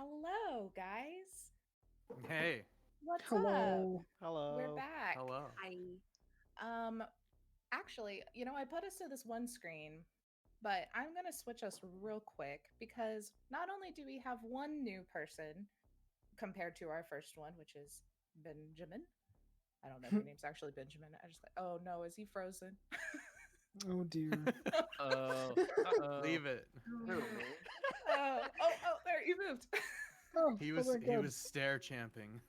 Hello, guys. Hey. What's Hello. up? Hello. We're back. Hello. Hi. Actually, I put us to this one screen, but I'm gonna switch us real quick because not only do we have one new person compared to our first one, which is Benjamin. I don't know if your name's actually Benjamin. I just like, oh no, is he frozen? Oh dear. Leave it. Oh, there you moved. Oh, He oh was my God. stare champing.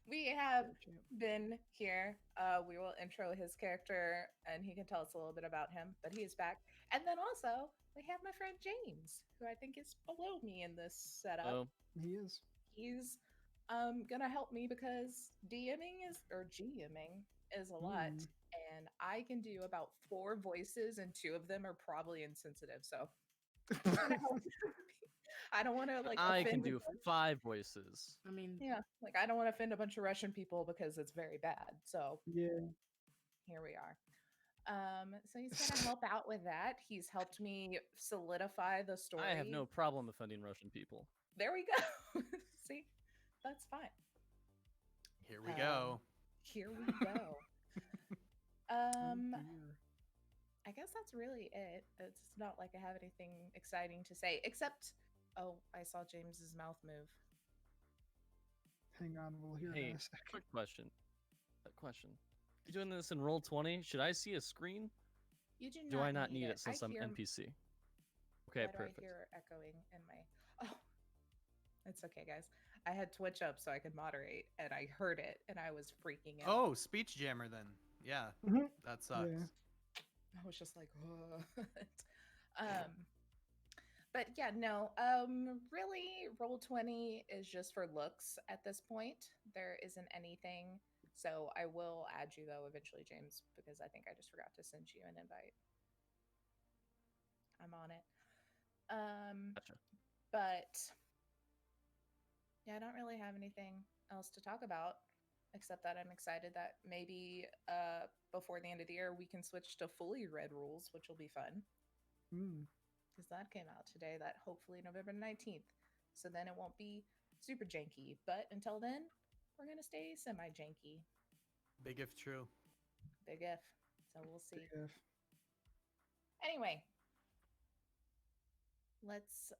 We have Ben here. We will intro his character and he can tell us a little bit about him, but he is back. And then also, we have my friend James, who I think is below me in this setup. He is. He's gonna help me because GMing is a lot. And I can do about 4 voices, and 2 of them are probably insensitive. So I don't want to I can offend do 5 voices. I mean, yeah, I don't want to offend a bunch of Russian people because it's very bad. So Yeah. here we are. So he's gonna help out with that. He's helped me solidify the story. I have no problem offending Russian people. There we go. See, that's fine. Here we go. Here we go. I guess that's really it. It's not like I have anything exciting to say, except, oh, I saw James's mouth move. Hang on, we'll hear Hey, in a second. quick question. You're doing this in Roll20? Should I see a screen? You do not. Do I not need it it since I'm NPC? Okay, perfect. I hear echoing in my. Oh, it's okay, guys. I had Twitch up so I could moderate, and I heard it, and I was freaking out. Oh, speech jammer then. Yeah, that sucks. Yeah. I was just like, what? But yeah, no. Really, Roll20 is just for looks at this point. There isn't anything. So I will add you though eventually, James, because I think I just forgot to send you an invite. I'm on it. Gotcha. But yeah, I don't really have anything else to talk about except that I'm excited that maybe before the end of the year we can switch to fully red rules, which will be fun. Because that came out today, that hopefully November 19th. So then it won't be super janky. But until then, we're going to stay semi-janky. Big if true. Big if. So we'll see. Big if. Anyway, let's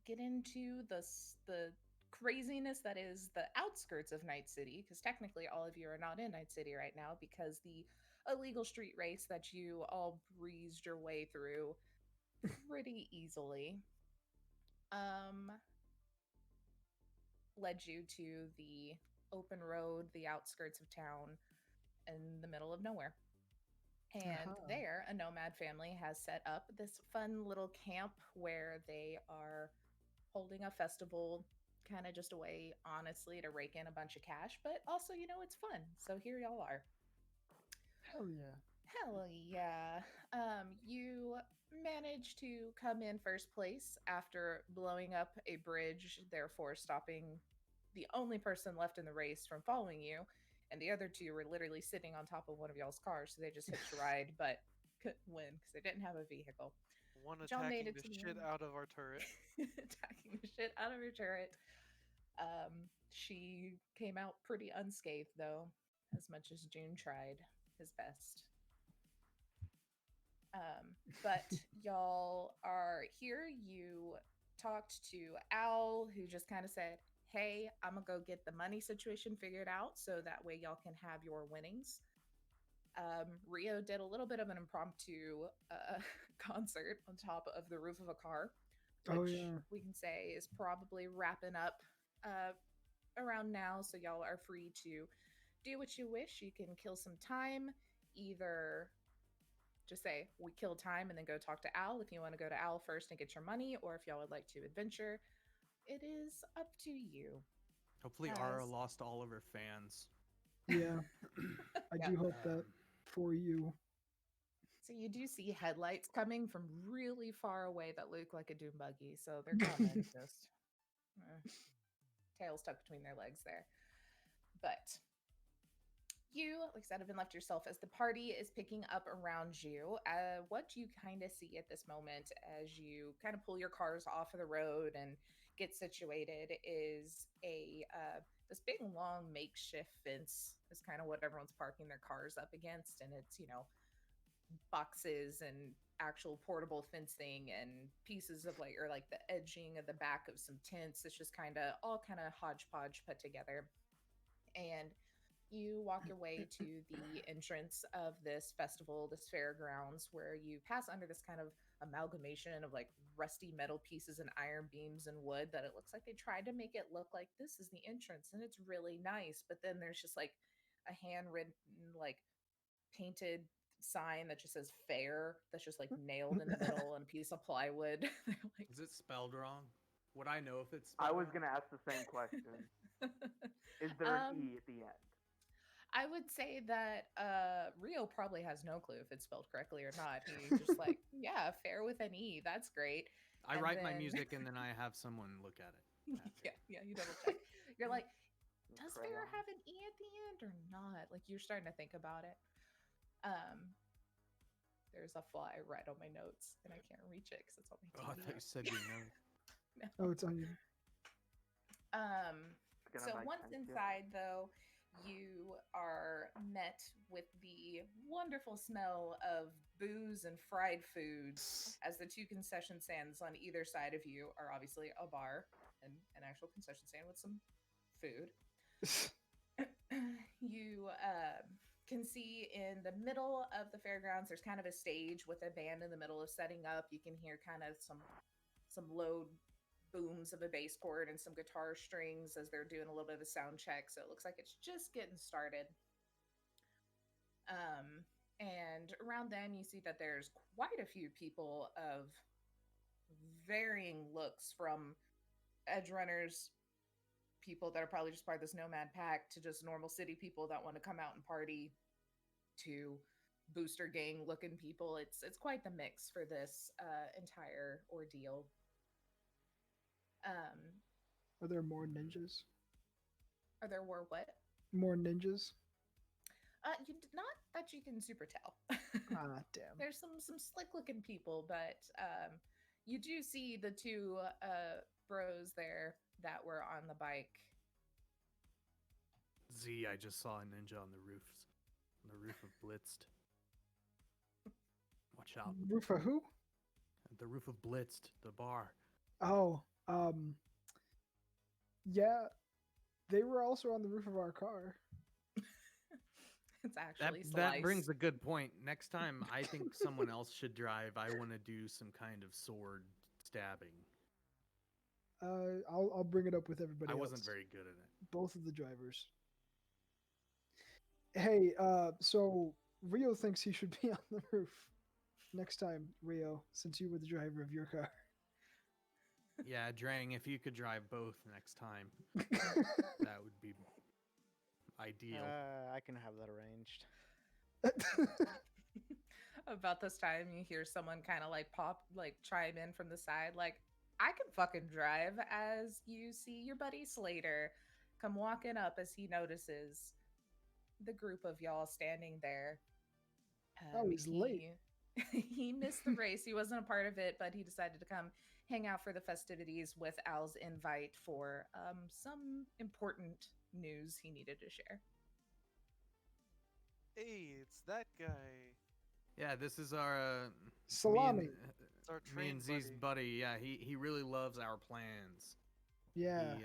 get into the craziness that is the outskirts of Night City, because technically all of you are not in Night City right now because the illegal street race that you all breezed your way through pretty easily led you to the open road, the outskirts of town in the middle of nowhere. And there, a nomad family has set up this fun little camp where they are holding a festival, kind of just a way, honestly, to rake in a bunch of cash, but also, it's fun. So here y'all are. Hell yeah. Hell yeah. You managed to come in first place after blowing up a bridge, therefore stopping the only person left in the race from following you. And the other 2 were literally sitting on top of one of y'all's cars, so they just hitched a ride, but couldn't win because they didn't have a vehicle. One attacking the shit out of our turret. Attacking the shit out of her turret. She came out pretty unscathed, though, as much as June tried his best. But y'all are here. You talked to Al, who just kind of said, hey, I'm gonna go get the money situation figured out so that way y'all can have your winnings. Rio did a little bit of an impromptu concert on top of the roof of a car, which we can say is probably wrapping up around now, so y'all are free to do what you wish. You can kill some time, either just say, we kill time and then go talk to Al if you want to go to Al first and get your money, or if y'all would like to adventure. It is up to you. Hopefully Ara lost all of her fans. Yeah. I do hope that for you. So you do see headlights coming from really far away that look like a doom buggy. So they're coming, just tails tucked between their legs there. But you, like I said, have been left yourself as the party is picking up around you. What you kind of see at this moment as you kind of pull your cars off of the road and get situated is a this big long makeshift fence is kind of what everyone's parking their cars up against, and it's boxes and actual portable fencing and pieces of like the edging of the back of some tents. It's just all kind of hodgepodge put together. And you walk your way to the entrance of this festival, this fairgrounds, where you pass under this kind of amalgamation of like rusty metal pieces and iron beams and wood that it looks like they tried to make it look like this is the entrance and it's really nice. But then there's just like a handwritten, like painted sign that just says fair that's just like nailed in the middle on a piece of plywood. Like, is it spelled wrong? Would I know if it's I spelled was wrong? gonna ask the same question. Is there an E at the end? I would say that Rio probably has no clue if it's spelled correctly or not. He's just like, yeah, fair with an E. That's great. I write my music and then I have someone look at it. Yeah, you double check. You're like, does fair have an E at the end or not? Like you're starting to think about it. There's a fly right on my notes and I can't reach it because it's on my TV. Oh, I thought you said your note. No. Oh, it's on you. So once inside, though, you are met with the wonderful smell of booze and fried foods, as the two concession stands on either side of you are obviously a bar and an actual concession stand with some food. You can see in the middle of the fairgrounds, there's kind of a stage with a band in the middle of setting up. You can hear kind of some low booms of a bass chord and some guitar strings as they're doing a little bit of a sound check. So it looks like it's just getting started. And around them, you see that there's quite a few people of varying looks, from edge runners, people that are probably just part of this nomad pack, to just normal city people that want to come out and party, to booster gang looking people. It's quite the mix for this entire ordeal. Are there more ninjas? Are there what? More ninjas? Not that you can super tell. Damn. There's some slick looking people, but you do see the two bros there that were on the bike. Z, I just saw a ninja on the roof of Blitzed. Watch out. Roof of who? The roof of Blitzed, the bar. Oh, yeah, they were also on the roof of our car. It's actually that brings a good point. Next time, I think someone else should drive. I want to do some kind of sword stabbing. I'll bring it up with everybody else. I wasn't very good at it. Both of the drivers. Hey, so Rio thinks he should be on the roof next time, Rio, since you were the driver of your car. Yeah, Drang, if you could drive both next time, that would be ideal. I can have that arranged. About this time, you hear someone kind of chime in from the side, like, I can fucking drive, as you see your buddy Slater come walking up as he notices the group of y'all standing there. He's late. He missed the race. He wasn't a part of it, but he decided to come hang out for the festivities with Al's invite for some important news he needed to share. Hey, it's that guy. Yeah, this is our Salami. It's our me train and Z's buddy. Yeah, he really loves our plans. Yeah. He,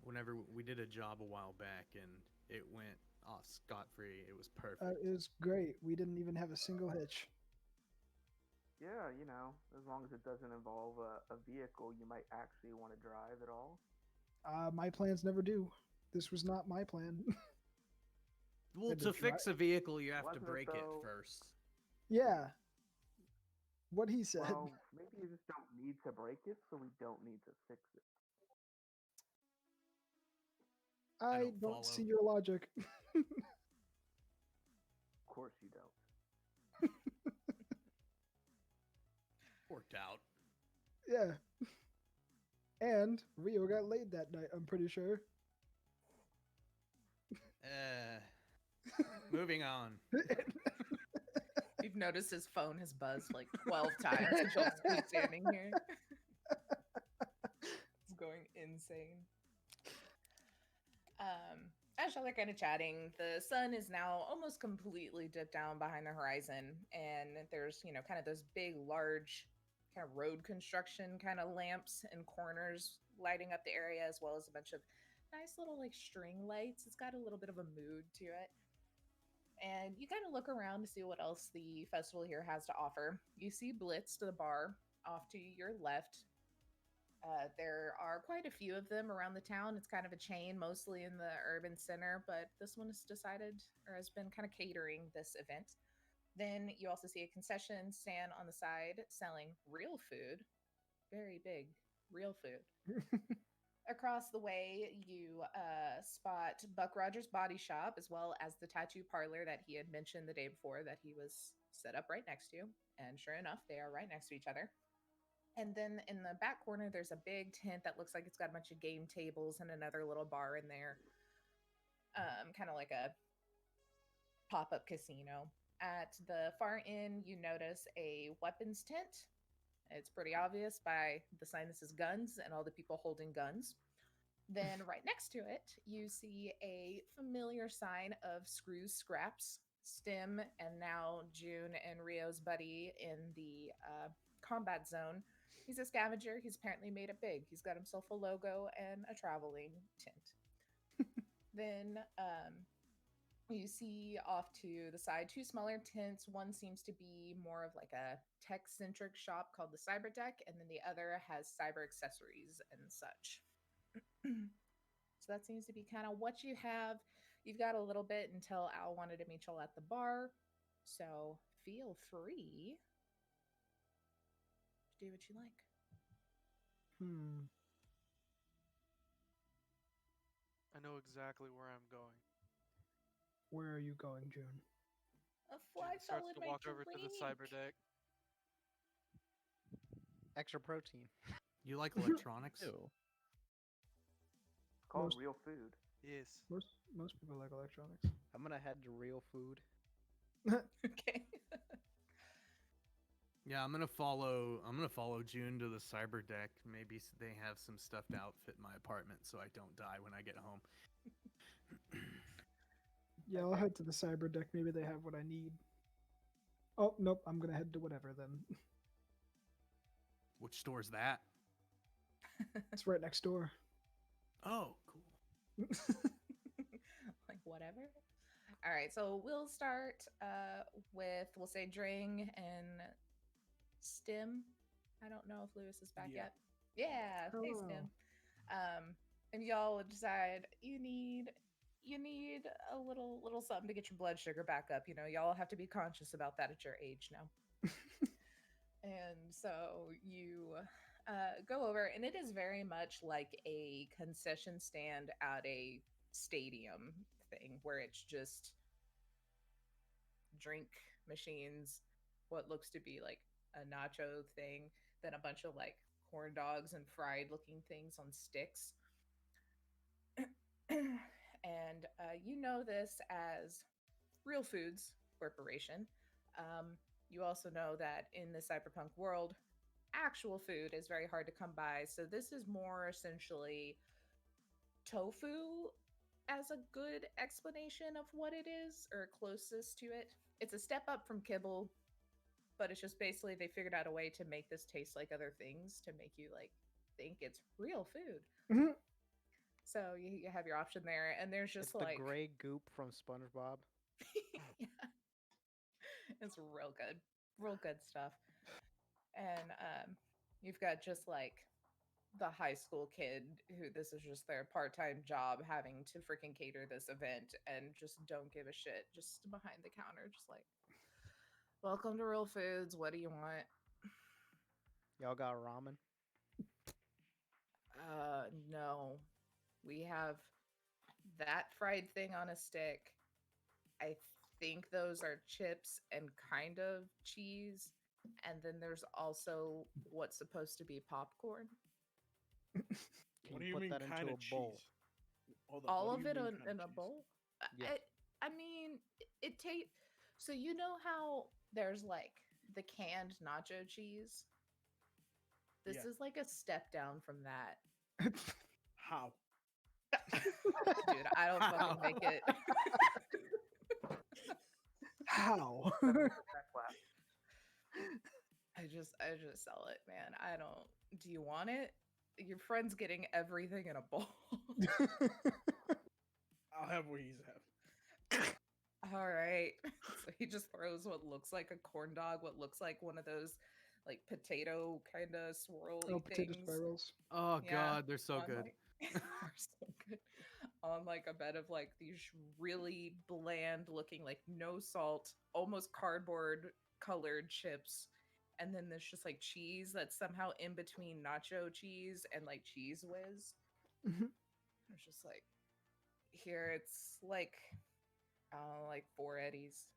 whenever we did a job a while back and it went off scot-free, it was perfect. It was great. We didn't even have a single hitch. Yeah, as long as it doesn't involve a vehicle you might actually want to drive at all. My plans never do. This was not my plan. Well, to fix a vehicle, you have to break it first. Yeah. What he said. Well, maybe you just don't need to break it, so we don't need to fix it. I don't see your logic. Of course you don't. Worked out. Yeah. And Rio got laid that night, I'm pretty sure. Moving on. You've noticed his phone has buzzed like 12 times since y'all be standing here. It's going insane. As y'all are kind of chatting, the sun is now almost completely dipped down behind the horizon, and there's, kind of those big, large, kind of road construction kind of lamps and corners lighting up the area, as well as a bunch of nice little like string lights. It's got a little bit of a mood to it. And you kind of look around to see what else the festival here has to offer. You see Blitz to the bar off to your left. There are quite a few of them around the town. It's kind of a chain, mostly in the urban center, but this one has decided or has been kind of catering this event. Then you also see a concession stand on the side selling real food. Very big, real food. Across the way, you spot Buck Rogers' Body Shop, as well as the tattoo parlor that he had mentioned the day before that he was set up right next to. And sure enough, they are right next to each other. And then in the back corner, there's a big tent that looks like it's got a bunch of game tables and another little bar in there. Kind of like a pop-up casino. At the far end, you notice a weapons tent. It's pretty obvious by the sign that says guns and all the people holding guns. Then right next to it, you see a familiar sign of Screws Scraps, Stim, and now June and Rio's buddy in the combat zone. He's a scavenger. He's apparently made it big. He's got himself a logo and a traveling tent. Then you see off to the side 2 smaller tents. One seems to be more of like a tech-centric shop called the Cyberdeck, and then the other has cyber accessories and such. So that seems to be kind of what you have. You've got a little bit until Al wanted to meet y'all at the bar, so feel free to do what you like. I know exactly where I'm going. Where are you going, June? A fly June starts fell in to my walk over to the drink. cyber deck. Extra protein. You like electronics? Ew. It's called Most- real food. Yes. Most people like electronics. I'm gonna head to real food. Okay. Yeah, I'm gonna follow June to the cyber deck. Maybe they have some stuff to outfit my apartment so I don't die when I get home. Yeah, I'll head to the cyber deck. Maybe they have what I need. Oh, nope. I'm going to head to whatever then. Which store's that? It's right next door. Oh, cool. Like whatever. All right, so we'll start with, we'll say Dring and Stim. I don't know if Lewis is back yet. Yeah, hey Hello. Stim. And y'all would decide you need a little something to get your blood sugar back up. Y'all have to be conscious about that at your age now. And so you go over, and it is very much like a concession stand at a stadium thing where it's just drink machines, what looks to be like a nacho thing, then a bunch of like corn dogs and fried looking things on sticks. And you know this as Real Foods Corporation. You also know that in the cyberpunk world, actual food is very hard to come by. So this is more essentially tofu as a good explanation of what it is, or closest to it. It's a step up from kibble, but it's just basically they figured out a way to make this taste like other things to make you like think it's real food. Mhm. So you have your option there, and there's just It's like the gray goop from SpongeBob. yeah. It's real good stuff. And you've got just like the high school kid who this is just their part-time job, having to freaking cater this event and just don't give a shit, just behind the counter, just like, welcome to Real Foods, what do you want? Y'all got ramen? No, we have that fried thing on a stick. I think those are chips and kind of cheese, and then there's also what's supposed to be popcorn. Can What do you you put mean that kind into of a bowl? cheese? Hold on, All what of do you it mean in kinda a cheese? bowl. Yeah. I mean, it take. So you know how there's like the canned nacho cheese. This Yeah. is like a step down from that, How? dude. I don't fucking make it. How? That clap. I just sell it, man. I don't. Do you want it? Your friend's getting everything in a bowl. I'll have what he's have. All right. So he just throws what looks like a corn dog, what looks like one of those like potato kind of swirly Oh, potato things. spirals. Oh Yeah, god, they're so on, good. like- they're so good. On like a bed of like these really bland looking, like no salt, almost cardboard colored chips. And then there's just like cheese that's somehow in between nacho cheese and like cheese whiz. Mhm. It's just like, here it's like, I don't know, like 4 eddies.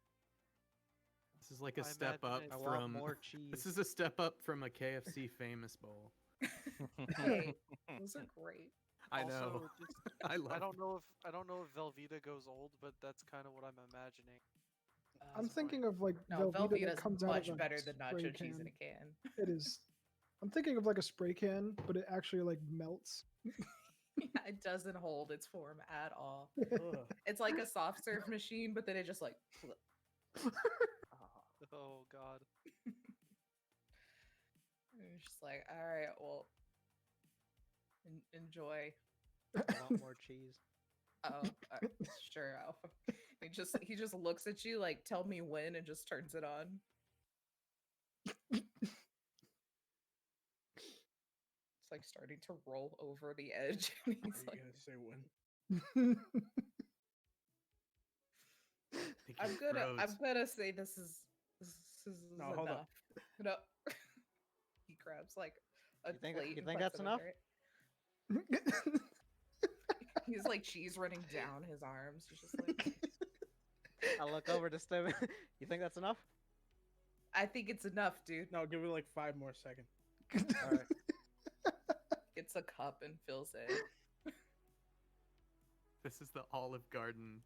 This is like a I step up imagine I it's- want from more cheese. This is a step up from a KFC famous bowl. Hey, those are great. I know. Also, just, I love I don't know if Velveeta goes old, but that's kind of what I'm imagining. I'm That's thinking fine. of like No, Velveeta that Velveeta's comes out much of a better than spray nacho cheese in can. a can. It is. I'm thinking of like a spray can, but it actually like melts. Yeah, it doesn't hold its form at all. Ugh. It's like a soft serve machine, but then it just like flip. Oh God. And it's just like, all right, well, enjoy. I want more cheese. Oh, sure. He just looks at you like, tell me when, and just turns it on. It's like starting to roll over the edge. And Are he's you like, gonna say when? think I'm he gonna froze. say this is No, hold enough. up. No. He grabs like a You think plate. you and think puts that's it enough? under it. He's like cheese running down his arms. He's just like, I look over to Steven. You think that's enough? I think it's enough, dude. No, give it like 5 more seconds. All right. Gets a cup and fills it. This is the Olive Garden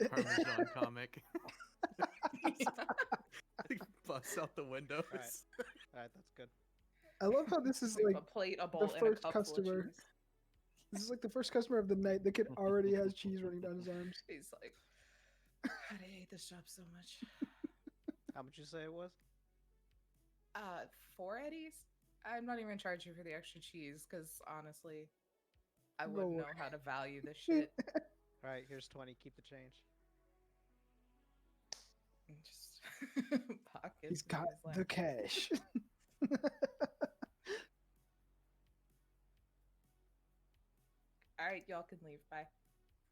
Parmesan comic. He busts out the windows. All right, that's good. I love how this is We have like a plate, a the bowl, and a first cup full of customer. cheese. This is like the first customer of the night. The kid already has cheese running down his arms. He's like, God, I hate this job so much. How much you say it was? 4 eddies? I'm not even charging for the extra cheese because honestly, I No wouldn't know way. how to value this shit. All right, here's 20. Keep the change. And just pockets. He's and got he's the like, cash. all right, y'all can leave. Bye.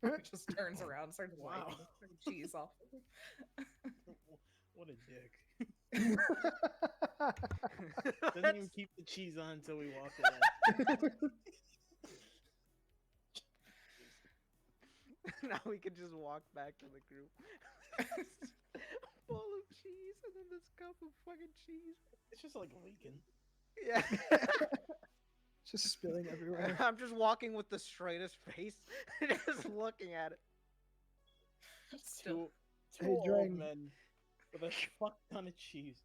He just turns around and starts Wow. wiping the cheese off. What a dick. Doesn't even keep the cheese on until we walk away. Now we can just walk back to the group. Bowl of cheese and then this cup of fucking cheese. It's just like leaking. Yeah. Just spilling everywhere. I'm just walking with the straightest face, just looking at it. Still, Two Hey, old Drang. men with a fuck ton of cheese.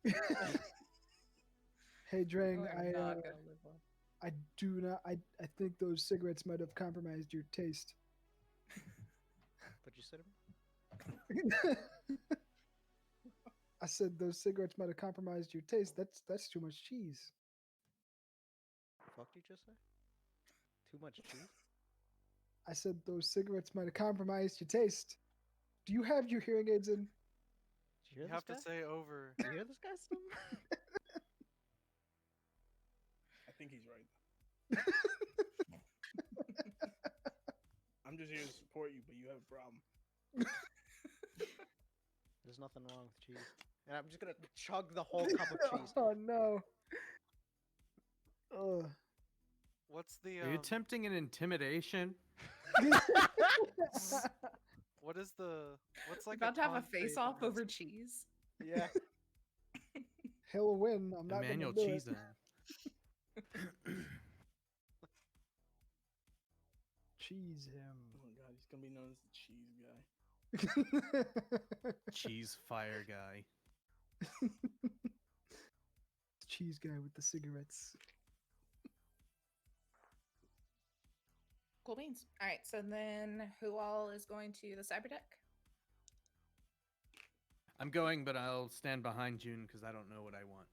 Hey, Drang, we're I not gonna live long. I do not. I think those cigarettes might have compromised your taste. But you said it. I said those cigarettes might have compromised your taste. That's too much cheese. Fuck you just say? Too much cheese? I said those cigarettes might have compromised your taste. Do you have your hearing aids in? Did you hear You have to this guy? say over. Did you hear this guy still? I think he's right. I'm just here to support you, but you have a problem. There's nothing wrong with cheese. And I'm just gonna chug the whole cup of cheese. Oh no. Ugh. What's the Are you attempting an intimidation? what is the what's like About to have a con face phase off on over this? cheese. Yeah. He'll win. I'm not Emmanuel gonna do cheese it. Cheese him. Oh my god, he's gonna be known as the cheese guy. Cheese fire guy. Cheese guy with the cigarettes. Cool beans. All right, so then who all is going to the cyber deck? I'm going, but I'll stand behind June because I don't know what I want.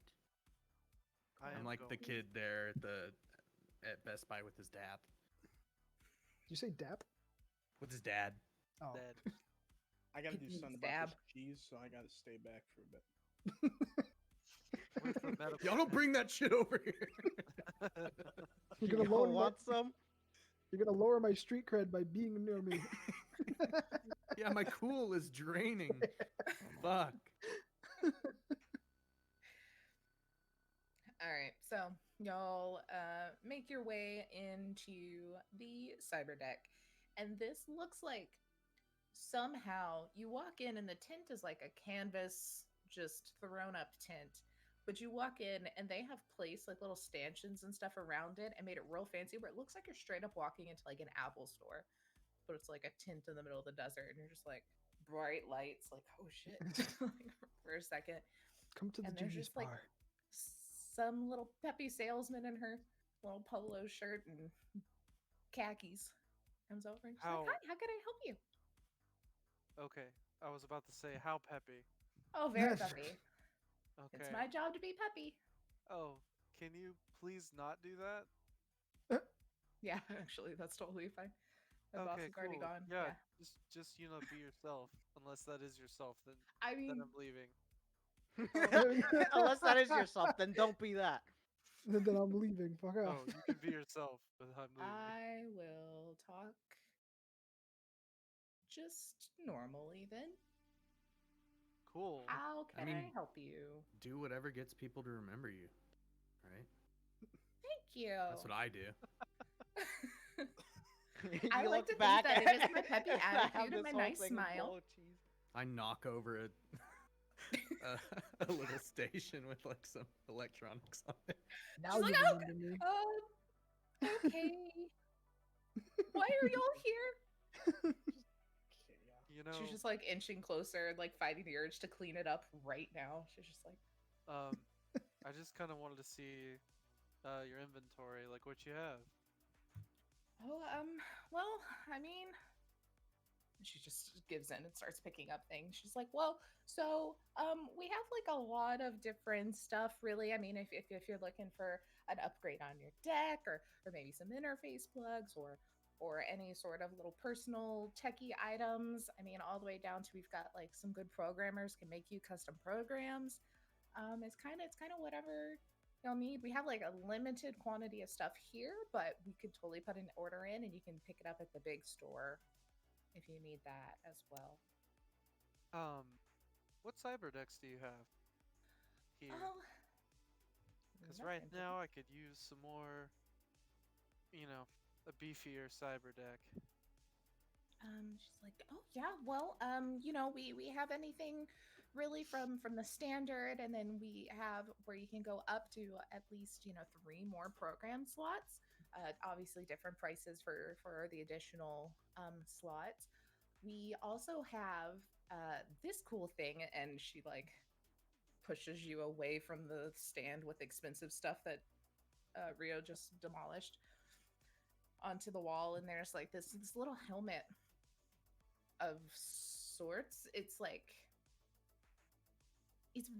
I I'm am like the going. kid there at Best Buy with his dad. Did you say dap? With his dad. Oh. Dead. I gotta do Picking something stab. about this cheese, so I gotta stay back for a bit. Wait for medical Y'all don't bring that shit over here. You're gonna Yo, lower my, want some? you're gonna lower my street cred by being near me. Yeah, my cool is draining. Fuck. All right, so y'all make your way into the cyber deck, and this looks like somehow you walk in and the tent is like a canvas, just thrown up tent. But you walk in and they have placed like little stanchions and stuff around it and made it real fancy where it looks like you're straight up walking into like an Apple store, but it's like a tent in the middle of the desert and you're just like bright lights, like oh shit, like, for a second. Come to the And there's Judy's just like bar. some little peppy salesman in her little polo shirt and khakis comes over and she's How- like, hi, how can I help you? Okay, I was about to say how peppy. Oh, very peppy. Okay. It's my job to be peppy. Oh, can you please not do that? Yeah, actually, that's totally fine. My boss Okay, is already cool. gone. Yeah, Yeah. just be yourself. Unless that is yourself, then I mean, I'm leaving. Unless that is yourself, then don't be that. Then I'm leaving. Fuck off. Oh, you can be yourself, but I'm leaving. I will talk just normally then. Cool. How can I, mean- help you? Do whatever gets people to remember you. Right? Thank you. That's what I do. I You like look to think back that it is my peppy I have attitude and this my whole nice thing of smile. bowl of cheese. I knock over a little station with like some electronics on it. Now She's you like, "Oh, remember me. Okay. Why are y'all here? Okay, yeah. You know, She's just like inching closer, like fighting the urge to clean it up right now. She's just like, I just kind of wanted to see your inventory, like what you have. oh, well, I mean, she just gives in and starts picking up things. She's like, well, so, we have like a lot of different stuff, really. I mean, if you're looking for an upgrade on your deck, or maybe some interface plugs, or any sort of little personal techie items. I mean, all the way down to we've got like some good programmers can make you custom programs. It's kind of whatever you'll need. We have like a limited quantity of stuff here, but we could totally put an order in and you can pick it up at the big store if you need that as well. What cyber decks do you have here? Oh, Because right now I could use some more, a beefier cyber deck. She's like, oh yeah, well, we have anything really from the standard, and then we have where you can go up to at least 3 more program slots. Obviously, different prices for the additional slots. We also have this cool thing, and she like pushes you away from the stand with expensive stuff that Rio just demolished onto the wall, and there's like this little helmet of sorts. It's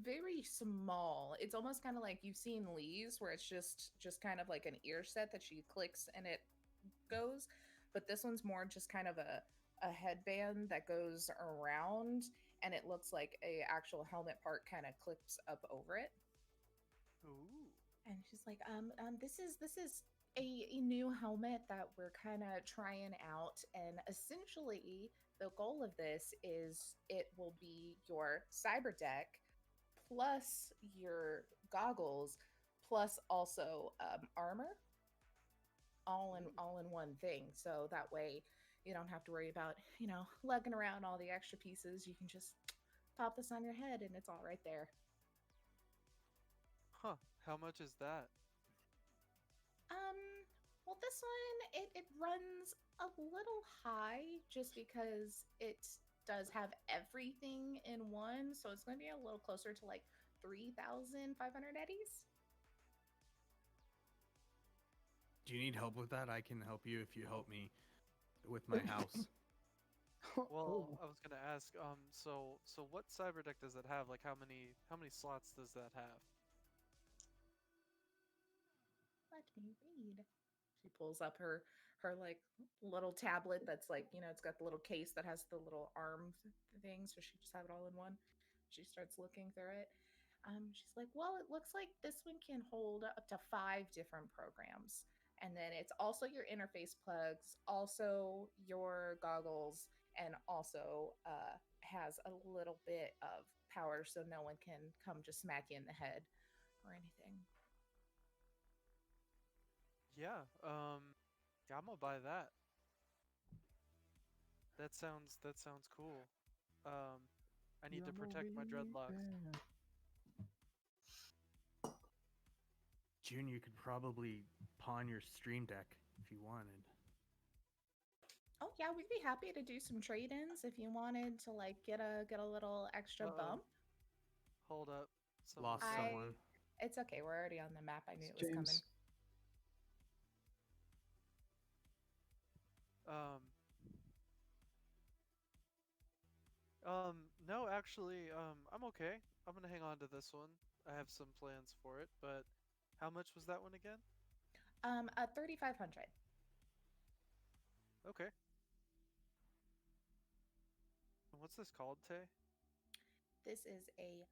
very small. It's almost kind of like you've seen Lee's, where it's just kind of like an ear set that she clicks and it goes, but this one's more just kind of a headband that goes around, and it looks like a actual helmet part kind of clips up over it. Ooh. And she's like, this is a new helmet that we're kind of trying out, and essentially the goal of this is it will be your cyber deck plus your goggles plus also armor all in one thing. So that way you don't have to worry about lugging around all the extra pieces. You can just pop this on your head and it's all right there. Huh. How much is that? Well, this one, it runs a little high just because it does have everything in one, so it's going to be a little closer to like 3,500 eddies. Do you need help with that? I can help you if you help me with my house. Well, Oh. I was gonna ask, so what cyber deck does it have? Like, how many slots does that have? Let me read. She pulls up her like little tablet that's like, it's got the little case that has the little arm thing, so she just have it all in one. She starts looking through it. She's like, well, it looks like this one can hold up to 5 different programs. And then it's also your interface plugs, also your goggles, and also has a little bit of power so no one can come just smack you in the head or anything. Yeah, yeah, I'm gonna buy that. That sounds cool. I need to protect my dreadlocks. June, you could probably pawn your stream deck if you wanted. Oh yeah, we'd be happy to do some trade-ins if you wanted to like get a little extra bump. Hold up. Lost I- someone. It's okay, we're already on the map. I knew It's it was coming. James. No, actually, I'm okay. I'm gonna hang on to this one. I have some plans for it, but how much was that one again? 3,500. Okay. And what's this called, Tay? This is a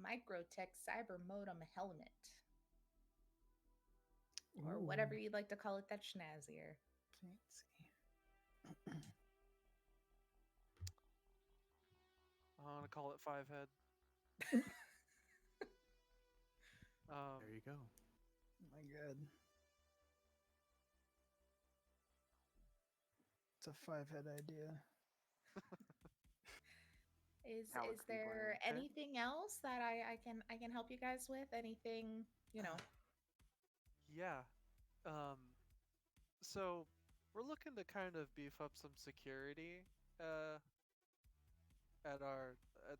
Microtech Cyber Modem helmet, or whatever Ooh, you'd like to call it. That's schnazzier. fancy. I'm gonna call it Five Head. There you go. My God. It's a 5-head idea. Is Alex is there Okay. anything else that I can help you guys with? Anything, Yeah. Um, so we're looking to kind of beef up some security at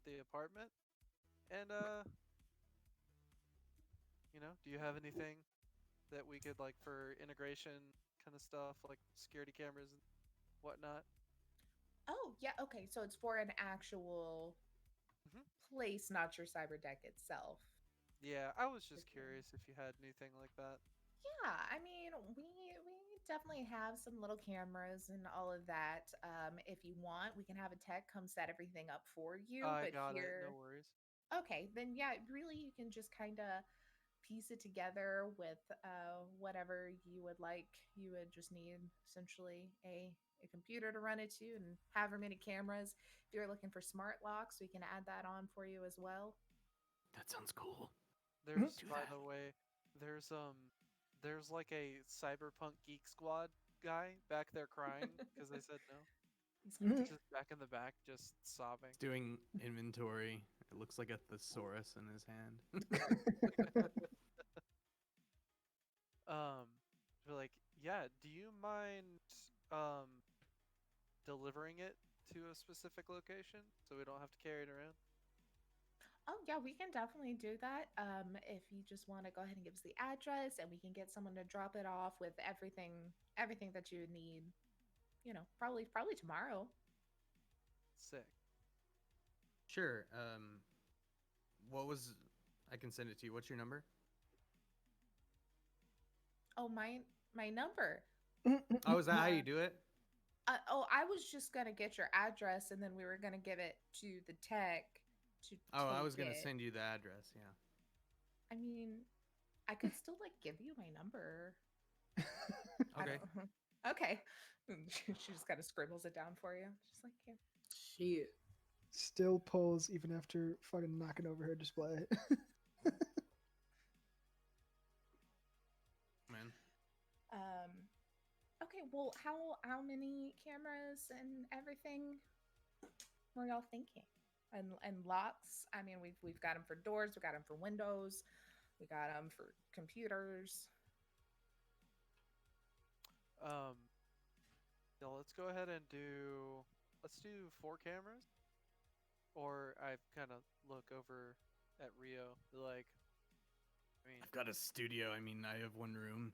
the apartment. And do you have anything that we could like for integration kind of stuff, like security cameras and whatnot? Oh, yeah, okay. So it's for an actual Mhm. place, not your cyber deck itself. Yeah, I was just Okay. curious if you had anything like that. Yeah, I mean, we definitely have some little cameras and all of that. If you want, we can have a tech come set everything up for you. I But got it. No here, worries. okay, then yeah, really, you can just kind of piece it together with whatever you would like. You would just need essentially a computer to run it to and however many cameras. If you're looking for smart locks, we can add that on for you as well. That sounds cool. There's, Do by that. the way, there's like a Cyberpunk Geek Squad guy back there crying because I said no. He's He's just back in the back, just sobbing. He's doing inventory. It looks like a thesaurus in his hand. Um, we're like, yeah, do you mind delivering it to a specific location so we don't have to carry it around? Oh yeah, we can definitely do that. If you just want to go ahead and give us the address, and we can get someone to drop it off with everything that you need. Probably tomorrow. Sick. Sure. What was? I can send it to you. What's your number? Oh, my number. Oh, is that how you do it? I was just gonna get your address, and then we were gonna give it to the tech to. Oh, I take was gonna it. send you the address. Yeah. I mean, I could still like give you my number. I Okay. don't- Okay. She just kind of scribbles it down for you. She's like, yeah. Shit. Still pulls even after fucking knocking over her display. Man. Okay. Well, how many cameras and everything were y'all thinking? And locks. I mean, we've got them for doors. We got them for windows. We got them for computers. Um, yeah, let's go ahead and let's do 4 cameras. Or I kind of look over at Rio, like, I mean, I've got a studio. I mean, I have one room.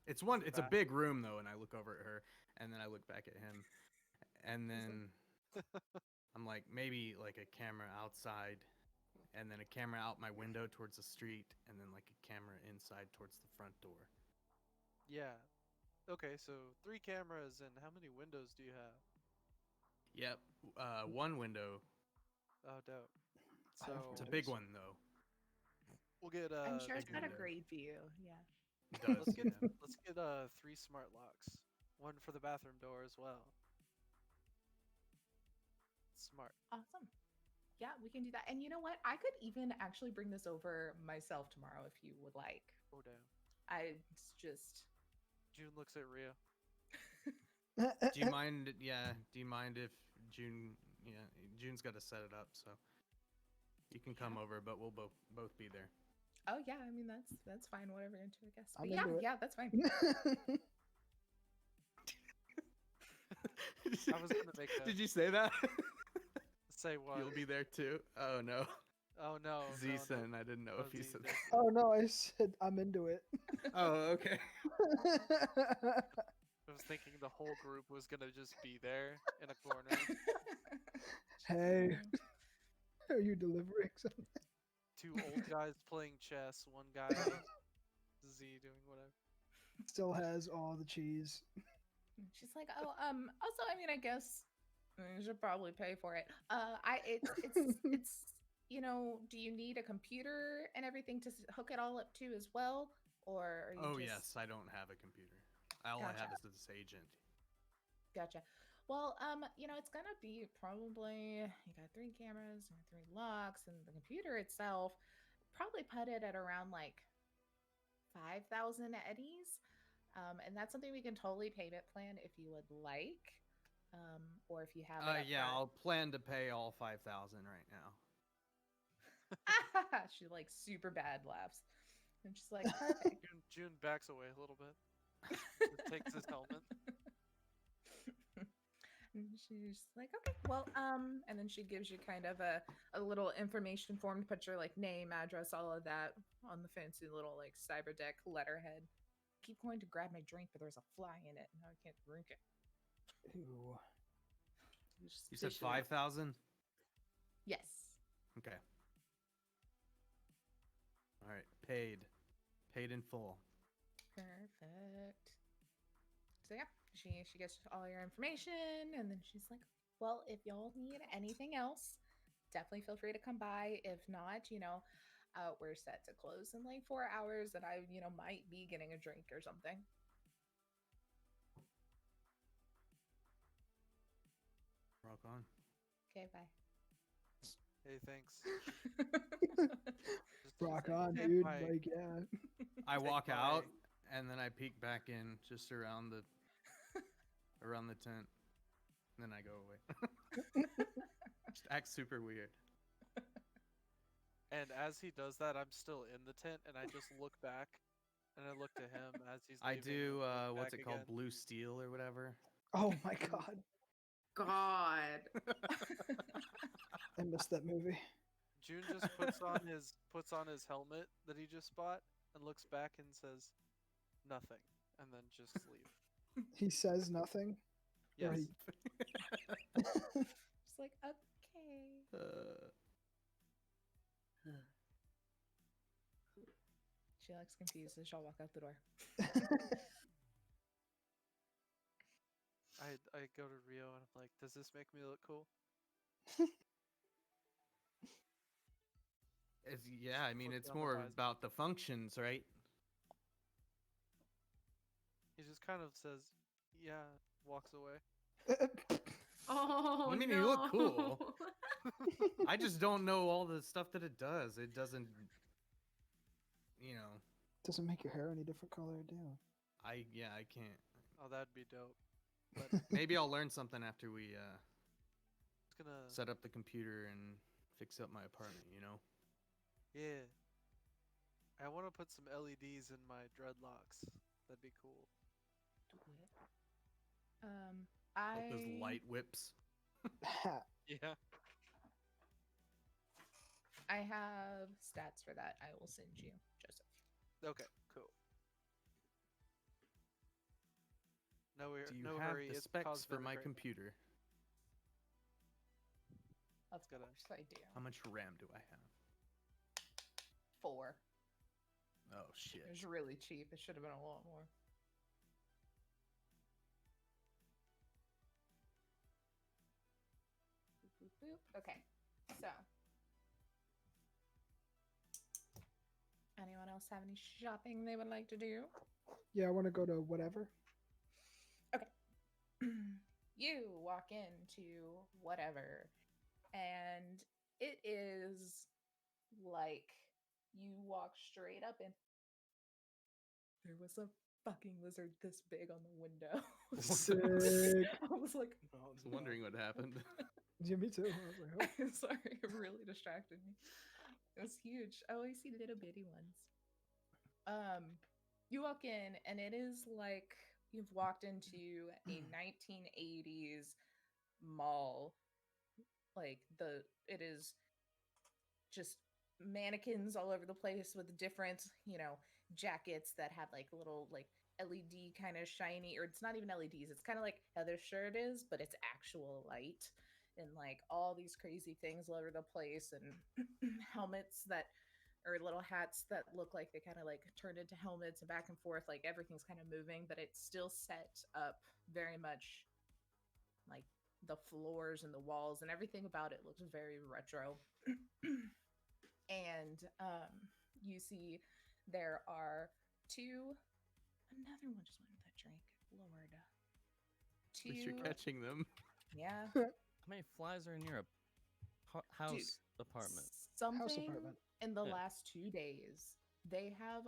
It's a back. big room though, and I look over at her, and then I look back at him, and then I'm like, maybe like a camera outside, and then a camera out my window towards the street, and then like a camera inside towards the front door. yeah. Okay, so 3 cameras, and how many windows do you have? Yep, one window. Oh, dope. I have So It's a windows. big one though. we'll get I'm sure it's big got a window. great view. Yeah. It does. let's get Yeah. let's get 3 smart locks. One for the bathroom door as well. Smart. Awesome. Yeah, we can do that. And you know what? I could even actually bring this over myself tomorrow if you would like. Oh damn. It's just June looks at Rio. Do you mind? Yeah. Do you mind if June? Yeah, June's got to set it up, so you can come over, but we'll both be there. oh yeah, I mean that's fine, whatever you're into, I guess. But I'm yeah, into it. yeah, that's fine. I was gonna make a Did you say that? say what? You'll be there too. Oh no. Oh no. Z no, said. I didn't know no, if you Z said did. that. Oh no, I said I'm into it. Oh, okay. I was thinking the whole group was gonna just be there in a corner. Hey, are you delivering something? 2 old guys playing chess, one guy Z doing whatever. Still has all the cheese. She's like, oh, also, I mean, I guess you should probably pay for it. It's you know, do you need a computer and everything to hook it all up to as well, or are you Oh just... yes, I don't have a computer. All I have Gotcha. is this agent. Gotcha. Well, you know, it's gonna be probably, you got 3 cameras and 3 locks, and the computer itself probably put it at around like 5,000 eddies. And that's something we can totally payment plan if you would like, or if you have it. Yeah, upfront. I'll plan to pay all 5,000 right now. She like super bad laughs, and she's like, perfect. June backs away a little bit. Just takes his helmet. And she's like, okay, well, and then she gives you kind of a little information form to put your like name, address, all of that on the fancy little like cyber deck letterhead. Keep going to grab my drink, but there's a fly in it, and I can't drink it. Ooh. You said 5,000? Yes. Okay. All right, paid in full. Perfect. So yeah, she gets all your information, and then she's like, well, if y'all need anything else, definitely feel free to come by. If not, you know, we're set to close in like 4 hours, and I, you know, might be getting a drink or something. Rock on. Okay, bye. Hey, thanks. Rock say, on, "Hey, dude. bye." Like, yeah. I Say walk bye. out and then I peek back in just around the tent. And then I go away. Just act super weird. And as he does that, I'm still in the tent, and I just look back, and I look to him as he's I leaving, do and look what's back it called? again. Blue steel or whatever. Oh my god, God. I missed that movie. June just puts on his helmet that he just bought and looks back and says nothing, and then just leave. He says nothing. Or Yes. he- Just like, okay. She looks confused, so she'll walk out the door. I go to Rio and I'm like, does this make me look cool? Yeah, I mean, Look it's down the more visor. about the functions, right? He just kind of says, yeah, walks away. Oh, I mean, you look cool. I just don't know all the stuff that it does. It doesn't, you know. Doesn't make your hair any different color, do I can't. Oh, that'd be dope. Maybe I'll learn something after we It's gonna, set up the computer and fix up my apartment, you know? yeah. I want to put some LEDs in my dreadlocks. That'd be cool. Like those light whips. Yeah. I have stats for that. I will send you, Joseph. Okay. Cool. No, Do you no have hurry. the It's specs for cosmetic my right now. computer? Of Gotta- course I do. How much RAM do I have? 4. Oh shit. It was really cheap. It should have been a lot more. Boop, boop, boop. Okay, so anyone else have any shopping they would like to do? Yeah, I want to go to whatever. You walk into whatever, and it is like you walk straight up and there was a fucking lizard this big on the window. Sick. I was like, Oh, I was wondering what happened. Yeah, me too. I was like, oh. I'm sorry, it really distracted me. It was huge. I always see little bitty ones. You walk in and it is like you've walked into a 1980s mall. Like it is just mannequins all over the place with different, jackets that have like little like LED kind of shiny, or it's not even LEDs. It's kind of like Heather's shirt is, but it's actual light, and like all these crazy things all over the place, and helmets that or little hats that look like they kind of like turned into helmets and back and forth. Like everything's kind of moving, but it's still set up very much like the floors and the walls and everything about it looks very retro. And you see there are another one just went with that drink. Lord. At least you're catching them. Yeah. How many flies are in your house Dude, apartment? Something apartment. in the Yeah. last 2 days, they have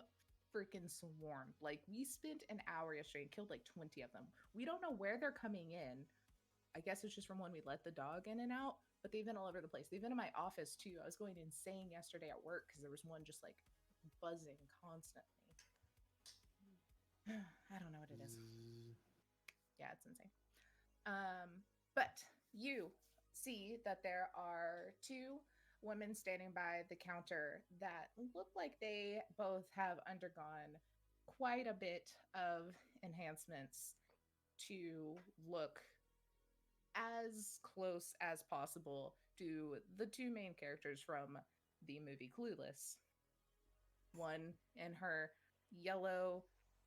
freaking swarmed. Like, we spent an hour yesterday and killed like 20 of them. We don't know where they're coming in. I guess it's just from when we let the dog in and out, but they've been all over the place. They've been in my office too. I was going insane yesterday at work because there was one just like buzzing constantly. I don't know what it is. Yeah, it's insane. But you see that there are 2 women standing by the counter that look like they both have undergone quite a bit of enhancements to look as close as possible to the 2 main characters from the movie Clueless. One in her yellow,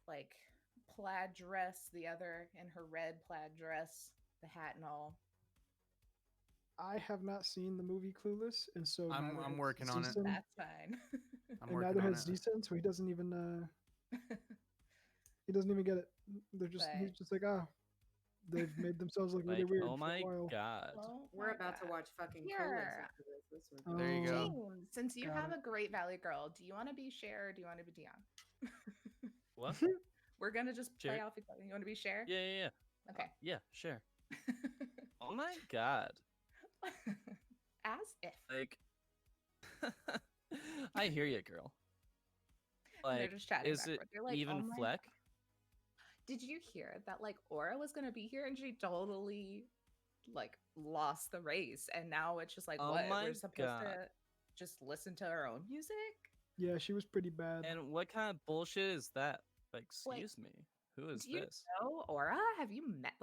like, plaid dress, the other in her red plaid dress, the hat and all. I have not seen the movie Clueless, and so I'm neither has working on it. Zeeston, That's fine. I'm and working neither on has it. Zeeston, so he doesn't even get it. They're just he's But- just like, ah, they've made themselves look really Like, weird oh for my a while. god. Oh We're my about to God. watch fucking Here. Clueless after this. This would be There you go. James, since you Got have it. a great Valley Girl, do you want to be Cher or do you want to be Dion? What? We're gonna just play Cher. off each other. You want to be Cher? Yeah, yeah, yeah. Okay. Yeah, sure. Oh my god. As if. Like, I hear you, girl. And they're Like, just chatting is back it and forth. They're like, even "Oh my Fleck? God." Did you hear that like Aura was gonna be here and she totally like lost the race, and now it's just like Oh what? my We're supposed God. to just listen to our own music? Yeah, she was pretty bad. And what kind of bullshit is that? Like, excuse me. Who is Do you this? know Aura? Have you met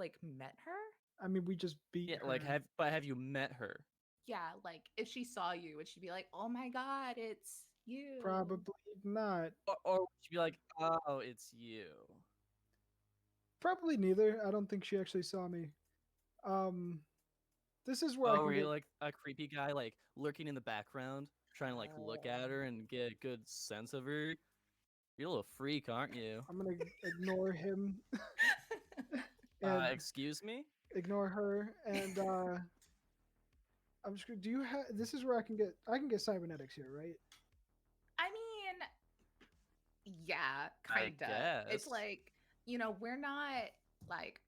her? I mean, we just beat Yeah, her. like have you met her? Yeah, like if she saw you, would she be like, "Oh my God, it's you"? Probably not. Or would she be like, oh, it's you? Probably neither. I don't think she actually saw me. This is where I Oh, can were you get, like a creepy guy, like lurking in the background, trying to like look at her and get a good sense of her? You're a little freak, aren't you? I'm gonna ignore him and Excuse me? ignore her, and I'm just gonna. Do you have? This is where I can get cybernetics here, right? I mean, yeah, I kind of. It's guess. like, we're not like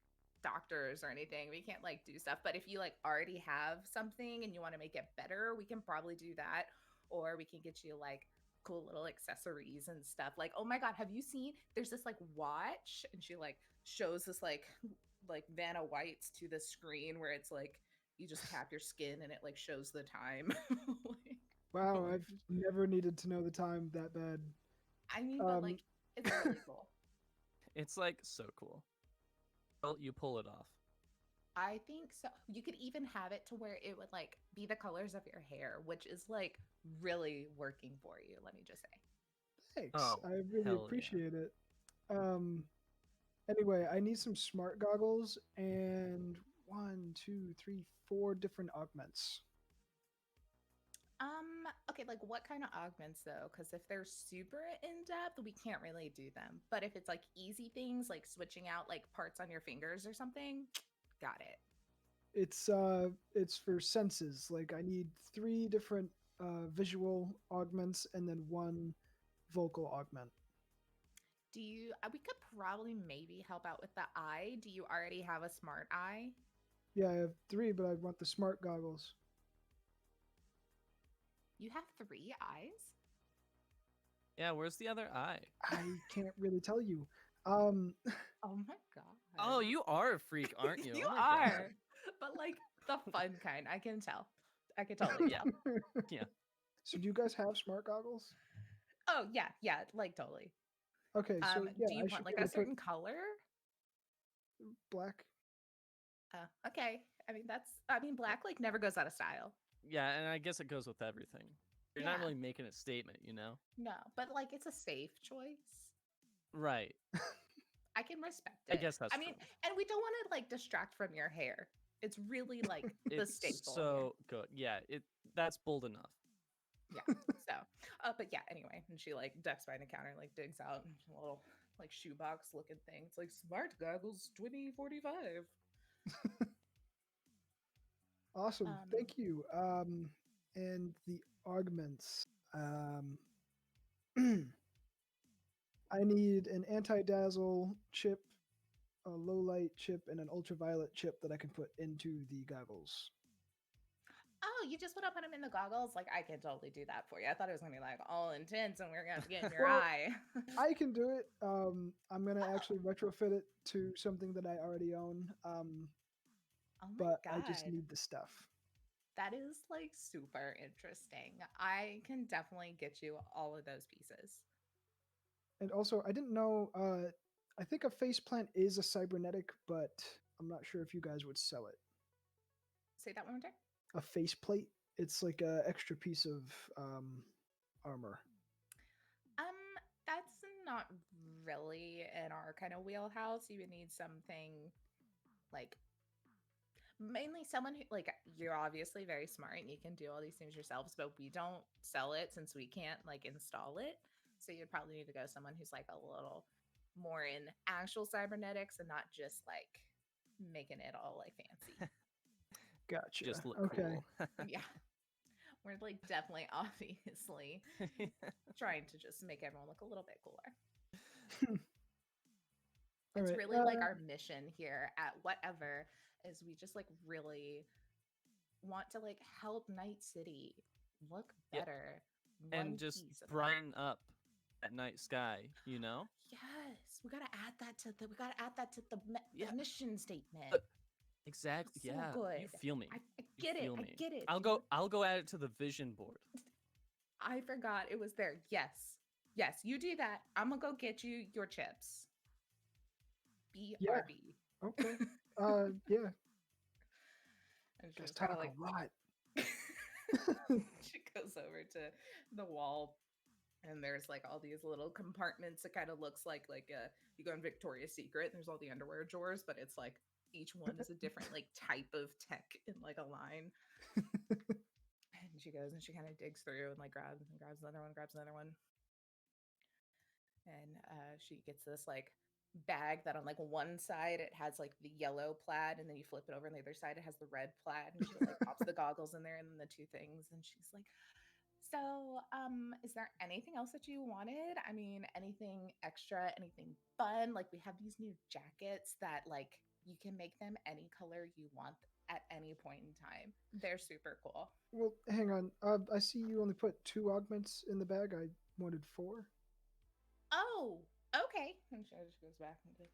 doctors or anything. We can't like do stuff. But if you like already have something and you want to make it better, we can probably do that. Or we can get you like cool little accessories and stuff. Like, oh my God, have you seen? There's this like watch, and she like shows this like Vanna White's to the screen where it's like you just tap your skin and it like shows the time. Like, Wow, I've never needed to know the time that bad. I mean, but like it's really cool. It's like so cool. Well, you pull it off. I think so. You could even have it to where it would like be the colors of your hair, which is like really working for you, let me just say. Thanks. Oh, I really hell yeah. appreciate it. Anyway, I need some smart goggles and 1, 2, 3, 4 different augments. Okay, like what kind of augments though? Because if they're super in depth, we can't really do them. But if it's like easy things, like switching out like parts on your fingers or something, got it. It's for senses. Like I need 3 different visual augments and then 1 vocal augment. Do you? We could probably maybe help out with the eye. Do you already have a smart eye? Yeah, I have 3, but I want the smart goggles. You have 3 eyes? Yeah, where's the other eye? I can't really tell you. Oh my god. Oh, you are a freak, aren't you? You Oh my are. God. But like the fun kind. I can tell. I can totally Yeah. tell. Yeah. So do you guys have smart goggles? Oh yeah, like totally. Okay, so yeah, Do you I should want be like able a to put certain color? black. Okay. I mean black like never goes out of style. Yeah, and I guess it goes with everything. You're not Yeah. really making a statement, you know? No, but like it's a safe choice. Right. I can respect it. I guess that's I mean, true. and we don't want to like distract from your hair. It's really like the It's staple. so good. Yeah, that's bold enough. Yeah. So, but yeah. Anyway, and she like ducks behind the counter, like digs out a little like shoebox looking thing. It's like smart goggles 2045. Awesome. Thank you. And the augments. I need an anti-dazzle chip, a low light chip, and an ultraviolet chip that I can put into the goggles. Oh, you just want to put them in the goggles? Like I can totally do that for you. I thought it was gonna be like all intense, and we're gonna have to get in your Well, eye. I can do it. I'm gonna actually retrofit it to something that I already own. Oh my But god. I just need the stuff. That is like super interesting. I can definitely get you all of those pieces. And also, I didn't know. I think a faceplant is a cybernetic, but I'm not sure if you guys would sell it. Say that one more time. A faceplate. It's like a extra piece of armor. That's not really in our kind of wheelhouse. You would need something like mainly someone who like you're obviously very smart and you can do all these things yourselves, but we don't sell it since we can't like install it. So you'd probably need to go someone who's like a little more in actual cybernetics and not just like making it all like fancy. Gotcha. Just look okay. cool. Yeah. We're like definitely obviously trying to just make everyone look a little bit cooler. All It's right, really like our mission here at whatever is we just like really want to like help Night City look Yeah. better. And One just piece of that. brighten up that night sky, you know? Yes, we gotta add that to the Yeah. mission statement. Exactly. So Yeah. good. You feel me. I You get it. feel I me. get it. I'll go add it to the vision board. I forgot it was there. Yes, you do that. I'm gonna go get you your chips. BRB. Okay. Yeah. And she Guys just kind talk of like a lot. she goes over to the wall and there's like all these little compartments. It kind of looks like you go in Victoria's Secret and there's all the underwear drawers, but it's like each one is a different like type of tech in like a line. And she goes and she kind of digs through and like grabs another one. And she gets this like bag that on like one side it has like the yellow plaid and then you flip it over and the other side it has the red plaid and she like pops the goggles in there and then the 2 things and she's like, so is there anything else that you wanted? I mean, anything extra, anything fun? Like we have these new jackets that like you can make them any color you want at any point in time. They're super cool. Well, hang on. I see you only put 2 augments in the bag. I wanted 4. Oh, okay. And she just goes back and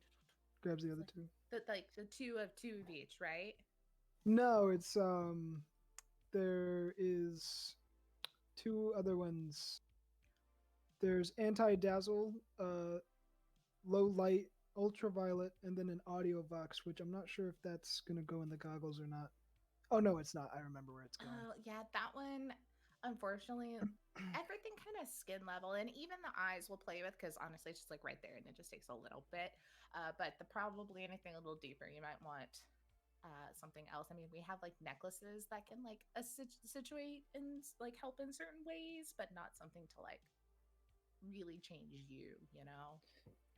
Grabs the other 2. the 2 of each, right? No, it's there is two other ones. There's anti-dazzle, low light, ultraviolet, and then an audio vox, which I'm not sure if that's gonna go in the goggles or not. Oh no, it's not. I remember where it's going. Oh, yeah, that one, unfortunately, everything kind of skin level, and even the eyes will play with because honestly, it's just like right there, and it just takes a little bit. But probably anything a little deeper, you might want something else. I mean, we have like necklaces that can like situate and like help in certain ways, but not something to like really change you, you know?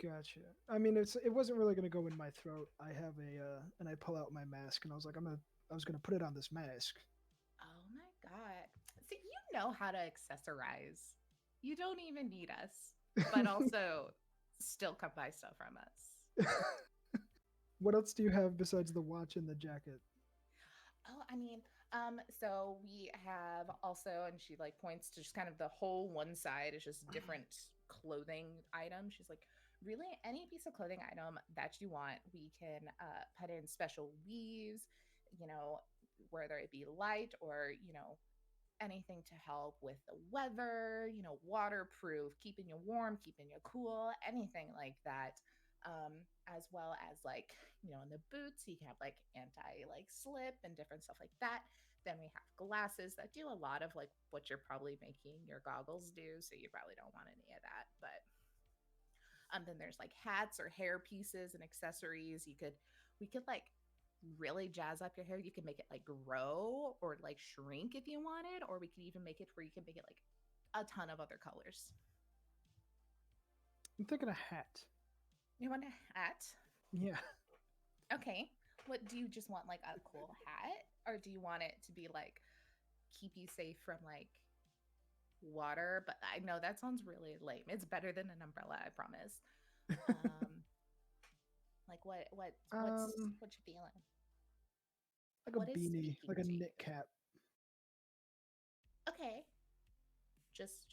Gotcha. I mean, it wasn't really gonna go in my throat. I have and I pull out my mask, and I was like, I was gonna put it on this mask. Oh my God. See, you know how to accessorize. You don't even need us, but also still come buy stuff from us. What else do you have besides the watch and the jacket? Oh, I mean, so we have also, and she like points to just kind of the whole one side is just different clothing items. She's like, really, any piece of clothing item that you want, we can put in special weaves, you know, whether it be light or, you know, anything to help with the weather, you know, waterproof, keeping you warm, keeping you cool, anything like that. As well as like, you know, in the boots, you can have like anti like slip and different stuff like that. Then we have glasses that do a lot of like what you're probably making your goggles do. So you probably don't want any of that. But then there's like hats or hair pieces and accessories. We could like really jazz up your hair. You can make it like grow or like shrink if you wanted, or we could even make it where you can make it like a ton of other colors. I'm thinking a hat. You want a hat? Yeah. Okay. What do you just want, like a cool hat, or do you want it to be like keep you safe from like water? But I know that sounds really lame. It's better than an umbrella, I promise. Like what's what you feeling? Like a What is beanie, speaking like a to you? knit cap. Okay. Just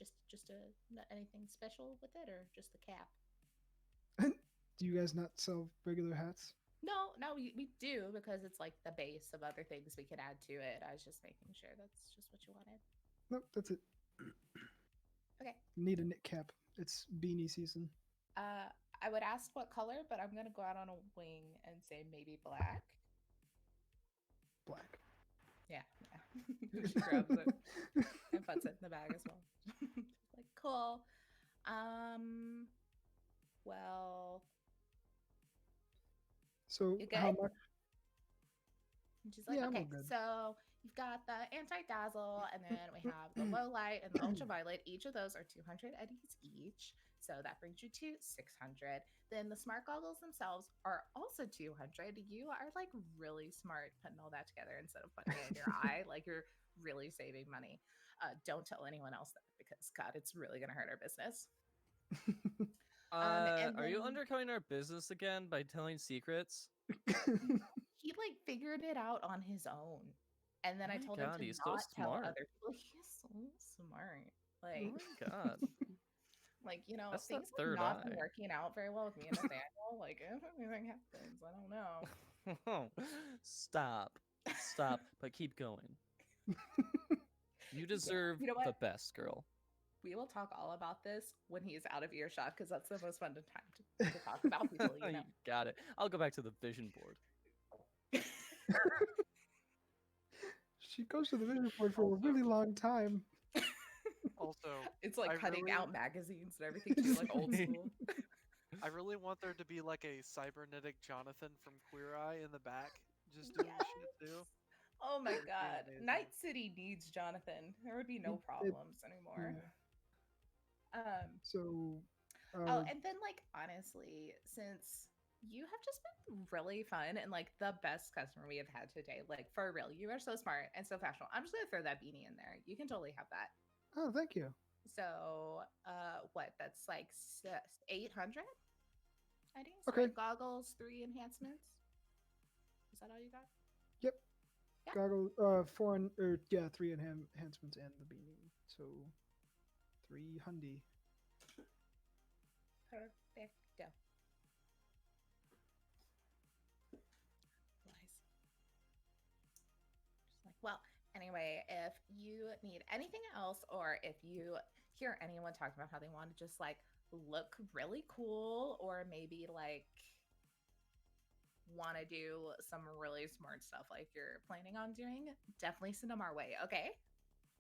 anything special with it, or just the cap? Do you guys not sell regular hats? No, we do because it's like the base of other things we could add to it. I was just making sure that's just what you wanted. Nope, that's it. Okay. Need a knit cap. It's beanie season. I would ask what color, but I'm gonna go out on a wing and say maybe black. Black. Yeah. She grabs it and puts it in the bag as well. Like, cool. Well, So you good? how much? And she's like, Yeah, I'm all okay, good. so you've got the anti-dazzle, and then we have the low light and the ultraviolet. Each of those are 200 eddies each. So that brings you to 600. Then the smart goggles themselves are also 200. You are like really smart putting all that together instead of putting it in your eye. Like you're really saving money. Don't tell anyone else that because God, it's really gonna hurt our business. And Are you then undercutting our business again by telling secrets? he like figured it out on his own. And then Oh I my told him God, to he's so not tell smart. other people. He's so smart. Oh Like, my God. like you know, That's that things have third not been eye. working out very well with me and Nathaniel. Like, if anything happens, I don't know. Stop. Stop. But keep going. You deserve You know the what? best, girl. We will talk all about this when he is out of earshot because that's the most fun time to talk about people. You know. You got it. I'll go back to the vision board. She goes to the vision board for a really long time. Also, It's like I cutting really- out magazines and everything too, like old school. I really want there to be like a cybernetic Jonathan from Queer Eye in the back, just doing shit too. Oh my That'd be God. amazing. Night City needs Jonathan. There would be no problems anymore. Yeah. So. Oh, and then like honestly, since you have just been really fun and like the best customer we have had today, like for real, you are so smart and so fashionable. I'm just gonna throw that beanie in there. You can totally have that. Oh, thank you. So, what? That's like 800. I think. Okay. Right? Goggles, 3 enhancements. Is that all you got? Yep. Yeah. Goggles, 3 enhancements and the beanie. So 300. Perfecto. Lies. need anything else, or if you hear anyone talking about how they want to just like look really cool, or maybe like want to do some really smart stuff like you're planning on doing, definitely send them our way, okay?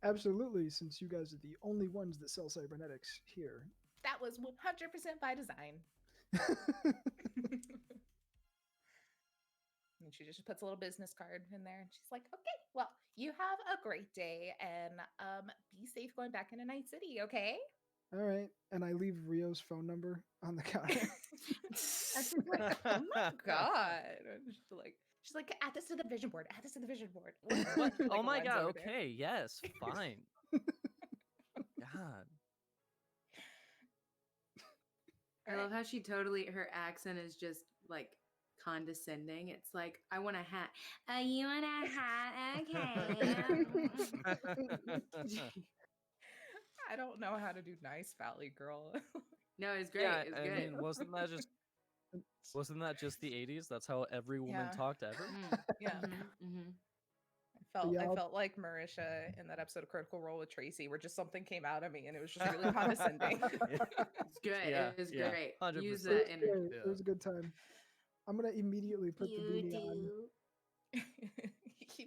Absolutely, since you guys are the only ones that sell cybernetics here. That was 100% by design. And she just puts a little business card in there, and she's like, okay, well, you have a great day, and be safe going back into Night City, okay? All right, and I leave Rio's phone number on the counter. And she's like, oh my god. And she's like, add this to the vision board, add this to the vision board. What, Oh like, my runs god, over there. okay, yes, fine. God. I love how she totally, her accent is just like condescending. It's like, I want a hat. You want a hat? Okay. I don't know how to do nice Valley Girl. No, it's great. Yeah, It's I good. mean, wasn't that just the 80s? That's how every woman Yeah. talked ever. Yeah. Mhm. Yeah, I I'll- felt like Marisha in that episode of Critical Role with Tracy, where just something came out of me and it was just really condescending. It's good. Yeah, It was yeah, great. 100%. Use It that was energy. great. Yeah. It was a good time. I'm gonna immediately put the beanie on. You do.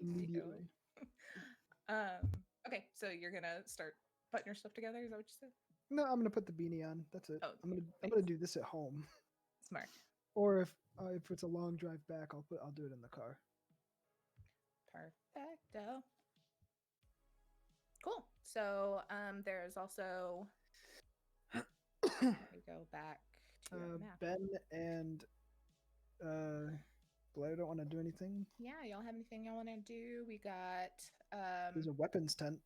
Immediately. Okay, so you're gonna start putting your stuff together. Is that what you said? No, I'm gonna put the beanie on. That's it. Oh, I'm gonna thanks. do this at home. Smart. Or if it's a long drive back, I'll do it in the car. Perfecto. Cool. So there's also we go back to your map. Ben and Blair don't want to do anything. Yeah, y'all have anything y'all want to do? We got There's a weapons tent.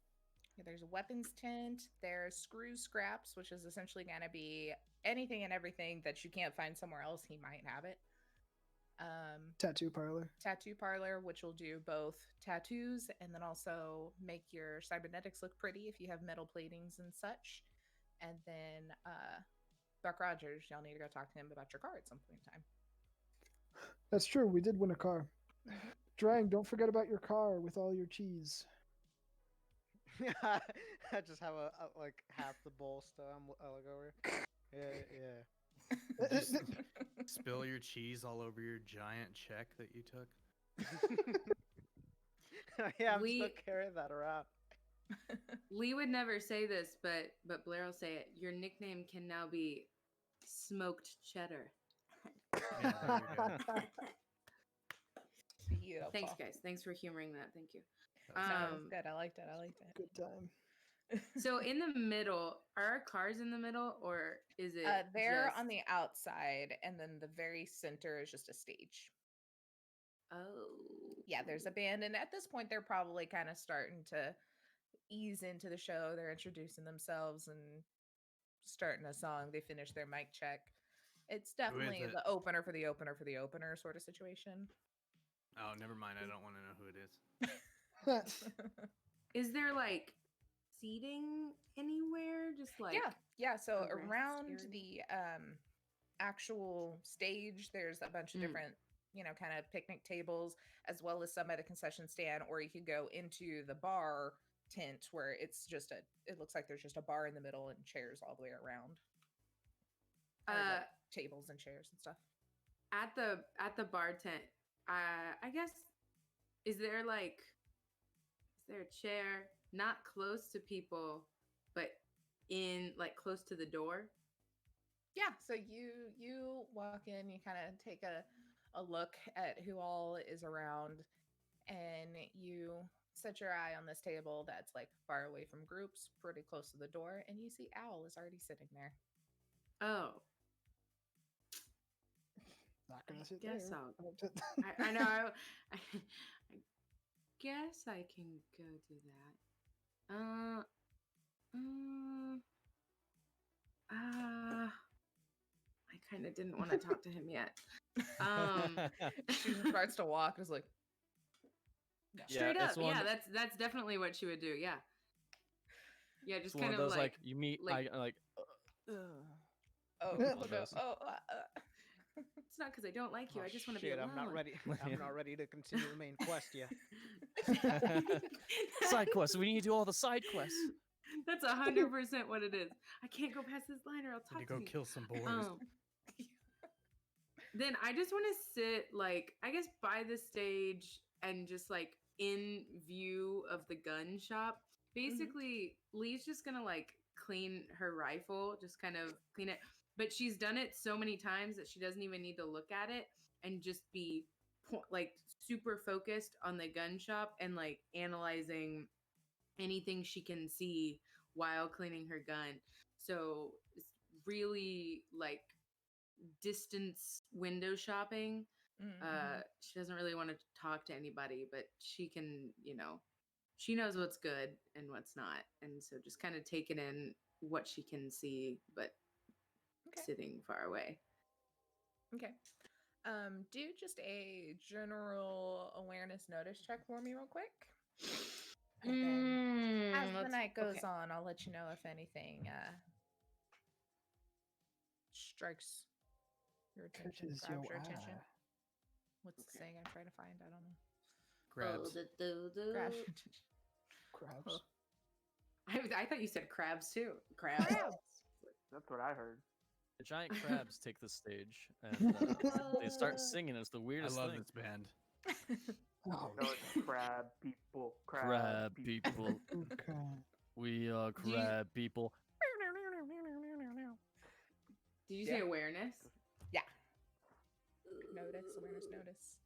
yeah, there's a weapons tent. There's screw scraps, which is essentially gonna be anything and everything that you can't find somewhere else. He might have it. Tattoo parlor. Tattoo parlor, which will do both tattoos and then also make your cybernetics look pretty if you have metal platings and such. And then Buck Rogers, y'all need to go talk to him about your car at some point in time. That's true. We did win a car. Drang, don't forget about your car with all your cheese. I just have a like half the bowl still. I look over. Yeah. Just spill your cheese all over your giant check that you took. Yeah, I'm We- still carrying that around. Lee would never say this, but Blair will say it. Your nickname can now be Smoked Cheddar. Yeah, there we go. Beautiful. Thanks, guys. Thanks for humoring that. Thank you. No, that's Um, good. I liked it. I liked it. Good time. So in the middle, are our cars in the middle, or is it? They're just... on the outside, and then the very center is just a stage. Oh. Yeah, there's a band, and at this point, they're probably kind of starting to ease into the show. They're introducing themselves and starting a song. They finish their mic check. It's definitely it? the opener for the opener for the opener sort of situation. Oh, never mind. I don't want to know who it is. Is there like seating anywhere? Just like yeah. So a rest around area? the actual stage, there's a bunch of different, kind of picnic tables, as well as some at a concession stand, or you could go into the bar tent where it's just it looks like there's just a bar in the middle and chairs all the way around. Or, like, tables and chairs and stuff. at the bar tent. I guess is there a chair not close to people, but in like close to the door? Yeah, so you walk in, you kind of take a look at who all is around, and you set your eye on this table that's like far away from groups, pretty close to the door, and you see Owl is already sitting there. Oh, Not gonna sit guess there. I know. I guess I can go do that. I kind of didn't want to talk to him yet. She just starts to walk, is like, no. Straight Yeah, up, it's one- yeah. That's definitely what she would do. Yeah, yeah. Just It's kind one of of those like you meet like- like Oh, One of no, those. oh, It's not because I don't like you. I just want to be shit, alone. I'm not ready. I'm not ready to continue the main quest yet. Side quests. We need to do all the side quests. That's 100% what it is. I can't go past this line or I'll talk Need to go you. kill some boars. Then I just want to sit, like, I guess by the stage and just like in view of the gun shop. Basically, Lee's just gonna like clean her rifle, just kind of clean it. But she's done it so many times that she doesn't even need to look at it and just be like super focused on the gun shop and like analyzing anything she can see while cleaning her gun. So it's really like distance window shopping. She doesn't really want to talk to anybody, but she can, she knows what's good and what's not. And so just kind of taking in what she can see, but sitting far away. Okay. Do just a general awareness notice check for me real quick. And then as the night goes on, I'll let you know if anything strikes your attention, Catches grabs your your attention. eye. What's the saying I'm trying to find? I don't know. Crabs. Grabs your attention. Crabs. I thought you said crabs too. Crabs. That's what I heard. The giant crabs take the stage and they start singing. It's the I weirdest love thing. this band. Oh, No, it's crab people. Crab people. okay. We are crab people. Did you say awareness? Yeah. Awareness notice.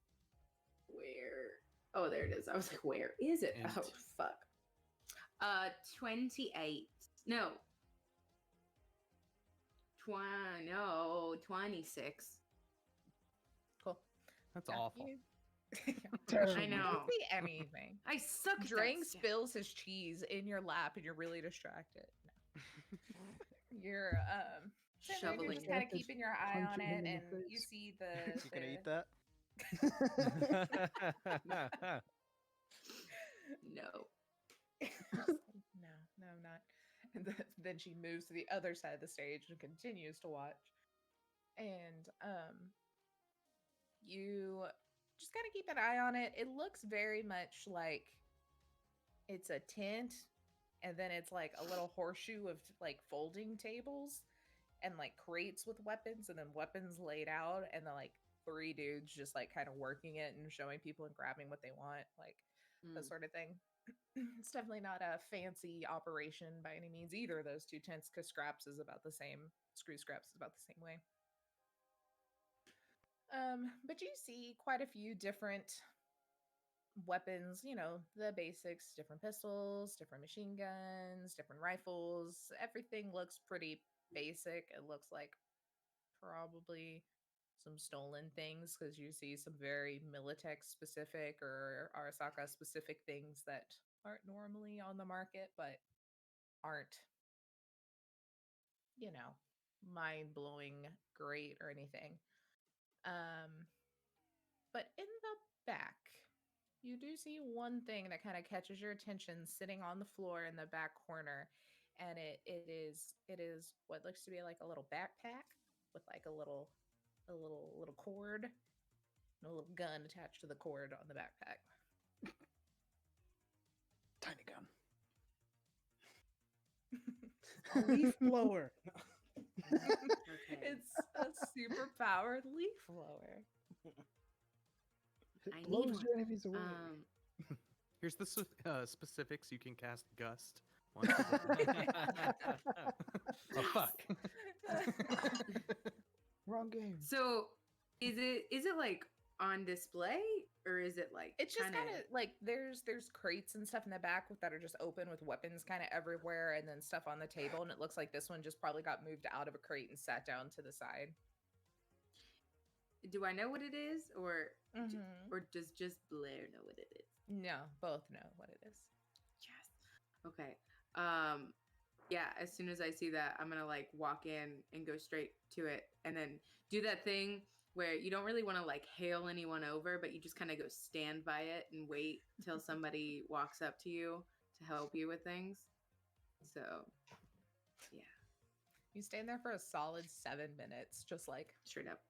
Where? Oh, there it is. I was like, where is it? Int. Oh, fuck. 28. No. 26. Cool. That's Yeah, awful. Terrible. I know. You don't see anything. I suck at Drang that stuff. spills his cheese in your lap and you're really distracted. No. You're sitting there and you're just kind of keeping your eye on punching him it, in and the you face. see the. You gonna eat that? No. No, I'm not. And then she moves to the other side of the stage and continues to watch. And you just kind of keep an eye on it. It looks very much like it's a tent, and then it's like a little horseshoe of like folding tables and like crates with weapons, and then weapons laid out, and then like 3 dudes just like kind of working it and showing people and grabbing what they want, like that sort of thing. It's definitely not a fancy operation by any means, either of those 2 tents, because Scraps is about the same. Screw Scraps is about the same way. But you see quite a few different weapons, the basics, different pistols, different machine guns, different rifles. Everything looks pretty basic. It looks like probably some stolen things, because you see some very Militech specific or Arasaka specific things that aren't normally on the market, but aren't, mind-blowing great or anything. But in the back, you do see one thing that kind of catches your attention sitting on the floor in the back corner, and it is what looks to be like a little backpack with like a little cord and a little gun attached to the cord on the backpack. Tiny gun. A leaf blower. It's a super powered leaf blower. It I blows need your enemies away. Here's the specifics. You can cast Gust. Oh, fuck. Wrong game. So, is it like on display, or is it like It's just kind of like there's crates and stuff in the back that are just open with weapons kind of everywhere, and then stuff on the table, and it looks like this one just probably got moved out of a crate and sat down to the side. Do I know what it is, or does just Blair know what it is? No, both know what it is. Yes. Okay. Yeah, as soon as I see that, I'm gonna like walk in and go straight to it, and then do that thing where you don't really want to like hail anyone over, but you just kind of go stand by it and wait till somebody walks up to you to help you with things. So, yeah. You stand there for a solid 7 minutes, just like Straight up.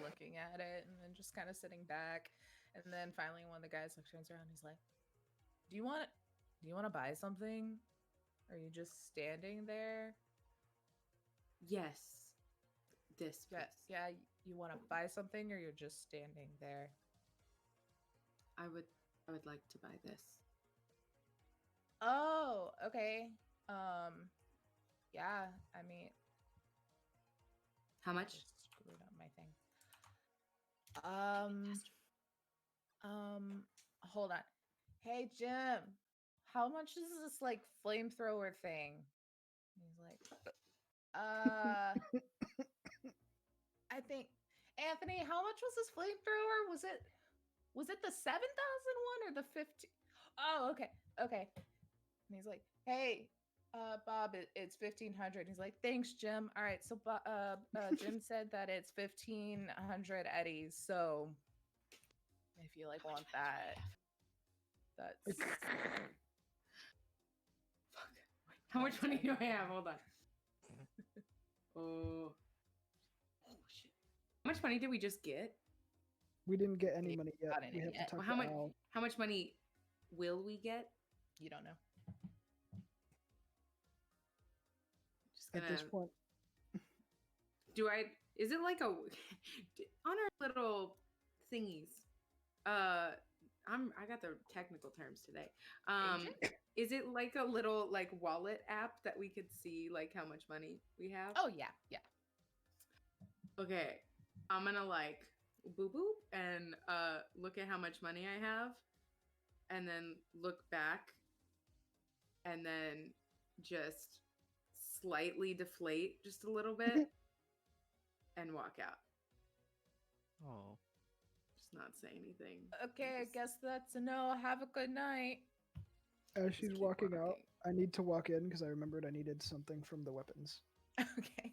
looking at it and then just kind of sitting back. And then finally one of the guys like turns around, he's like, Do you want to buy something? Are you just standing there? Yes. This. Yeah, Please. yeah, you want to buy something or you're just standing there? I would like to buy this. Oh, okay. Yeah, I mean, How I much? just screwed up my thing. Hold on. Hey, Jim, how much is this like flamethrower thing? He's like, I think, Anthony, how much was this flamethrower? Was it the 7,000 one or the 50? Oh, okay. Okay. And he's like, "Hey, Bob, it's 1,500." He's like, "Thanks, Jim. All right, so Jim said that it's 1,500 eddies. So if you like want that, that's How much money do I have? Hold on. Oh shit. How much money did we just get? We didn't get any We money yet. got any We have yet. to talk Well, to Al. how much money will we get? you don't know." Just At gonna this point. is it like a on our little thingies? I got the technical terms today. Is it like a little like wallet app that we could see like how much money we have? Oh yeah, yeah. Okay. I'm gonna like boop boop and look at how much money I have and then look back and then just slightly deflate just a little bit and walk out. Oh. Just not say anything. Okay, I Just guess that's a no. Have a good night. As just she's keep walking out, walking. I need to walk in because I remembered I needed something from the weapons. Okay.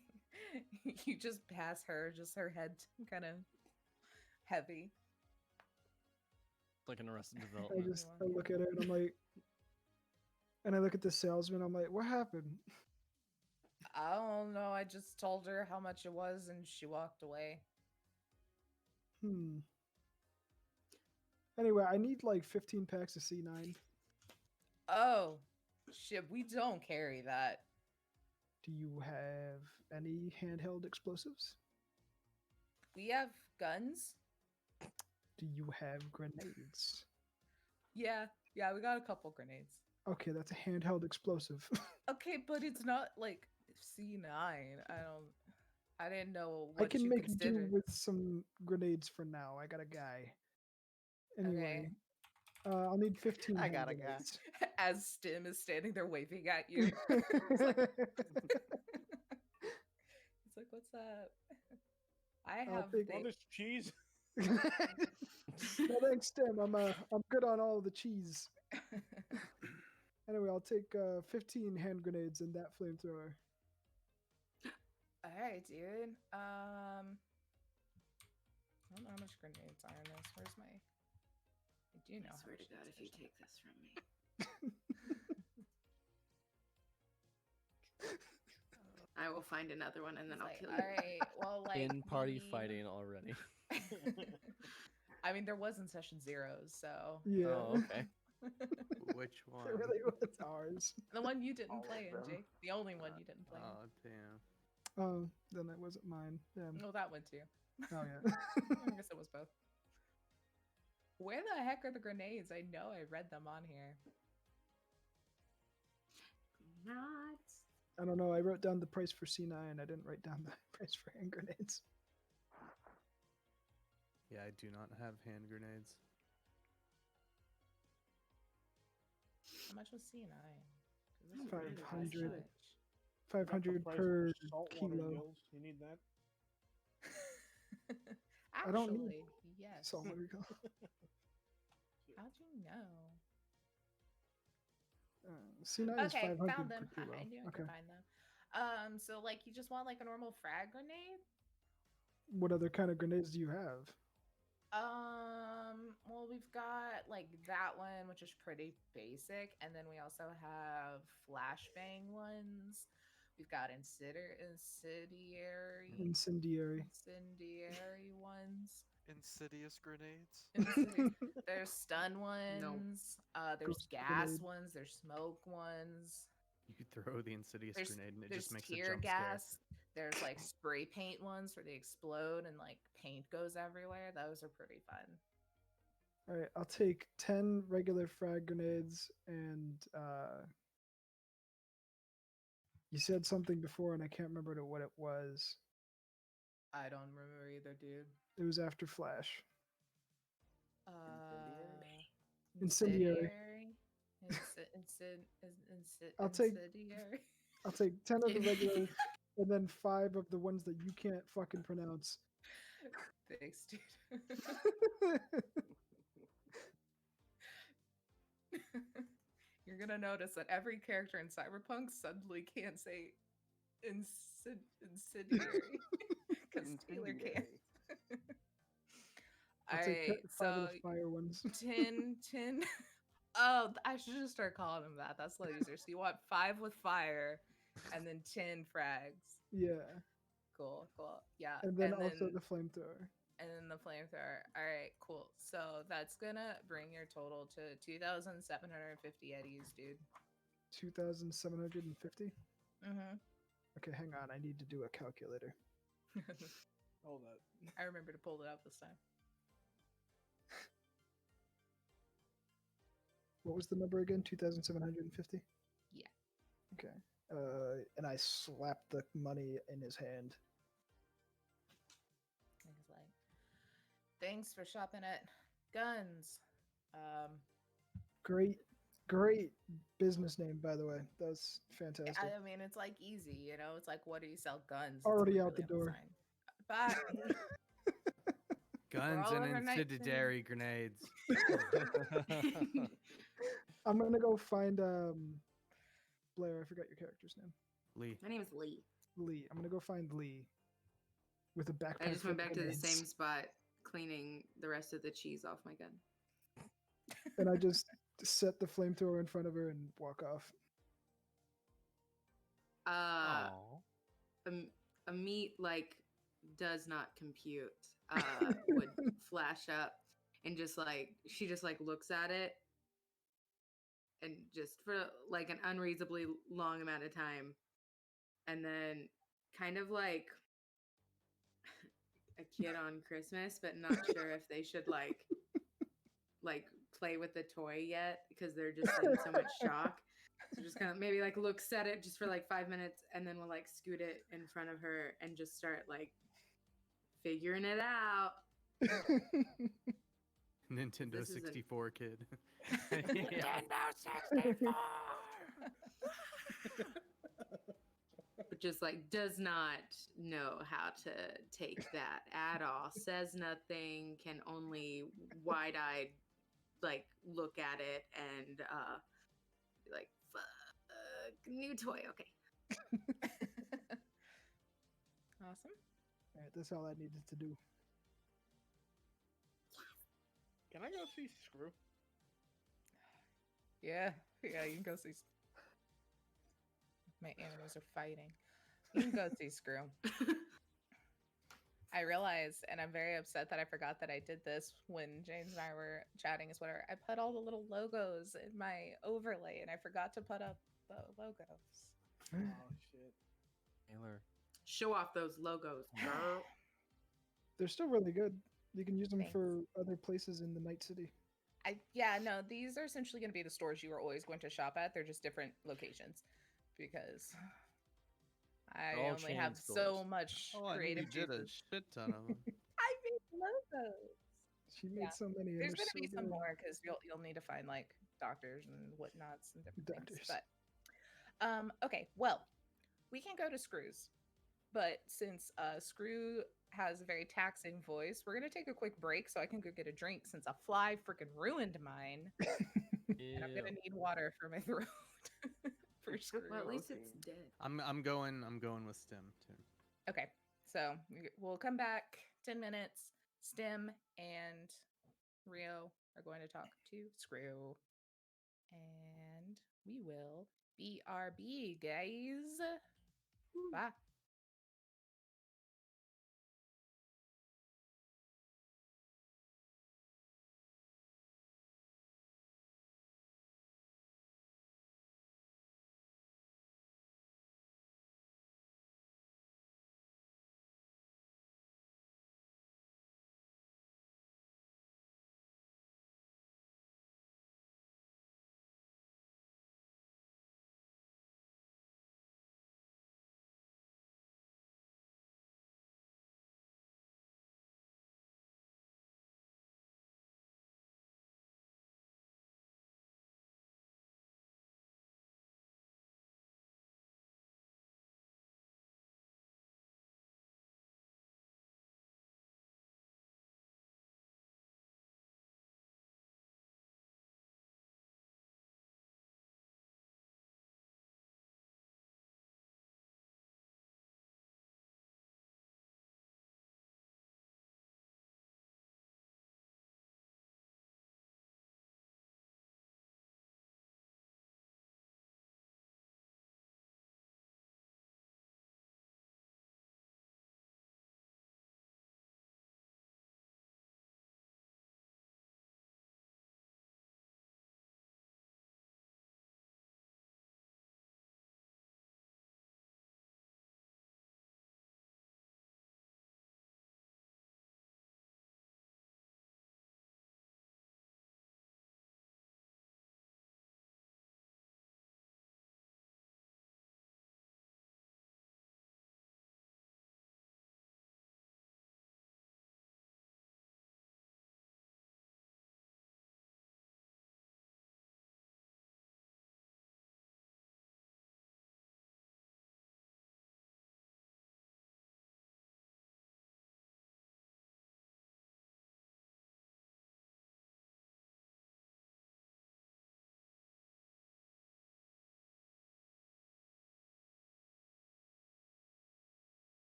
You just pass her, just her head kind of heavy. It's like an Arrested I Development. look at her and I'm like, and I look at the salesman. I'm like, what happened? I don't know. I just told her how much it was and she walked away. Anyway, I need like 15 packs of C9. Oh, shit. We don't carry that. Do you have any handheld explosives? We have guns. Do you have grenades? Yeah, we got a couple grenades. Okay, that's a handheld explosive. Okay, but it's not like C9. I didn't know what I can you make considered. do with some grenades for now. I got a guy. Anyway, I'll need 15 I hand got a guy. grenades. As Stim is standing there waving at you. It's like, what's up? I I'll have take All big... this cheese. No thanks, Tim. I'm good on all the cheese. Anyway, I'll take 15 hand grenades and that flamethrower. All right, dude. I don't know how much grenades are in this. Where's my... I do know. I how swear much to God, is if you this. take this from me. I will find another one and then It's I'll like, kill all you. right, well, like In party the- fighting already. I mean, there was in session 0, so Yeah. Oh, okay. Which one? It really was ours. the one you didn't All of play in, them. Jake. The only one you didn't play in. Oh damn. Oh, then it wasn't mine. Damn. No, that one too. Oh yeah. I guess it was both. Where the heck are the grenades? I know I read them on here. Not. I don't know. I wrote down the price for C9. I didn't write down the price for hand grenades. Yeah, I do not have hand grenades. How much was C9? 'Cause this is 500. much. 500 Price per for saltwater kilo. gills. You need that? I don't need Actually, yes. So there we go. How'd you know? C9 is Okay, 500 found them. per kilo. I knew I Okay. could find them. So like you just want like a normal frag grenade? What other kind of grenades do you have? Well, we've got like that one, which is pretty basic, and then we also have flashbang ones. We've got Incendiary. incendiary ones. Insidious grenades. There's stun ones. There's Ghost gas grenade. ones. There's smoke ones. You could throw the insidious There's grenade and it there's just makes a tear jump gas. There's like spray paint ones where they explode and like paint goes everywhere. Those are pretty fun. All right, I'll take 10 regular frag grenades and you said something before and I can't remember what it was. I don't remember either, dude. It was after Flash. Incendiary. I'll take- Incendiary. I'll take 10 of the regular and then 5 of the ones that you can't fucking pronounce. Thanks, dude. You're gonna notice that every character in Cyberpunk suddenly can't say incendiary because Taylor can't. I'll take Alright, 5 of so the fire ones. 10. Oh, I should just start calling them that. That's a lot easier. So you want 5 with fire, and then 10 frags. Yeah. Cool. Yeah, And then also the flamethrower. and then the flamethrower. All right, cool. So that's gonna bring your total to 2,750 eddies, dude. 2,750? Mm-hmm. Okay, hang on. I need to do a calculator. Hold up. I remember to pull it up this time. What was the number again? 2,750? Yeah. Okay. And I slapped the money in his hand. And he's like, "Thanks for shopping at Guns." Great business name, by the way. That's fantastic. I mean, it's like easy, you know. It's like, what do you sell? Guns. It's Already out literally the on door. sign. Bye. Guns all and over night incendiary grenades. I'm gonna go find Blair. I forgot your character's name. Lee. My name is Lee. Lee. I'm gonna go find Lee with a backpack. I just full went of back to the grenades. same spot, cleaning the rest of the cheese off my gun. And I just set the flamethrower in front of her and walk off. A meat like does not compute would flash up and just like she just like looks at it and just for like an unreasonably long amount of time and then kind of like a kid on Christmas but not sure if they should like play with the toy yet because they're just in so much shock. So just kind of maybe like looks at it just for like 5 minutes and then we'll like scoot it in front of her and just start like figuring it out. Nintendo This isn't- 64 kid. Nintendo 64. But just like does not know how to take that at all. Says nothing, can only wide-eyed like look at it and be like fuck, new toy, okay. Awesome. All right, that's all I needed to do. Can I go see Screw? Yeah, you can go see. My animals are fighting. You can go see Screw. I realized, and I'm very upset that I forgot that I did this when James and I were chatting as whatever. I put all the little logos in my overlay, and I forgot to put up the logos. Oh shit. Taylor. Show off those logos, girl. They're still really good. You can use them Thanks. for other places in the Night City. No, these are essentially going to be the stores you are always going to shop at. They're just different locations because I They're all only chain have so stores. much Oh, I knew creative you did a juices. shit ton of them. I made logos. She made Yeah. so many. And There's they're going to be so some good. more because you'll need to find like doctors and whatnots and different things. Doctors. But okay, well, we can go to Screws, but since Screw has a very taxing voice, we're gonna take a quick break so I can go get a drink since a fly freaking ruined mine, and I'm gonna need water for my throat. For Screw. Well, at least it's dead. I'm going with Stim too. Okay, so we'll come back 10 minutes. Stim and Rio are going to talk to Screw, and we will BRB, guys. Bye.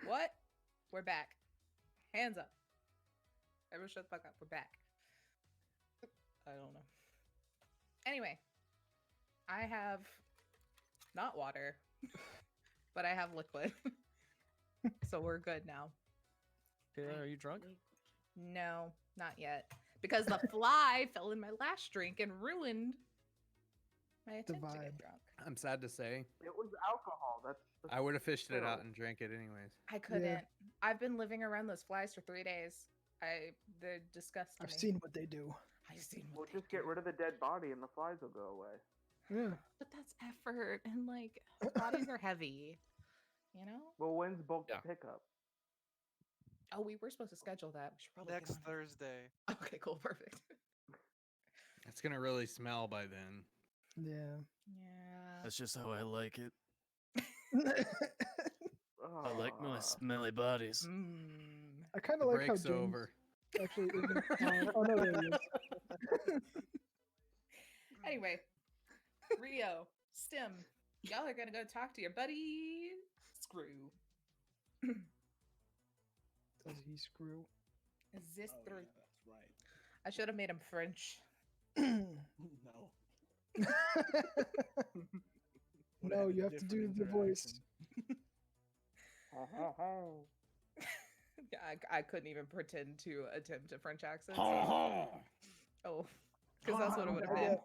What? We're back. Hands up. Everyone shut the fuck up. We're back. I don't know. Anyway, I have not water, but I have liquid. So we're good now. Yeah, are you drunk? No, not yet. Because the fly fell in my last drink and ruined my attempt to vibe. get drunk. I'm sad to say, It was alcohol. That's I would have fished it out Still. and drank it anyways. I couldn't. I've been living around those flies for 3 days. They're disgusting. I've seen what they do. I've seen We'll what they just get do. rid of the dead body and the flies will go away. Yeah. But that's effort and like bodies are heavy. You know? Well, when's bulk Yeah. pickup? Oh, we were supposed to schedule that. We should probably get Next on it. Thursday. Okay, cool, perfect. It's gonna really smell by then. Yeah. Yeah. That's just how I like it. Oh, I like my smelly bodies. Mm. I kind The of like how break's James over. actually isn't. Oh no, there he is. Anyway, Rio, Stim, y'all are gonna go talk to your buddy Screw. Does he screw? Is this Oh, through? yeah, that's right. I should have made him French. No. Would've No, had a you have to do different the voice. interaction. Yeah, I couldn't even pretend to attempt a French accent. Oh, because that's what it would have Yeah. been.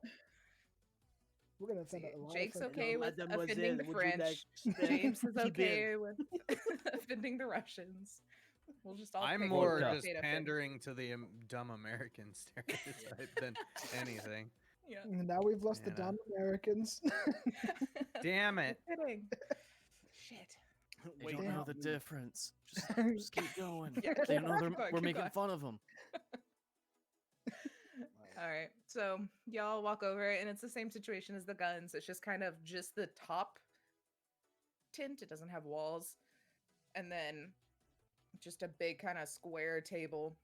We're gonna See, offend a lot Jake's of French okay people. with Mademoiselle, offending the would you French. like to James is speak okay with offending the Russians. We'll just all I'm pick more one just state of it. pandering to the dumb American stereotype than anything. Yeah. Now we've lost the You know. dumb Americans. Damn it. Kidding. Shit. They Wait, don't know down. the difference. Just keep going. Yeah, They keep know going, we're keep making going. fun of them. All right. So y'all walk over, and it's the same situation as the guns. It's just kind of just the top tint. It doesn't have walls, and then just a big kind of square table.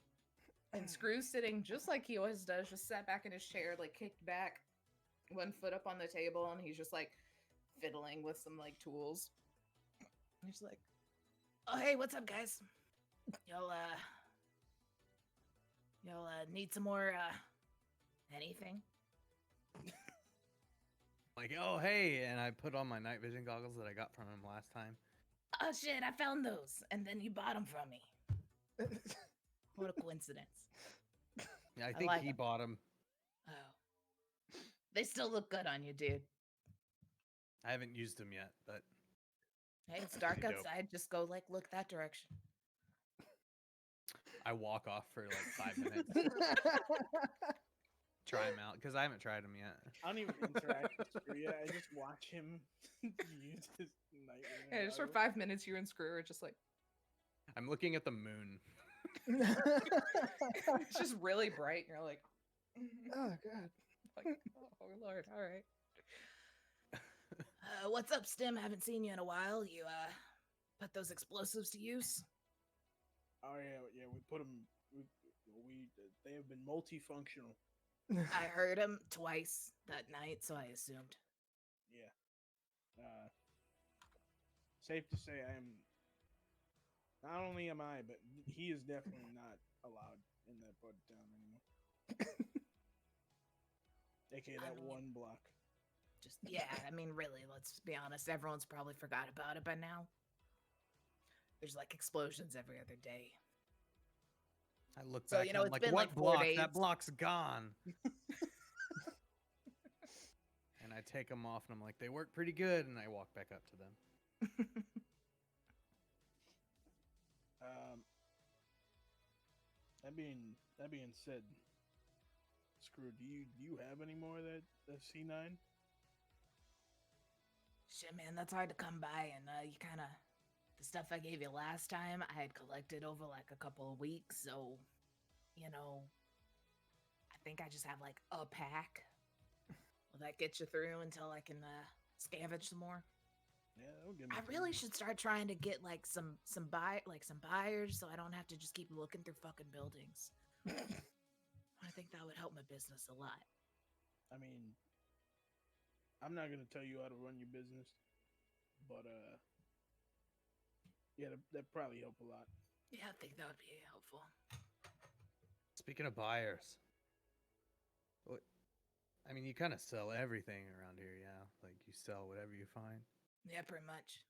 And Screw's sitting just like he always does, just sat back in his chair, like kicked back, one foot up on the table, and he's just like fiddling with some like tools. And he's like, "Oh hey, what's up, guys? Y'all need some more anything?" Like, oh hey, and I put on my night vision goggles that I got from him last time. Oh shit, I found those, and then you bought them from me. What a coincidence. Yeah, I think like he 'em. bought them. Oh. They still look good on you, dude. I haven't used them yet, but Hey, it's dark Dope. outside. Just go like look that direction. I walk off for like 5 minutes, try them out because I haven't tried them yet. I don't even interact with Screw yet. I just watch him use his night vision Yeah, just for goggles. 5 minutes, you and Screw are just like I'm looking at the moon. it's just really bright. And you're like, Oh god. like, oh lord, all right. What's up, Stim? Haven't seen you in a while. You put those explosives to use? Oh yeah, we put them. They have been multifunctional. I heard him twice that night, so I assumed. Yeah. Safe to say, I am. Not only am I, but he is definitely not allowed in that part of town anymore. AKA I that mean- one block. Just yeah, I mean, really, let's be honest. Everyone's probably forgot about it by now. There's like explosions every other day. I look So, back you and know, I'm it's like, been, what like, 4 block? days. That block's gone. And I take them off and I'm like, they work pretty good. And I walk back up to them. That being said, Screw, do you have any more of that C9? Shit, man, that's hard to come by, and you kind of the stuff I gave you last time, I had collected over like a couple of weeks, so you know, I think I just have like a pack. Will that get you through until I can scavenge some more? Yeah, that'll give me. I really should start trying to get like some buyers, so I don't have to just keep looking through fucking buildings. I think that would help my business a lot. I mean, I'm not gonna tell you how to run your business, but Yeah, that probably help a lot. Yeah, I think that would be helpful. Speaking of buyers, what? I mean, you kind of sell everything around here, yeah. Like you sell whatever you find. Yeah, pretty much.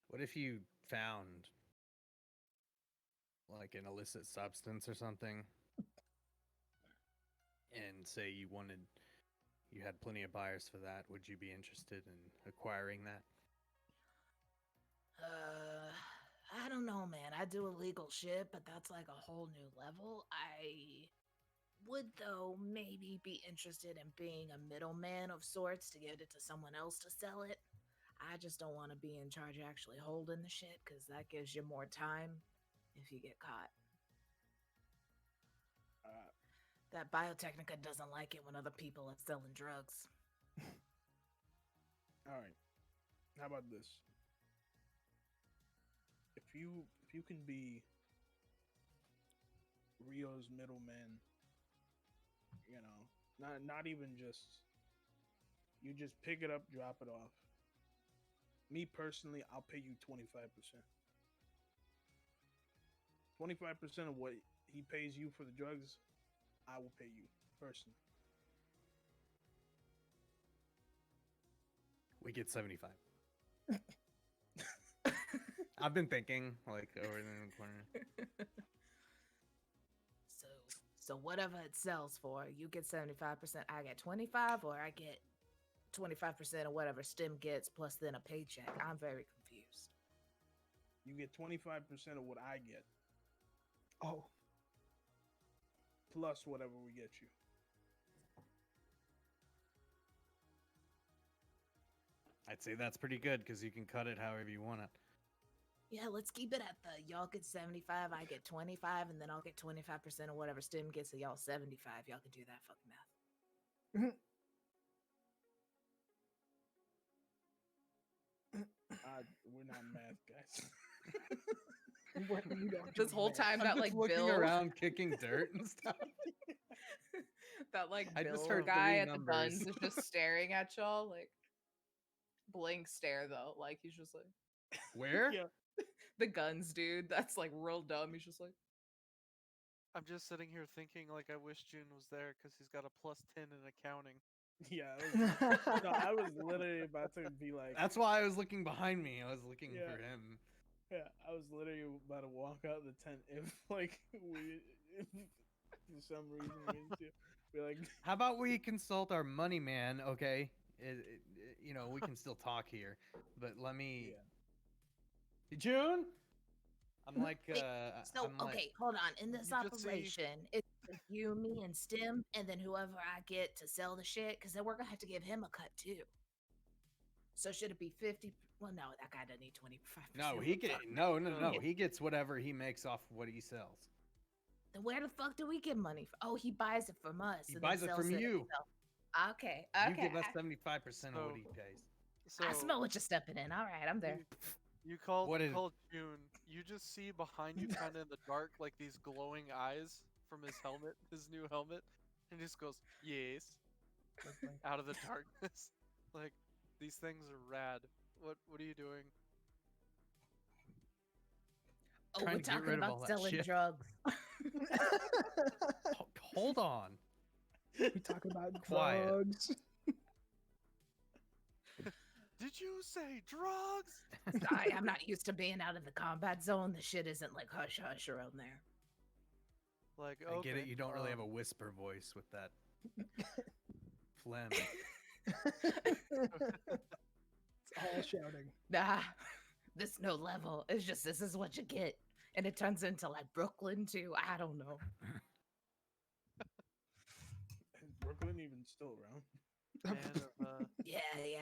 What if you found like an illicit substance or something, and say you had plenty of buyers for that? Would you be interested in acquiring that? I don't know, man. I do illegal shit, but that's like a whole new level. I would, though, maybe be interested in being a middleman of sorts to get it to someone else to sell it. I just don't want to be in charge of actually holding the shit, because that gives you more time if you get caught. That Biotechnica doesn't like it when other people are selling drugs. All right. How about this? If you can be Rio's middleman, you know, not even just you just pick it up, drop it off. Me personally, I'll pay you 25%. 25% of what he pays you for the drugs, I will pay you personally. We get 75. I've been thinking like over in the corner. So whatever it sells for, you get 75%, I get 25, or I get 25% of whatever STEM gets plus then a paycheck. I'm very confused. You get 25% of what I get. Oh. Plus whatever we get you. I'd say that's pretty good because you can cut it however you want it. Yeah, let's keep it at the y'all get 75, I get 25, and then I'll get 25% of whatever STEM gets, so y'all 75. Y'all can do that fucking math. We're not math guys. This whole time, I'm that just like looking Bill around kicking dirt and stuff. that like I just Bill heard guy 3 at numbers. the guns is just staring at y'all, like blank stare though. Like he's just like, Where? Yeah. The guns dude. That's like real dumb. He's just like, I'm just sitting here thinking like I wish June was there because he's got a +10 in accounting. Yeah, I was literally about to be like. That's why I was looking behind me. I was looking Yeah. for him. Yeah, I was literally about to walk out the tent if like if for some reason we didn't be like. How about we consult our money man? Okay, you know we can still talk here, but let me. Yeah. June. I'm like. wait, so I'm okay, hold on. In this You just see- operation, it's just you, me, and Stim, and then whoever I get to sell the shit, because then we're gonna have to give him a cut too. So should it be 50? Well, no, that guy doesn't need 25%. No, he get no. Yeah. He gets whatever he makes off what he sells. Then where the fuck do we get money from? Oh, he buys it from us. He and buys then it sells from you. himself. Okay. You give us 75% of what he pays. So I smell what you're stepping in. All right, I'm there. You called What is- June. You just see behind you, kind of in the dark, like these glowing eyes from his helmet, his new helmet, and he just goes, "Yes," out of the darkness. Like these things are rad. What are you doing? Oh, Trying we're to get talking rid of all about that selling shit. drugs. Hold on. We talking about Quiet. drugs. Did you say drugs? Sorry, I'm not used to being out of the combat zone. The shit isn't like hush hush around there. Like, I get it. okay, You don't really have a whisper voice with that phlegm. It's all shouting. Nah, this no level. It's just this is what you get, and it turns into like Brooklyn too. I don't know. Is Brooklyn even still around? Yeah,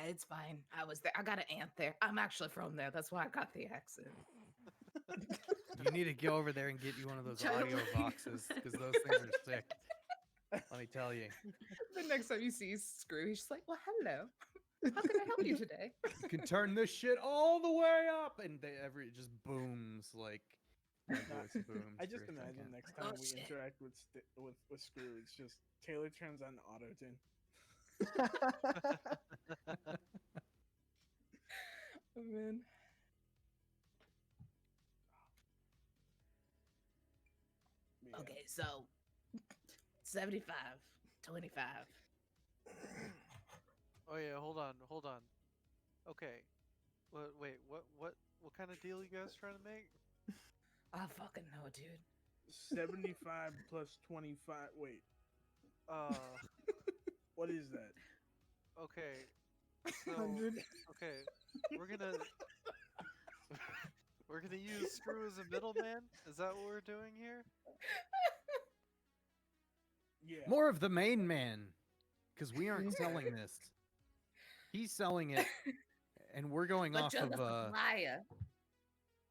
it's fine. I was there. I got an aunt there. I'm actually from there. That's why I got the accent. You need to go over there and get you one of those audio boxes because those things are sick. Let me tell you. The next time you see Screw, he's just like, "Well, hello. How can I help you today?" You can turn this shit all the way up, and it just booms like. My voice booms I just for a imagine second. next time Oh, we shit. interact with Screw, it's just Taylor turns on auto tune. Oh, man. Okay, so 75, 25. Oh yeah, hold on. Okay. Wait, what kind of deal you guys trying to make? I fucking know, dude. 75 plus 25. Wait, Uh, what is that? okay. So, 100. okay, we're gonna we're gonna use Screw as a middleman. Is that what we're doing here? Yeah. More of the main man, because we aren't selling this. He's selling it, and we're going But off you're of. the supplier.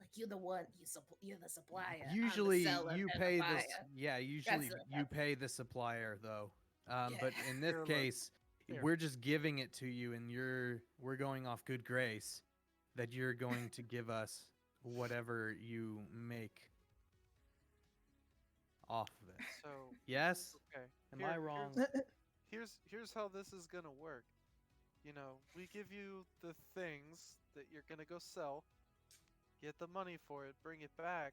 Like you're the one. You're the supplier. I'm the Usually seller you and the pay this. buyer. Yeah, usually That's- you pay the supplier though. Yeah. But in this Here, look. case, Here. we're just giving it to you, and we're going off good grace that you're going to give us whatever you make off of it. So, Yes? okay. Am I wrong? Here's how this is gonna work. You know, we give you the things that you're gonna go sell, get the money for it, bring it back,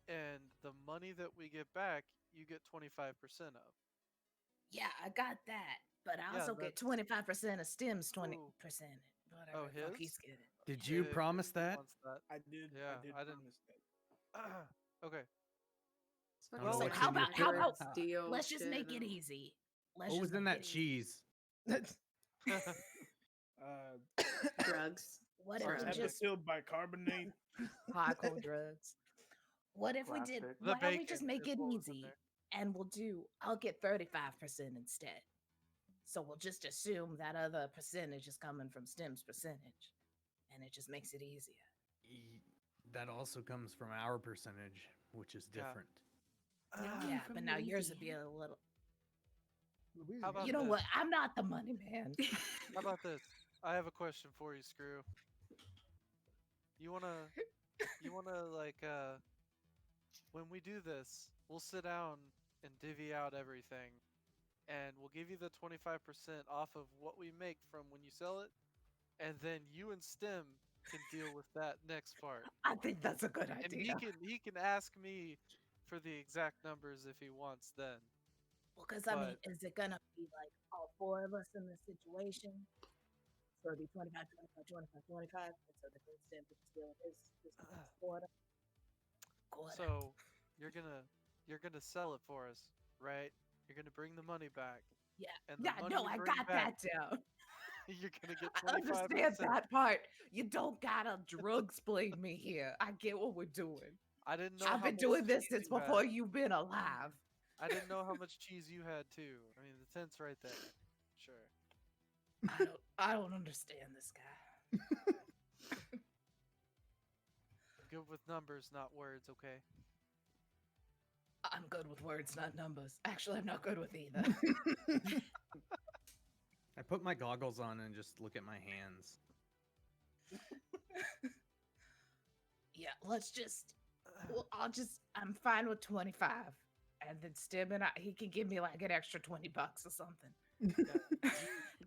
and the money that we get back, you get 25% of. Yeah, I got that. But I Yeah, also get that's- 25% of Stim's 20%. Ooh. Whatever Oh, the fuck his? he's getting. Did you If promise he that? wants that. I did. Yeah, I did I didn't- promise that. Okay. It's I fucking don't know So what's how in your about how carrot. about steal let's just shit make it and- easy. Let's What just was in make that it easy. cheese? drugs. What if Drugs. we just Epithelial bicarbonate. hardcore drugs? What if we did? Plastic. The Why don't we just bacon make is it what was in easy there. and I'll get 35% instead. So we'll just assume that other percentage is coming from Stim's percentage, and it just makes it easier. That also comes from our percentage, which is Yeah. different. Yeah, from but now yours would Louisiana. be a little. How about You know this? what? I'm not the money man. How about this? I have a question for you, Screw. You wanna like when we do this, we'll sit down and divvy out everything, and we'll give you the 25% off of what we make from when you sell it, and then you and Stim can deal with that next part. I think that's a good And idea. he can ask me for the exact numbers if he wants then. Because I mean, is it gonna be like all four of us in this situation? So it'd be 25, 25, 25, 25, and so the good Stim could just deal with his quarter. So you're gonna sell it for us, right? You're gonna bring the money back. Yeah, And the yeah, money no, you I bring got back, that down. You're gonna get I 25%. understand that part. You don't gotta drug explain me here. I get what we're doing. I didn't know. I've how been much doing this cheese since you had. before you've been alive. I didn't know how much cheese you had too. I mean, the tent's right there. Sure. I don't understand this guy. Good with numbers, not words. Okay. I'm good with words, not numbers. Actually, I'm not good with either. I put my goggles on and just look at my hands. Yeah, let's just. Well, I'm fine with 25, and then Stim and he can give me like an extra $20 or something.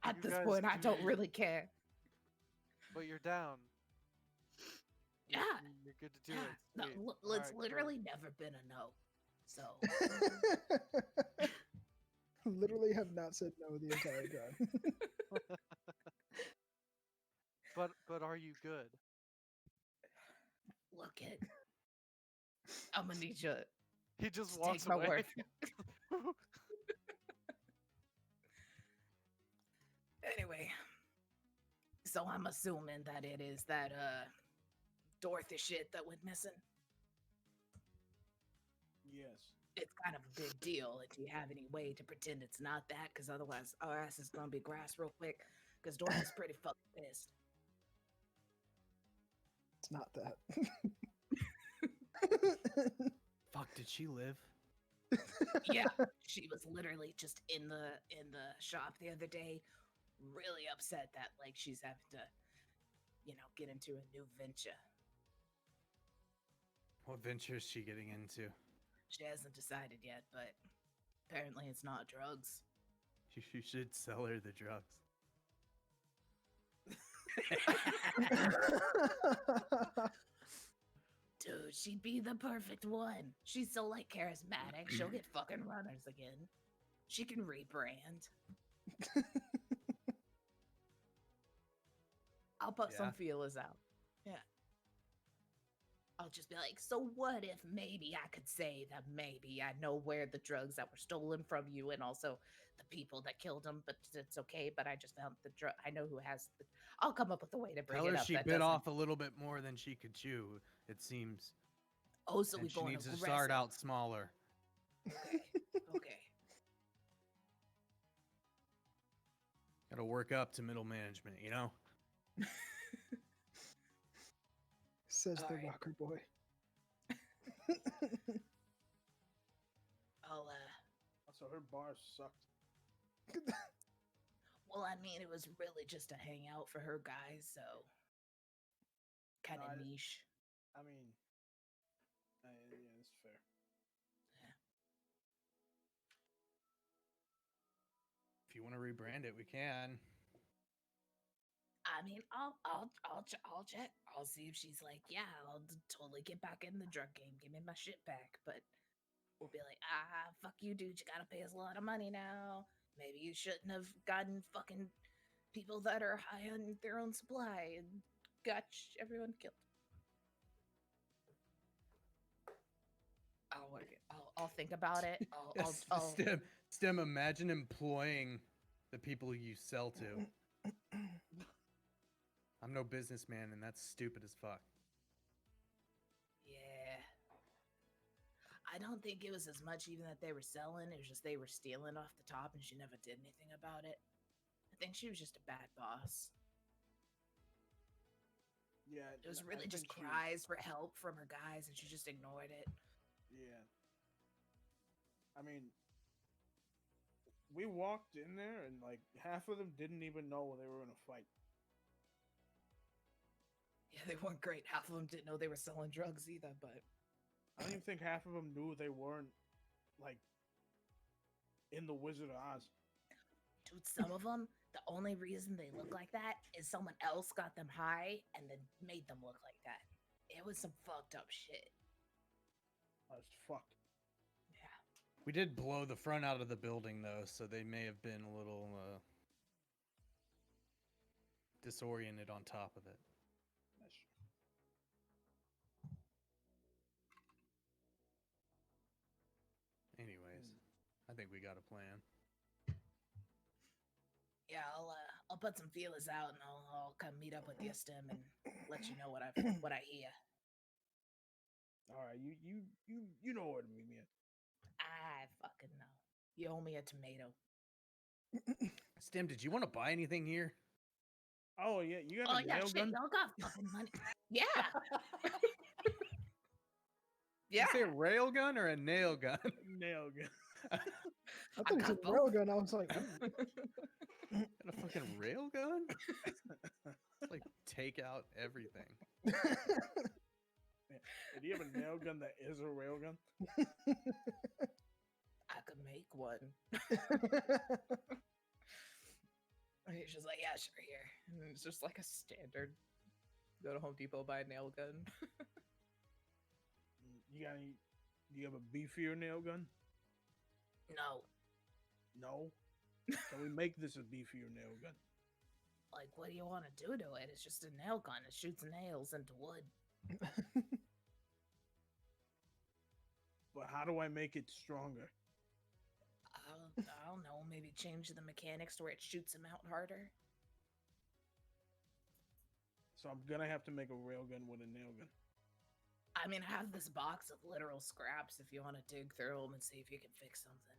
At You this guys point, I don't do- really care. But you're down. Yeah, You're good to do yeah. it. No, Sweet. it's Alright, cool. literally never been a no. So Literally have not said no the entire time. But are you good? look it. I'm gonna need you. He just to walks take my away. word for Anyway, so I'm assuming that it is that Dorothy shit that went missing. Yes. It's kind of a big deal. Do you have any way to pretend it's not that? Because otherwise, our ass is gonna be grass real quick. Because Dorothy's pretty fucking pissed. It's not that. Fuck, did she live? Yeah, she was literally just in the shop the other day, really upset that like she's having to, get into a new venture. What venture is she getting into? She hasn't decided yet, but apparently it's not drugs. You should sell her the drugs. Dude, she'd be the perfect one. She's so like charismatic. She'll get fucking runners again. She can rebrand. I'll put some feelers out. Yeah. I'll just be like, so what if maybe I could say that maybe I know where the drugs that were stolen from you and also the people that killed them, but it's okay. But I just found the drug. I know who has the. I'll come up with a way to bring Tell it her up. she that bit doesn't- off a little bit more than she could chew, it seems. Oh, so we And she going needs to aggressive. start out smaller. Okay. Okay. Gotta work up to middle management, you know? Says the Alright. rocker boy. I'll So her bar sucked. Well, I mean, it was really just a hangout for her guys, so kind of No, niche. I mean, yeah, that's fair. If you want to rebrand it, we can. I mean, I'll check. I'll see if she's like, yeah, I'll totally get back in the drug game. Give me my shit back. But we'll be like, fuck you, dude. You gotta pay us a lot of money now. Maybe you shouldn't have gotten fucking people that are high on their own supply and got everyone killed. I'll work it. I'll think about it. I'll Stem, imagine employing the people you sell to. I'm no businessman, and that's stupid as fuck. Yeah. I don't think it was as much even that they were selling. It was just they were stealing off the top and she never did anything about it. I think she was just a bad boss. Yeah, It was I really just think she- cries for help from her guys and she just ignored it. Yeah. I mean, we walked in there and like half of them didn't even know they were in a fight. Yeah, they weren't great. Half of them didn't know they were selling drugs either, but I don't even think half of them knew they weren't like in the Wizard of Oz. dude, some of them, the only reason they look like that is someone else got them high and then made them look like that. It was some fucked up shit. That's fucked. Yeah. We did blow the front out of the building, though, so they may have been a little disoriented on top of it. That's true. Anyways, I think we got a plan. Yeah, I'll put some feelers out and I'll come meet up with you, Stem, and let you know what I hear. All right, you know where to meet me at. I fucking know. You owe me a tomato. Stem, did you want to buy anything here? Oh yeah, you got Oh a yeah, nail shit, gun? y'all got fucking money. Yeah. Did you say a rail gun or a nail gun? Nail gun. I thought he said got railgun. I was like, ooh. Got a fucking rail gun? It's like take out everything. Do you have a nail gun that is a railgun? I could make one. He's just like, yeah, sure, here. And it's just like a standard. Go to Home Depot, buy a nail gun. You got any? Do you have a beefier nail gun? No. No. Can we make this a beefier nail gun? Like, what do you want to do to it? It's just a nail gun. It shoots nails into wood. But how do I make it stronger? I don't know. Maybe change the mechanics to where it shoots them out harder. So I'm gonna have to make a railgun with a nail gun. I mean, I have this box of literal scraps if you want to dig through them and see if you can fix something.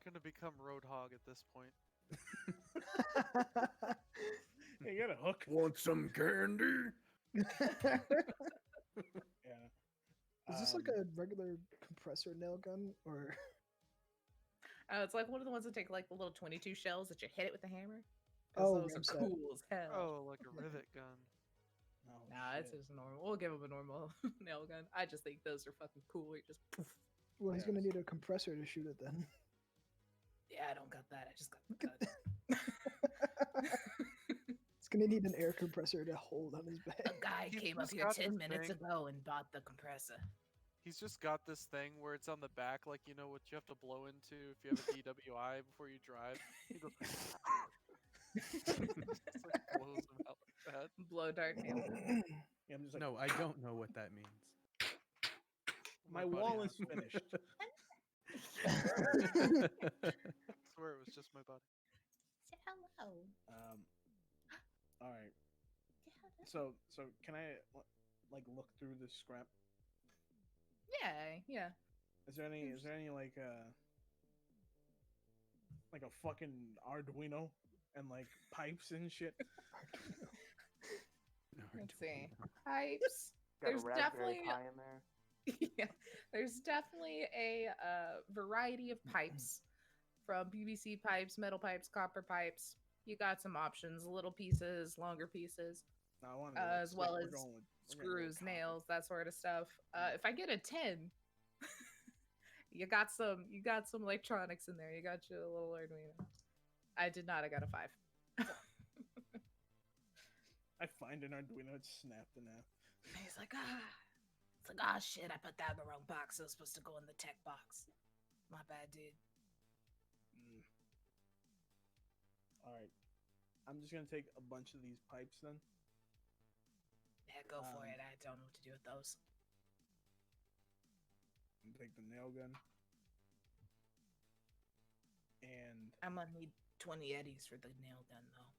Gonna become Roadhog at this point. Hey, you got a hook? Want some candy? Yeah. Is this like a regular compressor nail gun or? It's like one of the ones that take like the little 22 shells that you hit it with the hammer. Oh, Those are ramset. cool as hell. Oh, like a rivet gun. Oh, Nah, it's shit. just normal. We'll give him a normal nail gun. I just think those are fucking cool. You just poof. Well, he's gonna Yes. need a compressor to shoot it then. Yeah, I don't got that. I just got the gun. He's gonna need an air compressor to hold on his A back. guy He's came up just here got 10 this minutes thing. ago and bought the compressor. He's just got this thing where it's on the back, like you know what you have to blow into if you have a DWI before you drive. He goes, just like blows them out like that. Blow dart nail gun. Yeah, I'm just like, No, I don't know what that means. my buddy wall has is one. finished. I swear it was just my buddy. Say hello. All right. So can I like look through this scrap? Yeah. Is there any like a fucking Arduino and like pipes and shit? Let's see. Pipes. Got There's a Raspberry definitely Pi in there. yeah, there's definitely a variety of pipes, from PVC pipes, metal pipes, copper pipes. You got some options, little pieces, longer pieces, No, I want as well as we're going with screws, copper. nails, that sort of stuff. If I get a 10, you got some electronics in there. You got your little Arduino. I did not. I got a 5. I find an Arduino, it's snapped in half. He's like, it's like, ah, shit, I put that in the wrong box. It was supposed to go in the tech box. My bad, dude. All right, I'm just gonna take a bunch of these pipes then. Yeah, go for it. I don't know what to do with those. And take the nail gun. And I'm gonna need 20 eddies for the nail gun, though.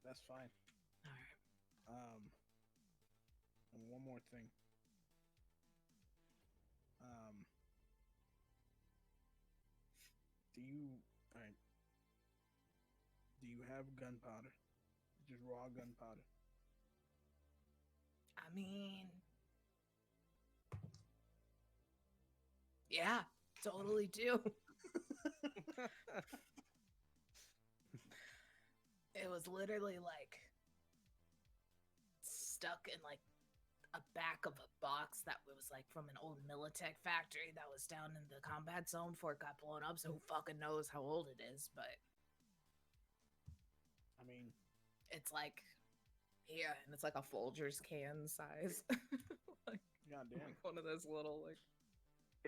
that's fine. All right. And one more thing. Do you have gunpowder? Just raw gunpowder. I mean, yeah, totally do. It was literally like stuck in like a back of a box that was like from an old Militech factory that was down in the combat zone before it got blown up. So who fucking knows how old it is? But I mean, it's like here, and it's like a Folgers can size. Like, goddamn. like one of those little like.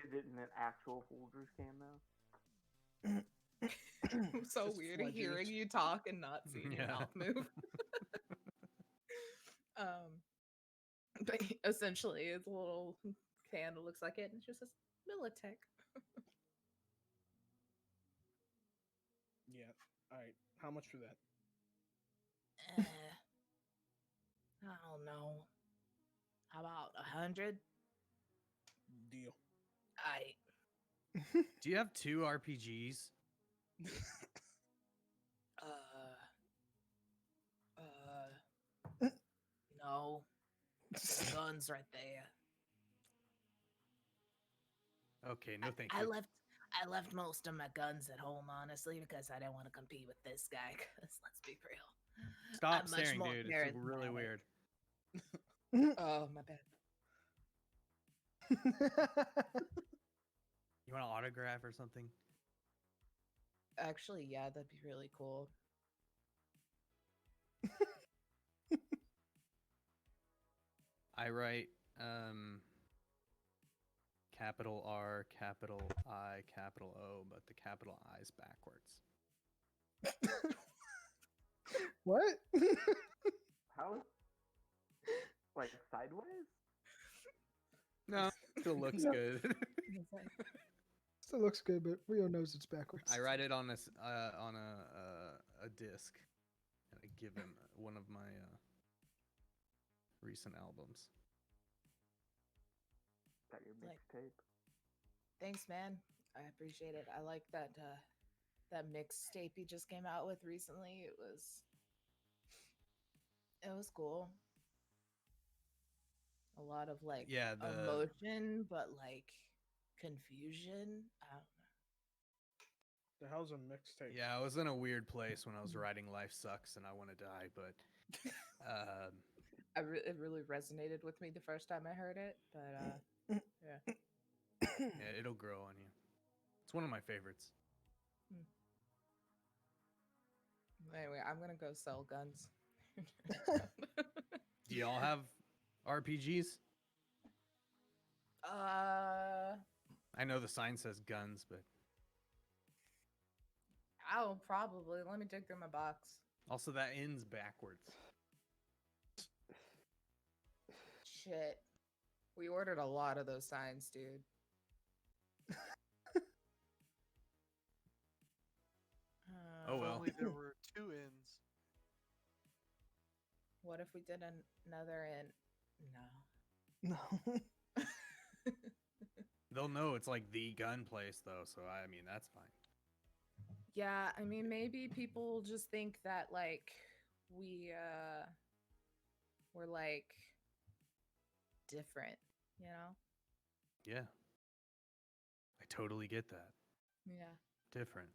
Is it in an actual Folgers can though? So Just weird fledging hearing it. you talk and not seeing your Yeah. mouth move. But essentially, it's a little can that looks like it, and it just says Militech. Yeah. All right. How much for that? I don't know. How about 100? Deal. Do you have 2 RPGs? No. The gun's right there. Okay, no thank I you. left most of my guns at home, honestly, because I didn't want to compete with this guy. Because let's be real. Stop I'm much staring, more dude. It's really charismatic. weird. Oh, my bad. You want an autograph or something? Actually, yeah, that'd be really cool. I write capital R, capital I, capital O, but the capital I is backwards. What? How? Like sideways? No, still looks good. Still looks good, but Rio knows it's backwards. I write it on a disc, and I give him one of my recent albums. Got your Like- mixtape. Thanks, man. I appreciate it. I like that that mixtape he just came out with recently. It was cool. A lot of like Yeah, the emotion, but like confusion. I don't know. The hell's a mixtape? yeah, I was in a weird place when I was writing "Life Sucks" and I Want to Die, but It really resonated with me the first time I heard it, but yeah. yeah, it'll grow on you. It's one of my favorites. Anyway, I'm gonna go sell guns. Do y'all have RPGs? I know the sign says guns, but Oh, probably. Let me dig through my box. also that ends backwards. Shit. We ordered a lot of those signs, dude. Oh, If well. only there were 2 ends. What if we did another in? No. No. They'll know it's like the gun place, though, so I mean, that's fine. Yeah, I mean, maybe people just think that, like, we're, like, different, you know? Yeah. I totally get that. Yeah. Different.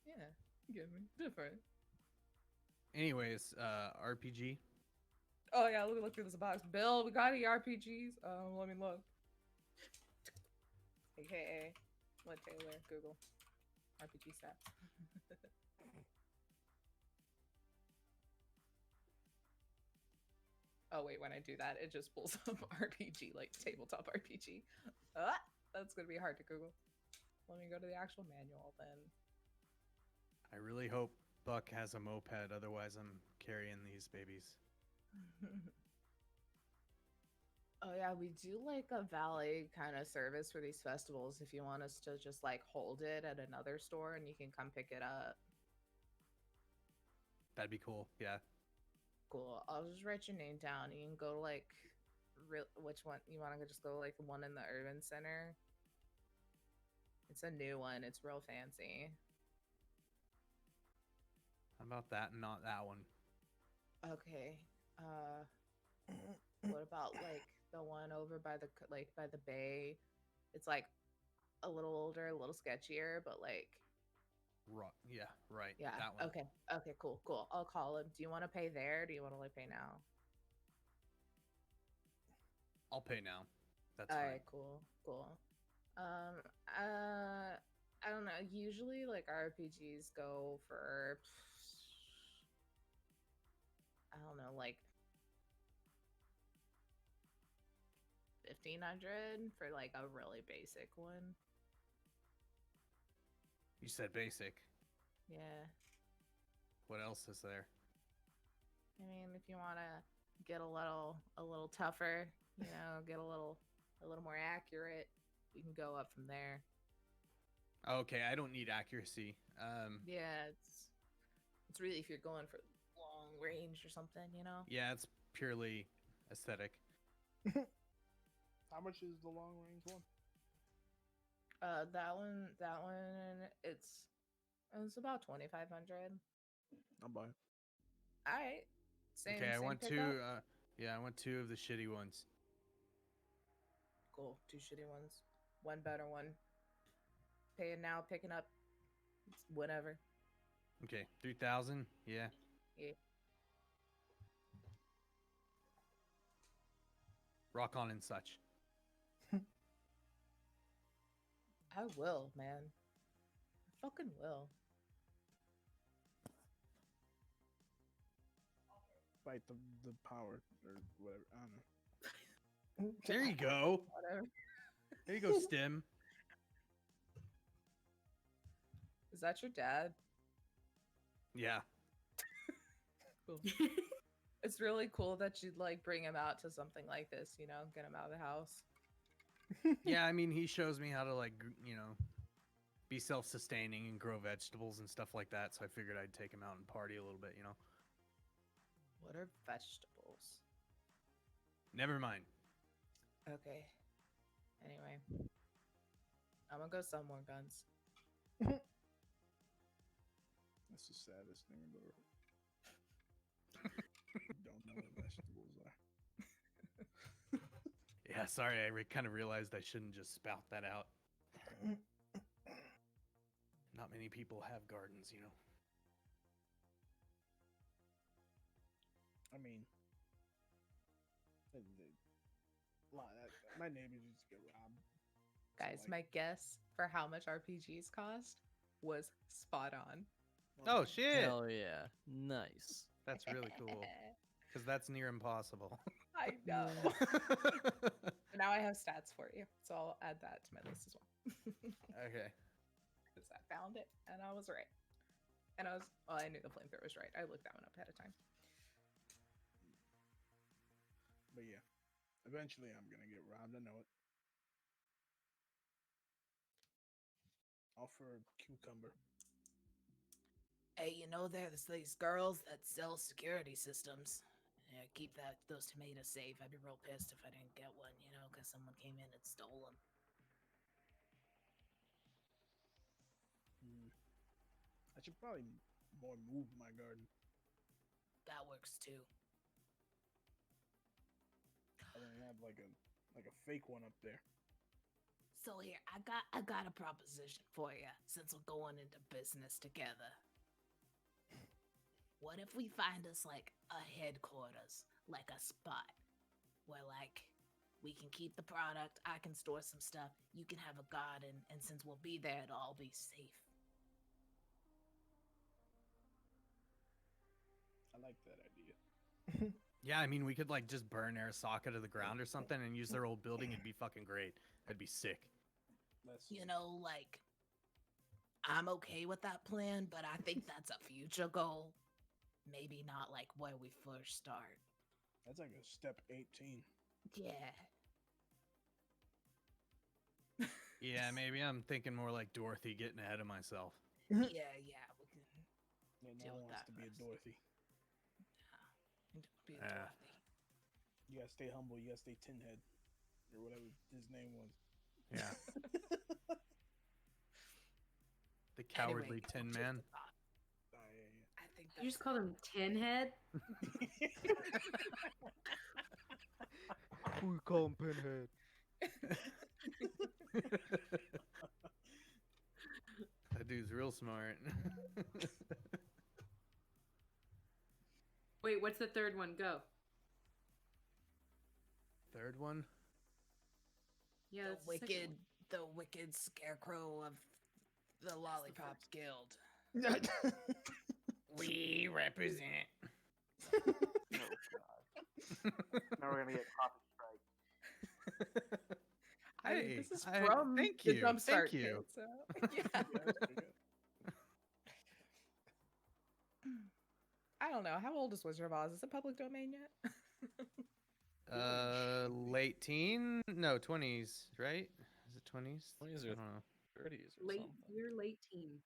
Yeah. You get me? Different. Anyways, RPG. Oh, yeah, let me look through this box. Bill, we got any RPGs? Let me look. AKA, let Taylor Google RPG stats. Oh, wait, when I do that, it just pulls up RPG, like tabletop RPG. That's going to be hard to Google. Let me go to the actual manual then. I really hope Buck has a moped, otherwise I'm carrying these babies. Oh yeah, we do like a valet kind of service for these festivals if you want us to just like hold it at another store and you can come pick it up. That'd be cool, yeah. Cool. I'll just write your name down. You can go to like which one you want to just go like the one in the urban center. It's a new one. It's real fancy. How about that and not that one? Okay. What about like the one over by the by the bay? It's like a little older, a little sketchier, but like Yeah, right. yeah. That one. Okay. Okay, cool. I'll call him. Do you want to pay there? Or do you want to like pay now? I'll pay now. That's All fine. right, cool. I don't know. Usually like RPGs go for I don't know, like 1,500 for like a really basic one. You said basic. Yeah. What else is there? I mean, if you want to get a little tougher, you know, get a little more accurate, we can go up from there. Okay, I don't need accuracy. Yeah, it's really if you're going for long range or something, you know. Yeah, it's purely aesthetic. How much is the long range one? That one, it's about 2,500. I'll buy it. All right. Same. Okay, I same want pickup? two. Yeah, I want 2 of the shitty ones. Cool. 2 shitty ones. One better one. Paying now, picking up. It's whatever. Okay, 3,000. Yeah. Yeah. Rock on and such. I will, man. I fucking will. Fight the power or whatever. I don't know. There you go. Whatever. There you go, Stim. Is that your dad? Yeah. Cool. It's really cool that you'd like bring him out to something like this, you know, get him out of the house. Yeah, I mean, he shows me how to, like, you know, be self-sustaining and grow vegetables and stuff like that, so I figured I'd take him out and party a little bit, you know? What are vegetables? Never mind. Okay. Anyway. I'm gonna go sell more guns. That's the saddest thing in the world. Don't know what vegetables are. Yeah, sorry, I kind of realized I shouldn't just spout that out. Not many people have gardens, you know? I mean, my neighbors used to get robbed. So, Guys, like, my guess for how much RPGs cost was spot on. Oh shit! Hell yeah. Nice. That's really cool. Because that's near impossible. I know. Now I have stats for you, so I'll add that to my list as well. Okay. Because I found it and I was right. And I knew the flamethrower was right. I looked that one up ahead of time. But yeah, eventually I'm gonna get robbed. I know it. Offer a cucumber. Hey, you know there's these girls that sell security systems. Yeah, keep those tomatoes safe. I'd be real pissed if I didn't get one, because someone came in and stole them. I should probably more move my garden. That works too. I don't have like a fake one up there. So here, I got a proposition for you since we're going into business together. What if we find us like a headquarters, like a spot where like we can keep the product, I can store some stuff, you can have a garden, and since we'll be there, it'll all be safe. I like that idea. Yeah, I mean, we could like just burn Arasaka to the ground or something and use their old building. It'd be fucking great. That'd be sick. Like, I'm okay with that plan, but I think that's a future goal. Maybe not like where we first start. That's like a step 18. Yeah. Yeah, maybe I'm thinking more like Dorothy, getting ahead of myself. Yeah, we can Yeah, no deal one with wants that to be a first. Dorothy. Be a Yeah. Dorothy. You gotta stay humble. You gotta stay tin head, or whatever his name was. Yeah. The Cowardly Anyway, Tin just Man. a thought. Yeah. I think You just called him Tin Head? We call him Pinhead. That dude's real smart. Wait, what's the third one? Go. Third one? Yeah, the that's the second wicked scarecrow of the Lollipop Guild. We represent. Oh god. Now we're gonna get copy strike. This is from thank the you. Jumpstart Thank you. Kit, so yeah. Yeah, that's pretty good. I don't know. How old is Wizard of Oz? Is it public domain yet? Late teen? No, 20s, right? Is it 20s? 20s I or don't know. 30s or late. something. You're late teen.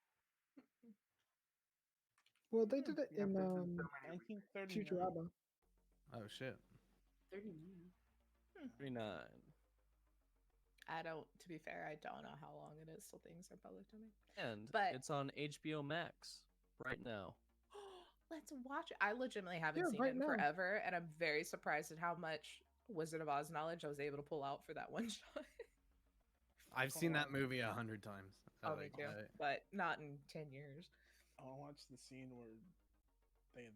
Well, they did it Yeah, in there's been so many 1939. Futurama. Oh, shit. 39. 39. I don't. To be fair, I don't know how long it is till things are public domain. And But- it's on HBO Max right now. Let's watch it. I legitimately haven't Yeah, seen right it in now. forever, and I'm very surprised at how much Wizard of Oz knowledge I was able to pull out for that one shot. I've seen that movie 100 times. I Oh, like me too, it. but not in 10 years. I want to watch the scene where they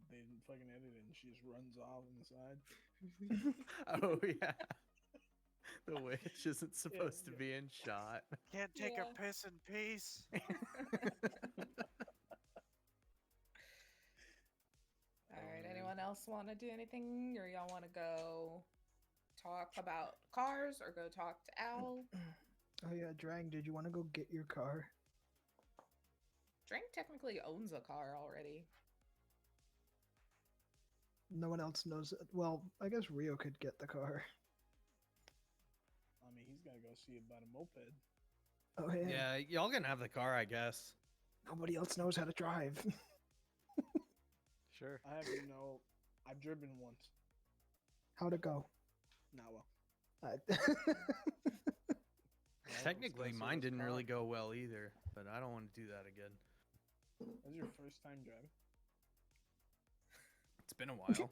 fucking edit it and she just runs off on the side. Oh, yeah. The witch isn't supposed to be in shot. Can't take Yeah. a piss in peace. All right. man. Anyone else want to do anything, or y'all want to go talk about cars, or go talk to Al? Oh yeah, Drang, did you want to go get your car? Drink technically owns a car already. No one else knows it. Well, I guess Rio could get the car. I mean, he's gotta go see about a moped. Oh yeah. Yeah, y'all can have the car, I guess. Nobody else knows how to drive. Sure. I have I've driven once. How'd it go? Not well. Technically, mine didn't really go well either, but I don't want to do that again. That was your first time driving? It's been a while.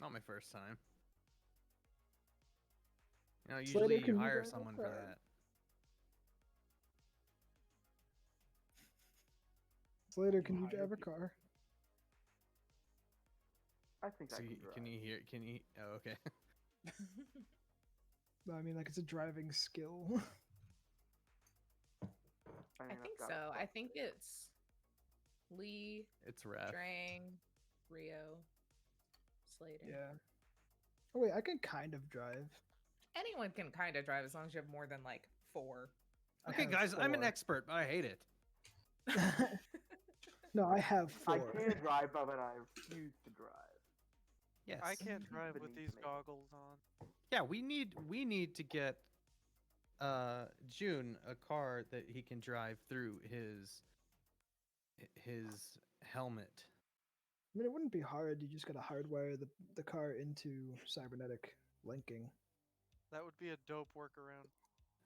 Not my first time. You know, Slater, usually can you you hire drive a someone for car? that. Slater, can you hire drive a people. car? I think I So can you, drive. can you hear? Can you? Oh, okay. No, I mean like it's a driving skill. I mean, think I've got so. a I plus think there. it's Lee, It's Ref. Drang, Rio, Sladen. Yeah. Oh wait, I can kind of drive. Anyone can kind of drive as long as you have more than like 4. I Okay, have guys, I'm an 4. expert, but I hate it. No, I have 4. I can drive, but I refuse to drive. Yes. I can't drive with Beneath these me. goggles on. Yeah, we need to get June a car that he can drive through his helmet. I mean, it wouldn't be hard. You just gotta hardwire the car into cybernetic linking. That would be a dope workaround.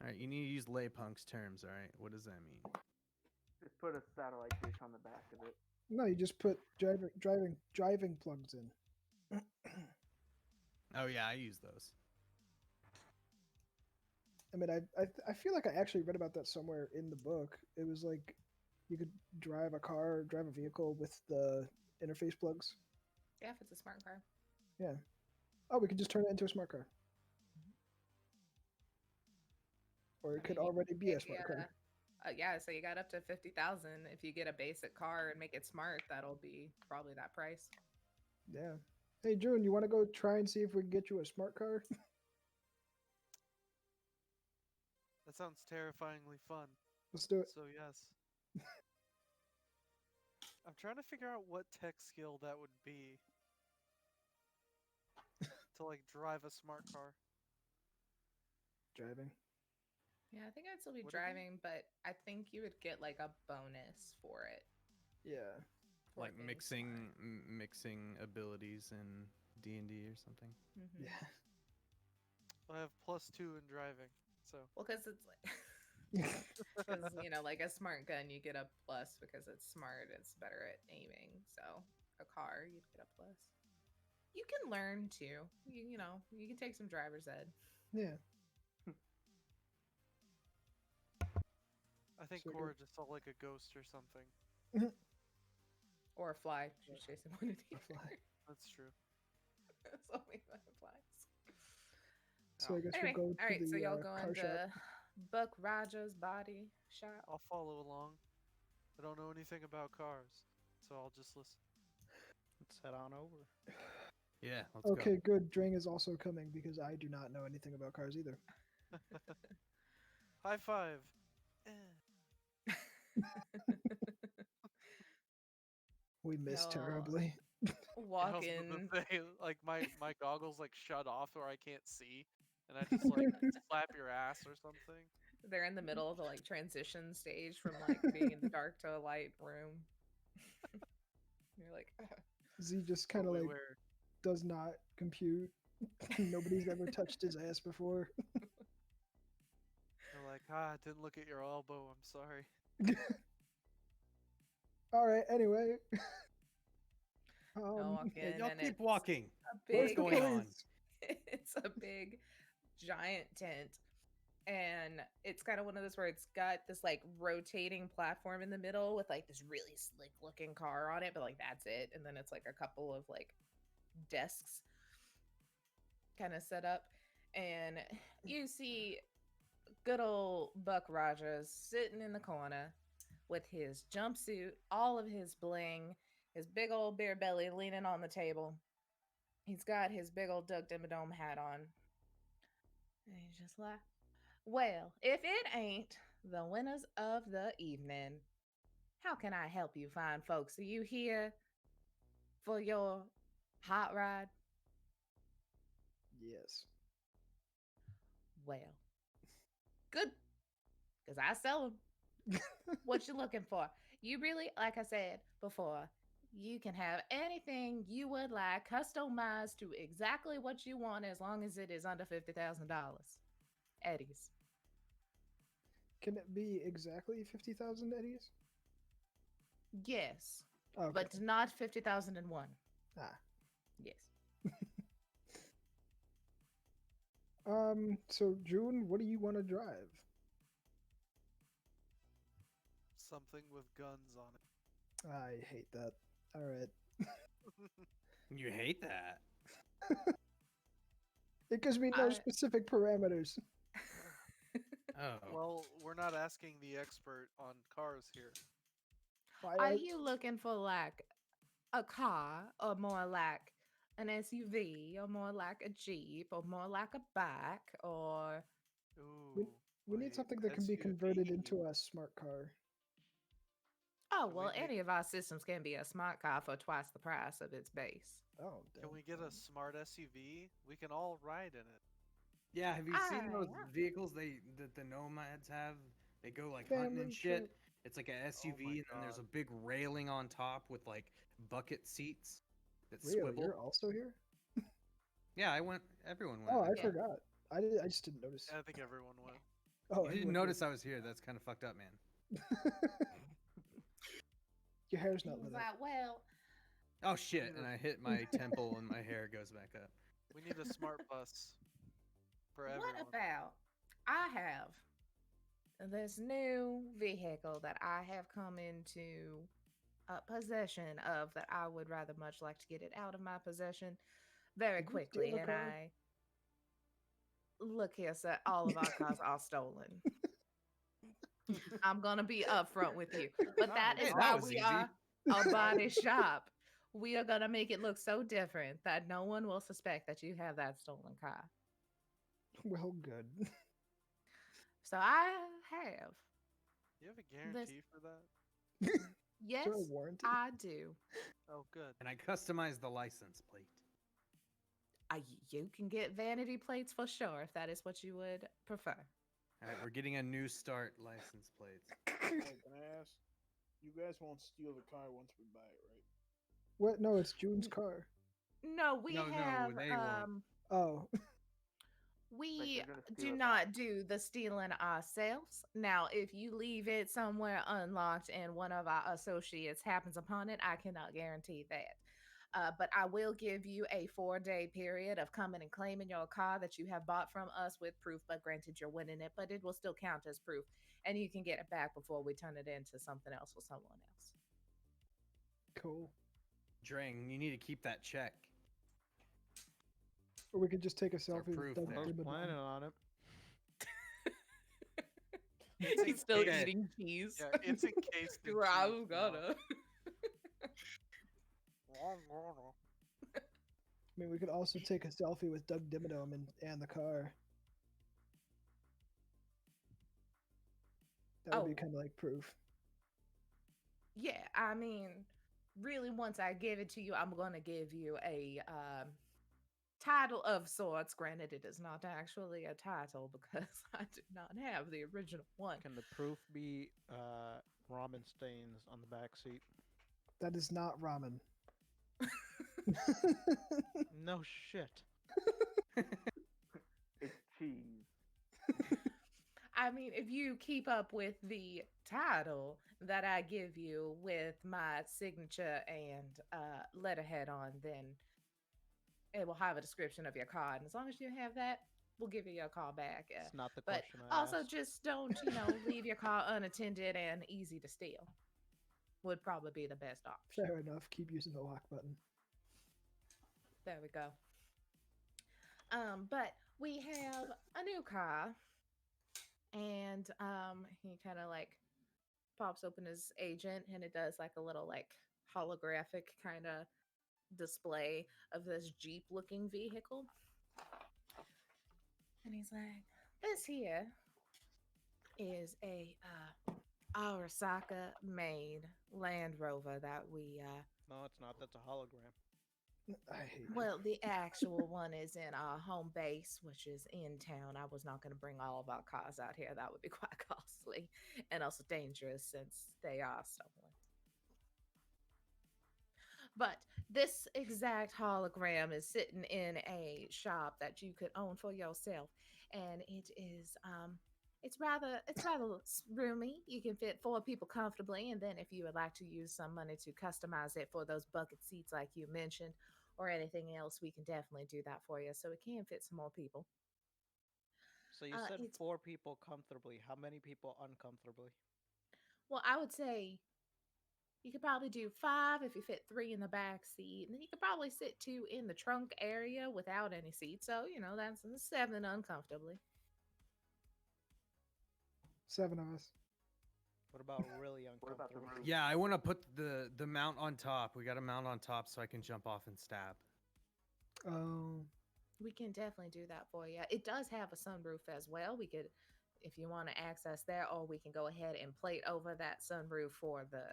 All right, you need to use Laypunk's terms. All right, what does that mean? Just put a satellite dish on the back of it. No, you just put driving plugs in. Oh yeah, I use those. I mean, I feel like I actually read about that somewhere in the book. It was like you could drive a vehicle with the interface plugs. Yeah, if it's a smart car. Yeah. Oh, we could just turn it into a smart car. Or it I could mean, already be a if smart you, car. Yeah, so you got up to 50,000. If you get a basic car and make it smart, that'll be probably that price. Yeah. Hey, June, you want to go try and see if we can get you a smart car? That sounds terrifyingly fun. Let's do it. So yes. I'm trying to figure out what tech skill that would be to like drive a smart car. Driving. Yeah, I think I'd still be Would it be? driving, but I think you would get like a bonus for it. Yeah. for Like being mixing smart. mixing abilities in D&D or something. Mhm. Yeah. I have +2 in driving, so Well, because it's like, because like a smart gun, you get a plus because it's smart. It's better at aiming. So a car, you'd get a plus. You can learn too. You can take some driver's ed Yeah. I think So Cora just saw like a ghost or something. or fly. She's chasing one of these. Fly. That's true. That's only one flies. So I guess Anyway, we'll go all to right. the So y'all car going shop. to Buck Rogers Body Shop? I'll follow along. I don't know anything about cars, so I'll just listen. Let's head on over. Yeah, let's Okay, go. good. Dring is also coming because I do not know anything about cars either. High five. Eh. We missed Y'all terribly. walk Also, in. the thing, like my goggles like shut off or I can't see, and I just like slap your ass or something. They're in the middle of the like transition stage from like being in the dark to a light room. You're like, Z just kind of Totally like wear does not compute. Nobody's ever touched his ass before. They're like, didn't look at your elbow. I'm sorry. All right. Anyway. y'all walk Yeah, in y'all and keep it's walking. a Where's big. the going on? It's a big, giant tent, and it's kind of one of those where it's got this like rotating platform in the middle with like this really slick looking car on it, but like that's it, and then it's like a couple of like desks kind of set up, and you see good old Buck Rogers sitting in the corner with his jumpsuit, all of his bling, his big old beer belly leaning on the table. He's got his big old Duck Dimmadome hat on. And he's just like, well, if it ain't the winners of the evening, how can I help you fine folks? Are you here for your hot ride? Yes. Well, good, because I sell them. What you looking for? You really, like I said before, you can have anything you would like customized to exactly what you want as long as it is under $50,000. Eddie's. Can it be exactly 50,000 eddies? Yes, Okay. but not 50,001. Ah. Yes. So June, what do you want to drive? Something with guns on it. I hate that. All right. You hate that. It gives me no I- specific parameters. Oh. Well, we're not asking the expert on cars here. Are you looking for like a car, or more like an SUV, or more like a Jeep, or more like a bike, or Ooh, We need wait, something that can be converted into SUV. a smart car. oh Can we well, get- any of our systems can be a smart car for twice the price of its base. Oh, Can damn. we get a smart SUV? We can all ride in it. Yeah, have you seen those yeah. vehicles that the nomads have? They go like hunting Family and shit. trip. It's like a my SUV, and then there's a God. big railing on top with like bucket seats that Rio, swivel. you're also here? Yeah, I went. Everyone went. Oh, I I Yeah. think. forgot. I just didn't notice. I think everyone went. Oh, You didn't everyone notice I was here. That's kind of fucked up, man. Your hair's He not was lit up. like, well, Oh shit! And I hit my temple, and my hair goes back up. We need a smart bus for everyone. what about I have this new vehicle that I have come into possession of that I would rather much like to get it out of my possession very Did you quickly. steal a And car? I look here, sir, all of our cars are stolen. I'm gonna be upfront with you, but that Nice. is Hey, why that was we easy. are a body shop. We are gonna make it look so different that no one will suspect that you have that stolen car. Well, good. So I have. You have a guarantee for that? Yes, Is there a warranty? I do. Oh, good. And I customized the license plate. You can get vanity plates for sure if that is what you would prefer. All right, we're getting a new start license plates. Hey, can I ask? You guys won't steal the car once we buy it, right? What? No, it's June's car. No, we No, have they won't. Oh, we you're gonna steal do it not back. do the stealing ourselves. Now, if you leave it somewhere unlocked and one of our associates happens upon it, I cannot guarantee that. But I will give you a 4-day period of coming and claiming your car that you have bought from us with proof, but granted you're winning it, but it will still count as proof. And you can get it back before we turn it into something else for someone else. cool. Drang, you need to keep that check. Or we could just take a our selfie proof with Doug there. I was Dimmadome. planning on it. He's still Okay. eating cheese. Yeah, it's encased in I'm cheese now. gonna. I mean, we could also take a selfie with Doug Dimmadome and the car. That would be Oh. kind of like proof. Yeah, I mean, really, once I give it to you, I'm going to give you a title of sorts. Granted, it is not actually a title because I do not have the original one. Can the proof be ramen stains on the back seat? That is not ramen. No shit. It's cheese. I mean, if you keep up with the title that I give you with my signature and letterhead on, then it will have a description of your car. And as long as you have that, we'll give you your car back. It's not the But question I also, asked. just don't, leave your car unattended and easy to steal. Would probably be the best option. Fair enough. Keep using the lock button. There we go. But we have a new car, and he kind of like pops open his agent, and it does like a little like holographic kind of display of this Jeep-looking vehicle. And he's like, "This here is a Arasaka-made Land Rover that we No, it's not. That's a hologram. I hate you. Well, the actual one is in our home base, which is in town. I was not going to bring all of our cars out here. That would be quite costly and also dangerous since they are stolen. But this exact hologram is sitting in a shop that you could own for yourself, and it is it's rather roomy. You can fit 4 people comfortably, and then if you would like to use some money to customize it for those bucket seats like you mentioned, or anything else, we can definitely do that for you. So it can fit some more people. So you said it's- 4 people comfortably. How many people uncomfortably? Well, I would say you could probably do 5 if you fit 3 in the back seat, and then you could probably sit 2 in the trunk area without any seats. So that's 7 uncomfortably. 7 of us. What about really What about the uncomfortable? roof? Yeah, I want to put the mount on top. We got a mount on top so I can jump off and stab. Oh, We can definitely do that for you. It does have a sunroof as well. We could, if you want to access there, or we can go ahead and plate over that sunroof for the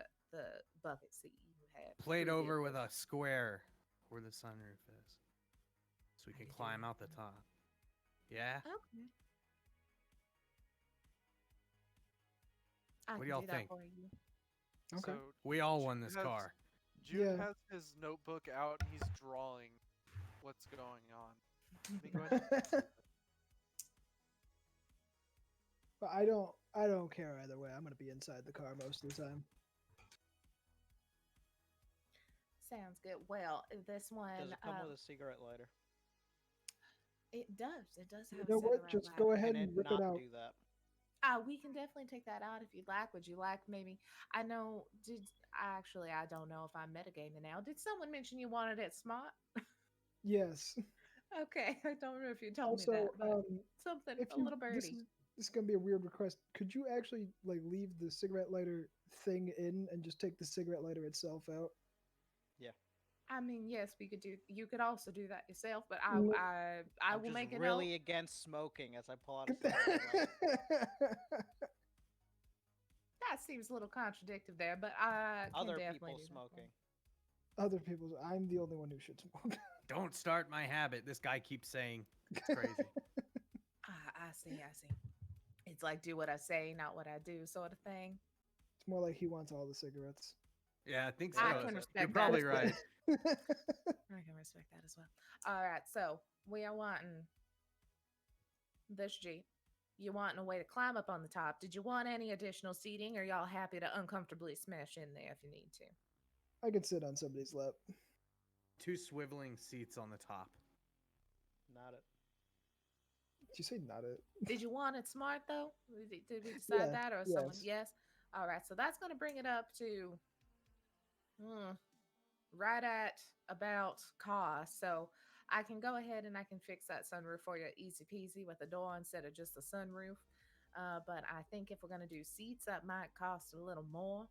bucket seat you had. Plate over with previously. a square where the sunroof is, so we I can could do climb that. out the top. Yeah. Okay. I What do can y'all do that think? for you. okay. So We all won this June has- car. June Yeah. has his notebook out and he's drawing what's going on. Let me go ahead. But I don't care either way. I'm gonna be inside the car most of the time. Sounds good. Well, this one, Does it come with a cigarette lighter? it does. It does You have know a what? cigarette Just lighter. go ahead Can and it rip not it out. do that? We can definitely take that out if you'd like. Would you like maybe? I know. I don't know if I'm metagaming now. Did someone mention you wanted it smart? Yes. Okay, I don't remember if you told me Also, that, but something if a you little this birdie. is gonna be a weird request. Could you actually like leave the cigarette lighter thing in and just take the cigarette lighter itself out? I mean, yes, we could do. You could also do that yourself, but Mm. I I'm will just make a really note. against smoking as I pull out a Get the- cigarette lighter. That seems a little contradictive there, but I can Other definitely people do that for smoking. you. Other people's. I'm the only one who should smoke. Don't start my habit. This guy keeps saying it's crazy. I see. I see. It's like do what I say, not what I do, sort of thing. It's more like he wants all the cigarettes. Yeah, I think so. I can You're respect that probably as well. right. I can respect that as well. All right, so we are wanting this Jeep. You wanting a way to climb up on the top. Did you want any additional seating, or y'all happy to uncomfortably smash in there if you need to? I could sit on somebody's lap. 2 swiveling seats on the top. Not it. Did you say not it? Did you want it smart though? Did we decide Yeah, that, or someone? yes. Yes. All right, so that's going to bring it up to right at about cost. So I can go ahead and I can fix that sunroof for you easy peasy with a door instead of just a sunroof. But I think if we're going to do seats, that might cost a little more.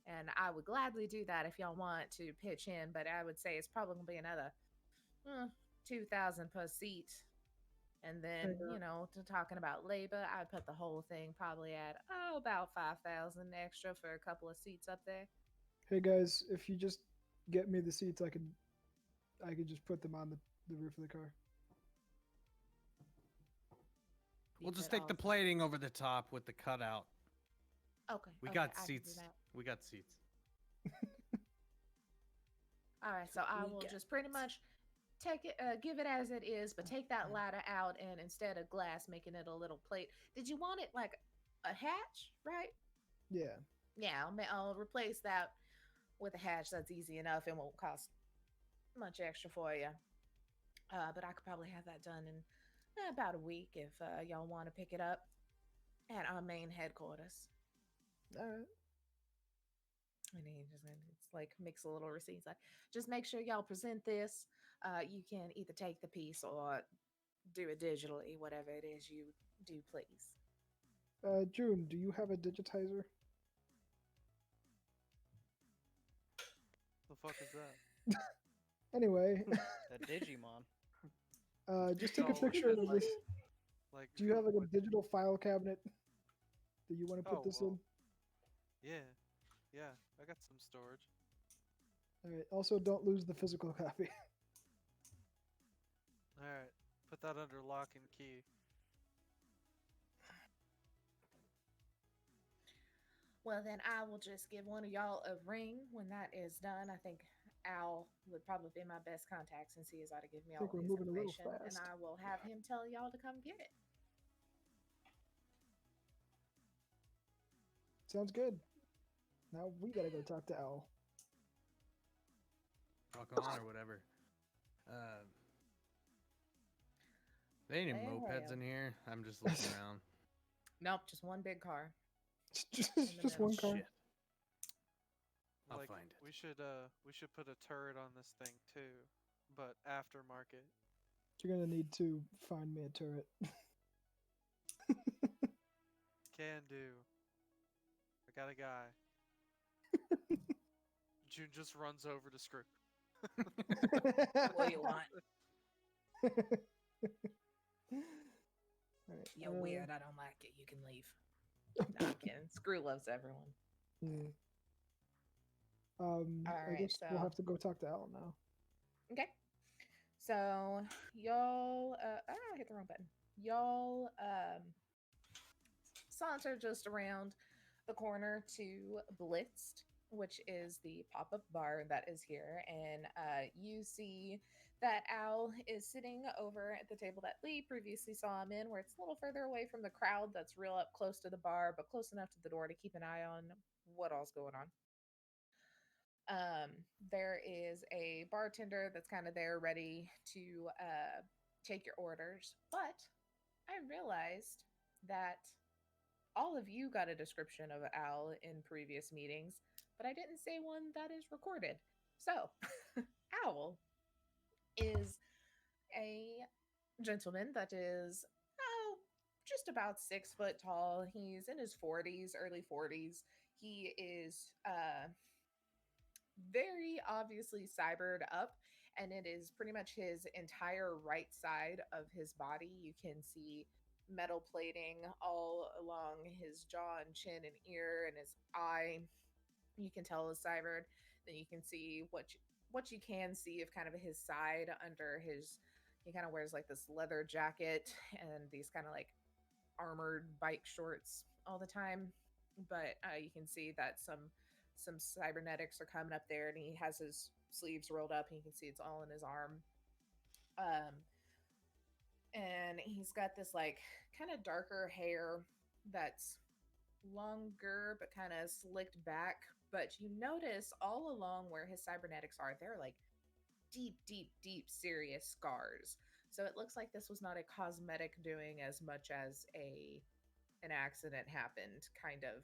And I would gladly do that if y'all want to pitch in. But I would say it's probably going to be another 2,000 per seat. And then, talking about labor, I'd put the whole thing probably at about 5,000 extra for a couple of seats up there. Hey guys, if you just get me the seats, I could just put them on the roof of the car. We'll just take the plating over the top with the cutout. Okay. We okay, got I can do seats. that. We got seats. All right, so I will just pretty much take it, give it as it is, but take that ladder out and instead of glass, making it a little plate. Did you want it like a hatch, right? Yeah. Yeah, I'll replace that with a hatch. That's easy enough. It won't cost much extra for you. But I could probably have that done in about a week if y'all want to pick it up at our main headquarters. All right. And he just it's like mix a little receipts. Like, just make sure y'all present this. You can either take the piece or do it digitally, whatever it is you do, please. June, do you have a digitizer? The fuck is that? Anyway, A Digimon. just take a No, picture of like- this. Like, Do you have like a what- digital file cabinet that you want to put Oh, this well. in? Yeah, I got some storage. All right. Also, don't lose the physical copy. All right, put that under lock and key. Well, then I will just give one of y'all a ring when that is done. I think Al would probably be my best contact since he is ought to give me all think we're his moving a little information, and fast. I will have him tell y'all to come get it. Sounds good. Now we gotta go talk to Al. Rock on or whatever. There ain't any Well. mopeds in here. I'm just looking around. Nope, just one big car. Just middle. one car. Shit. I'll Like, find it. we should put a turret on this thing too, but aftermarket. You're gonna need to find me a turret. can do. I got a guy. June just runs over to Screw. What do you want? Alright, You're weird. I don't like it. You can leave. No, I'm kidding. Screw loves everyone. Yeah. I Alright, guess we'll so- have to go talk to Al now. Okay. So y'all I hit the wrong button. Y'all saunter just around the corner to Blitzed, which is the pop-up bar that is here, and you see that Al is sitting over at the table that Lee previously saw him in, where it's a little further away from the crowd that's real up close to the bar, but close enough to the door to keep an eye on what all's going on. There is a bartender that's kind of there ready to take your orders, but I realized that all of you got a description of Al in previous meetings, but I didn't say one that is recorded. So, Owl is a gentleman that is just about 6 foot tall. He's in his 40s, early 40s. He is very obviously cybered up, and it is pretty much his entire right side of his body. You can see metal plating all along his jaw and chin and ear, and his eye you can tell is cybered. Then you can see what you can see of kind of his side under his. He kind of wears like this leather jacket and these kind of like armored bike shorts all the time, but you can see that some cybernetics are coming up there, and he has his sleeves rolled up, and you can see it's all in his arm. And he's got this like kind of darker hair that's longer but kind of slicked back. But you notice all along where his cybernetics are, they're like deep, deep, deep, serious scars. So it looks like this was not a cosmetic doing as much as an accident happened. Kind of,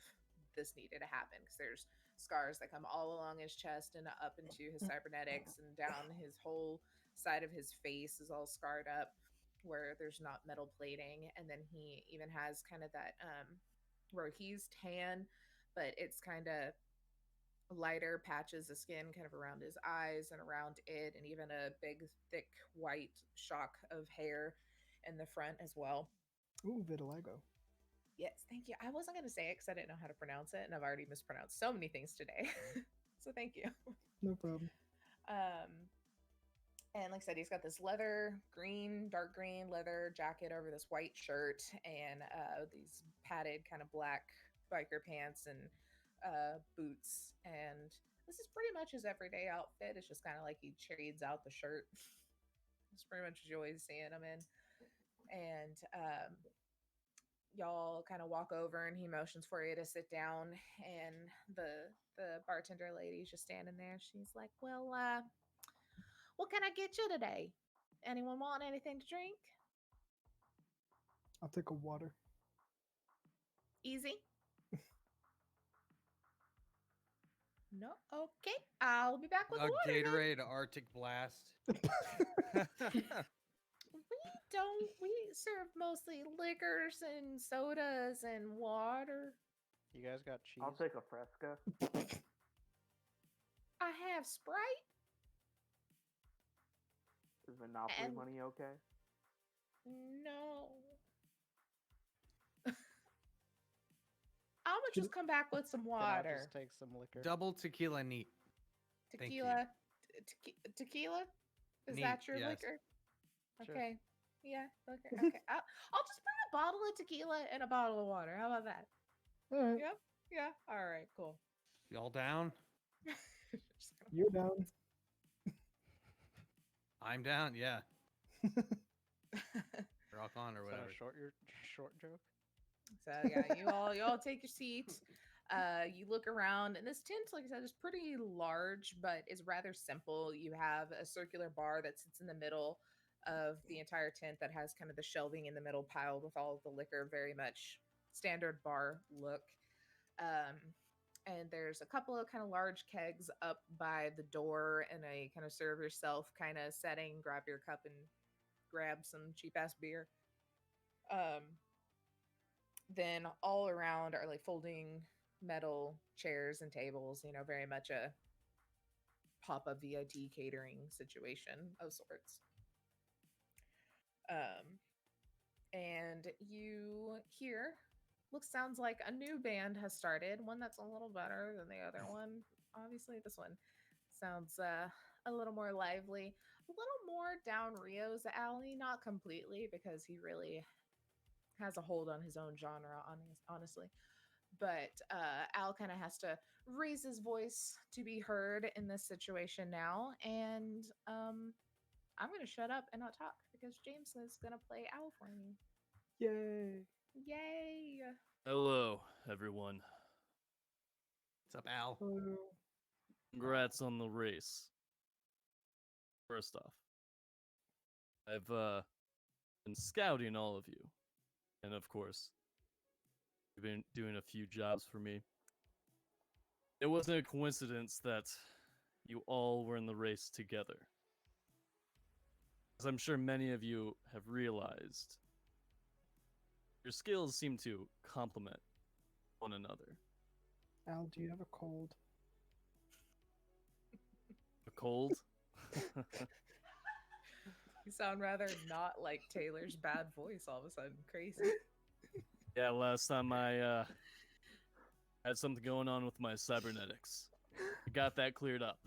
this needed to happen because there's scars that come all along his chest and up into his cybernetics and down his whole side of his face is all scarred up where there's not metal plating. And then he even has kind of that where he's tan, but it's kind of lighter patches of skin kind of around his eyes and around it, and even a big thick white shock of hair in the front as well. Ooh, vitiligo. Yes, thank you. I wasn't going to say it because I didn't know how to pronounce it, and I've already mispronounced so many things today. So thank you. No problem. And like I said, he's got this dark green leather jacket over this white shirt, and these padded kind of black biker pants and boots. And this is pretty much his everyday outfit. It's just kind of like he trades out the shirt. It's pretty much what you always seeing him in. And y'all kind of walk over, and he motions for you to sit down. And the bartender lady's just standing there. She's like, "Well, what can I get you today? Anyone want anything to drink?" I'll take a water. Easy. No, okay. I'll be back with A the water. Gatorade Arctic Blast. We serve mostly liquors and sodas and water. You guys got cheese? I'll take a Fresca. I have Sprite. Is Monopoly And- money okay? No. I'm gonna just come back with some Then I'll water. just take some liquor. Double tequila neat. Thank you. Tequila? Is Neat, that your yes. liquor? Sure. Okay. Yeah, liquor. Okay. I'll just bring a bottle of tequila and a bottle of water. How about that? All right, Yep. Yeah. All right. Cool. Y'all down? Just gonna- you're down. I'm down. Yeah. Rock on or Is that whatever. a short joke? So yeah, you all take your seats. You look around, and this tent, like I said, is pretty large, but is rather simple. You have a circular bar that sits in the middle of the entire tent that has kind of the shelving in the middle piled with all of the liquor, very much standard bar look. And there's a couple of kind of large kegs up by the door in a kind of serve yourself kind of setting. Grab your cup and grab some cheap ass beer. then all around are like folding metal chairs and tables, very much a pop-up VIT catering situation of sorts. And you hear, sounds like a new band has started, one that's a little better than the other one. Obviously, this one sounds a little more lively, a little more down Rio's alley, not completely, because he really has a hold on his own genre, honestly. But Al kind of has to raise his voice to be heard in this situation now. And I'm going to shut up and not talk because James is going to play Al for me. Yay! Yay! Hello, everyone. What's up, Al? Hello. Congrats on the race. First off, I've been scouting all of you. And of course, you've been doing a few jobs for me. It wasn't a coincidence that you all were in the race together. As I'm sure many of you have realized, your skills seem to complement one another. Al, do you have a cold? A cold? You sound rather not like Taylor's bad voice all of a sudden. Crazy. Yeah, last time I had something going on with my cybernetics. I got that cleared up,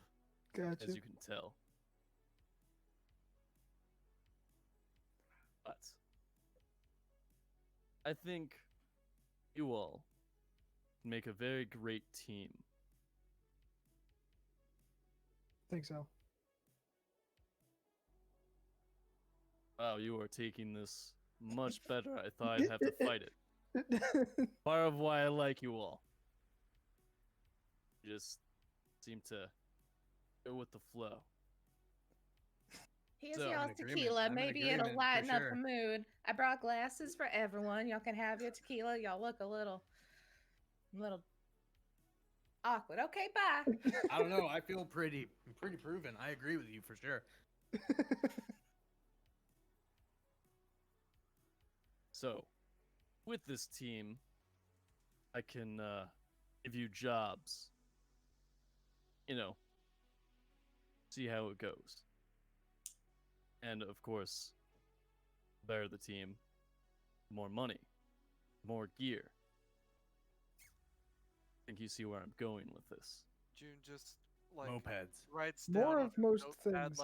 Gotcha. as you can tell. But I think you all make a very great team. Thanks, Al. Wow, you are taking this much better. I thought I'd have to fight it. Part of why I like you all. You just seem to go with the flow. Here's So, I'm y'all's in agreement. tequila. I'm in Maybe it'll agreement, for lighten up sure. the mood. I brought glasses for everyone. Y'all can have your tequila. Y'all look a little awkward. Okay, bye. I don't know. I feel pretty proven. I agree with you for sure. So, with this team, I can give you jobs. See how it goes. And of course, the better the team, the more money, more gear. I think you see where I'm going with this. June just like Mopeds. writes More down of on her most notepad, things.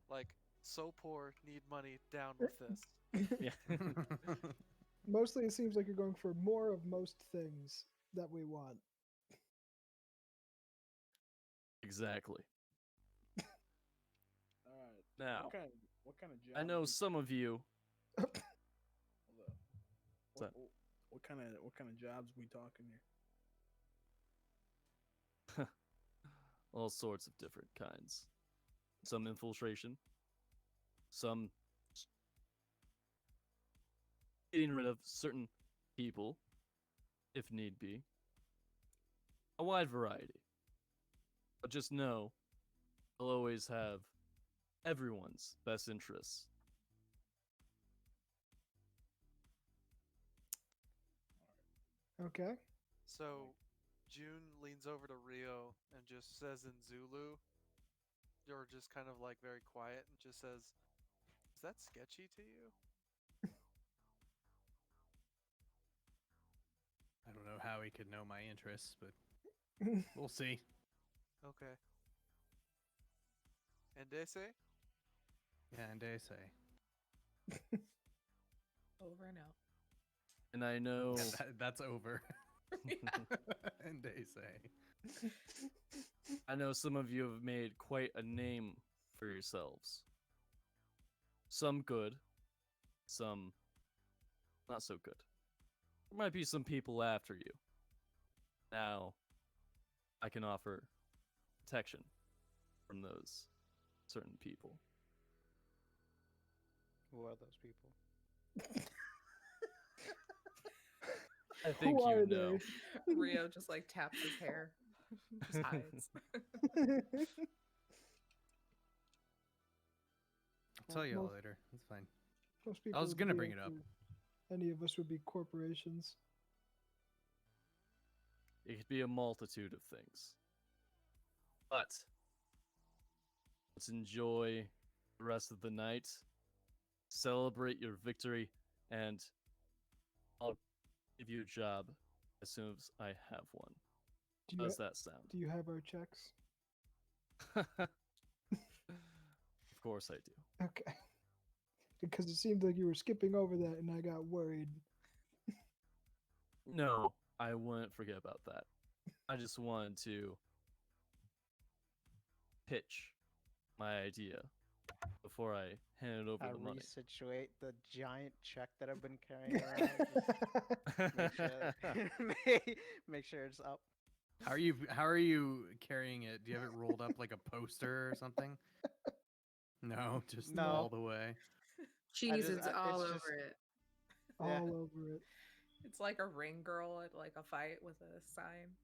like so poor, need money, down with this. Yeah. Mostly, it seems like you're going for more of most things that we want. Exactly. All right. Now, What kind of job? I know some of you. Hold up. What's What kind of jobs we talking here? All sorts of different kinds. Some infiltration. Some getting rid of certain people, if need be. A wide variety. But just know, I'll always have everyone's best interests. Okay. So June leans over to Rio and just says in Zulu, or just kind of like very quiet, and just says, "Is that sketchy to you?" I don't know how he could know my interests, but we'll see. Okay. And they say, Yeah, and they say. Over and out. And I know That's over. And they say. I know some of you have made quite a name for yourselves. Some good, some not so good. There might be some people after you. Now, I can offer protection from those certain people. Who are those people? I think Who are you know. they? Rio just like taps his hair. Just hides. I'll tell you all Most- later. That's fine. Most people I was would gonna be bring it up. after Any of us would be corporations. It could be a multitude of things. But let's enjoy the rest of the night, celebrate your victory, and I'll give you a job as soon as I have one. Do How you, does that sound? do you have our checks? Of course I do. Okay. Because it seemed like you were skipping over that, and I got worried. No, I wouldn't forget about that. I just wanted to pitch my idea before I hand it over the money. Resituate the giant check that I've been carrying around. Make sure it's up. How are you carrying it? Do you have it rolled up like a poster or something? No, just No. all the way. Cheese is all it's over just- it. All Yeah. over it. It's like a ring girl at like a fight with a sign.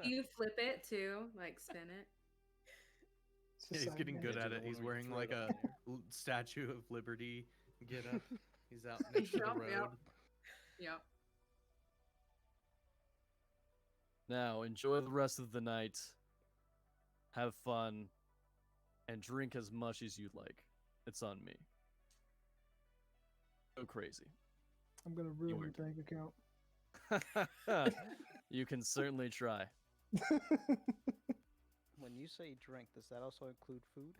You flip it too, like spin it. It's a Yeah, he's sign getting man. good Yeah, at do it. the He's one where wearing you throw like it a up in the Statue of Liberty get up. He's out next to the Yup, road. yup. Yep. Now, enjoy the rest of the night. Have fun. And drink as much as you'd like. It's on me. Go crazy. I'm gonna ruin your weren't. bank account. You can certainly try. When you say drink, does that also include food?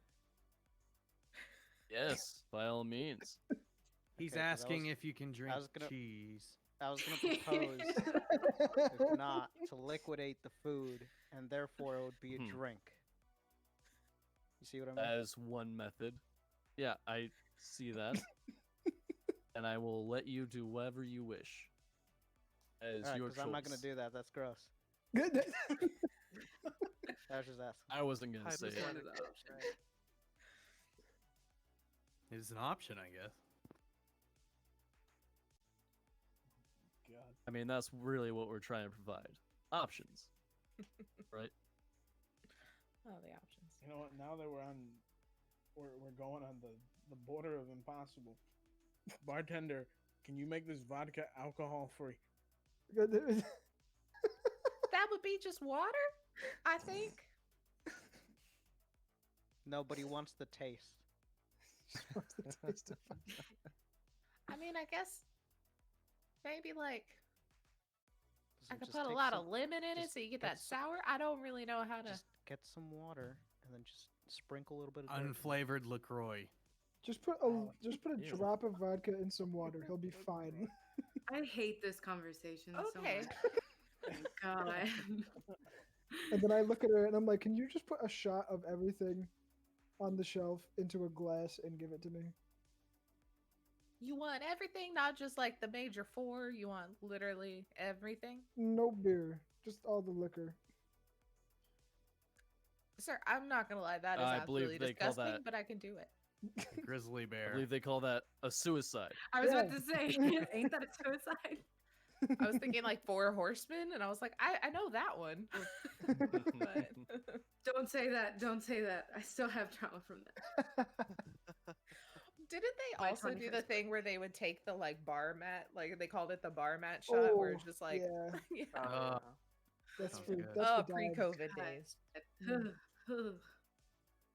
Yes, by all means. He's Okay, 'cause I asking was- if you can drink was gonna- cheese. I was gonna propose, if not, to liquidate the food, and therefore it would be a drink. You see what I mean? As one method. Yeah, I see that. And I will let you do whatever you wish. As Alright, your 'cause choice. I'm not gonna do that. That's gross. Good. I was just asking. I wasn't gonna say it. Hypothetical, right? It's an option, I guess. God. I mean, that's really what we're trying to provide. Options. Right? Oh, the options. You know what? Now that we're going on the border of impossible. Bartender, can you make this vodka alcohol free? That would be just water, I think. Nobody wants the taste. What's the taste of it? I mean, I guess maybe like Does I it could just put a take lot some- of lemon in it just so you get get that sour. I don't really know how to. Just get some water and then just sprinkle a little bit of dirt. Unflavored LaCroix. Just put Ew. a drop of vodka in some water. He'll be fine. I hate this conversation Okay. so much. God. And then I look at her and I'm like, "Can you just put a shot of everything on the shelf into a glass and give it to me?" You want everything, not just like the major four. You want literally everything. No beer, just all the liquor. Sir, I'm not gonna lie, that is I believe absolutely they call disgusting, that- but I can do it. Grizzly I bear. believe they call that a suicide. I was about Yeah. to say, ain't that a suicide? I was thinking like Four Horsemen, and I was like, I know that one. But Don't say that. Don't say that. I still have trauma from that. didn't they My also do 21st the thing where they would take the like bar mat, like they called it the bar mat shot, where it's just like, yeah, yeah. Oh, that's Sounds for good. that's Oh, for dimes. pre-COVID God. days.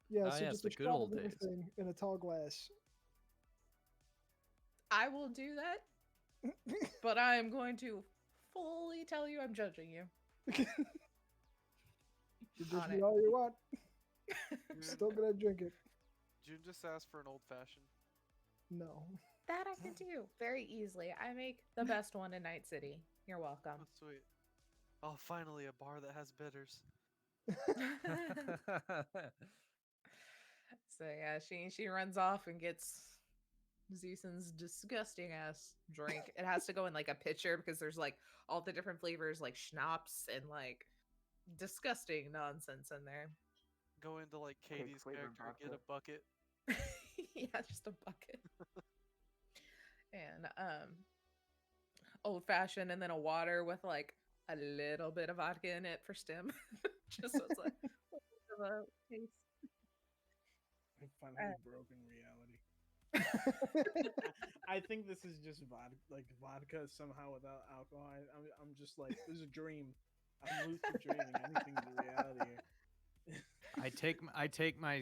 Yeah, Ah, so yes, just the a good shot old of days. everything in a tall glass. I will do that, but I am going to fully tell you I'm judging you. You On judge me it. all you want. I'm still gonna drink it. June just asked for an old fashioned. No. That I can do very easily. I make the best one in Night City. You're welcome. Oh, sweet. Oh, finally a bar that has bitters. So yeah, she runs off and gets Zeuson's disgusting ass drink. It has to go in like a pitcher because there's like all the different flavors, like schnapps and like disgusting nonsense in there. Go into like Katie's flavored character, get a vodka. bucket. Yeah, just a bucket. And old fashioned and then a water with like a little bit of vodka in it for stem. Just so it's like a taste. I finally broken reality. I think this is just vodka somehow without alcohol. I'm just like, this is a dream. I'm lucid dreaming. Anything's a reality here. I take my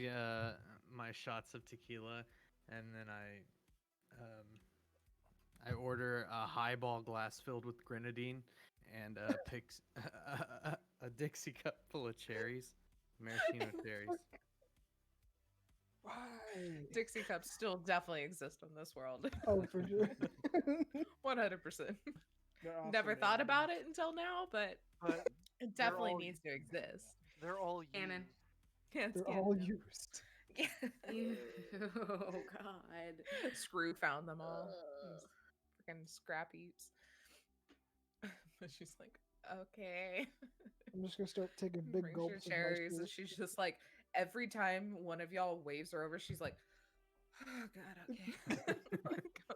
my shots of tequila, and then I order a highball glass filled with grenadine, and a Dixie cup full of cherries, maraschino cherries. Why? Dixie cups still definitely exist in this world. Oh, for sure. 100%. They're awesome, Never thought man. about it until now, but But it they're definitely all- needs to exist. they're all Canon. used. Yeah, it's They're canon all now. used. Ew, oh God. Screw found them all. Freaking scrap heaps. But she's like, okay. I'm just gonna start taking big Brings gulps your of my cherries, and spirit. she's just like, every time one of y'all waves her over, she's like, oh God, okay.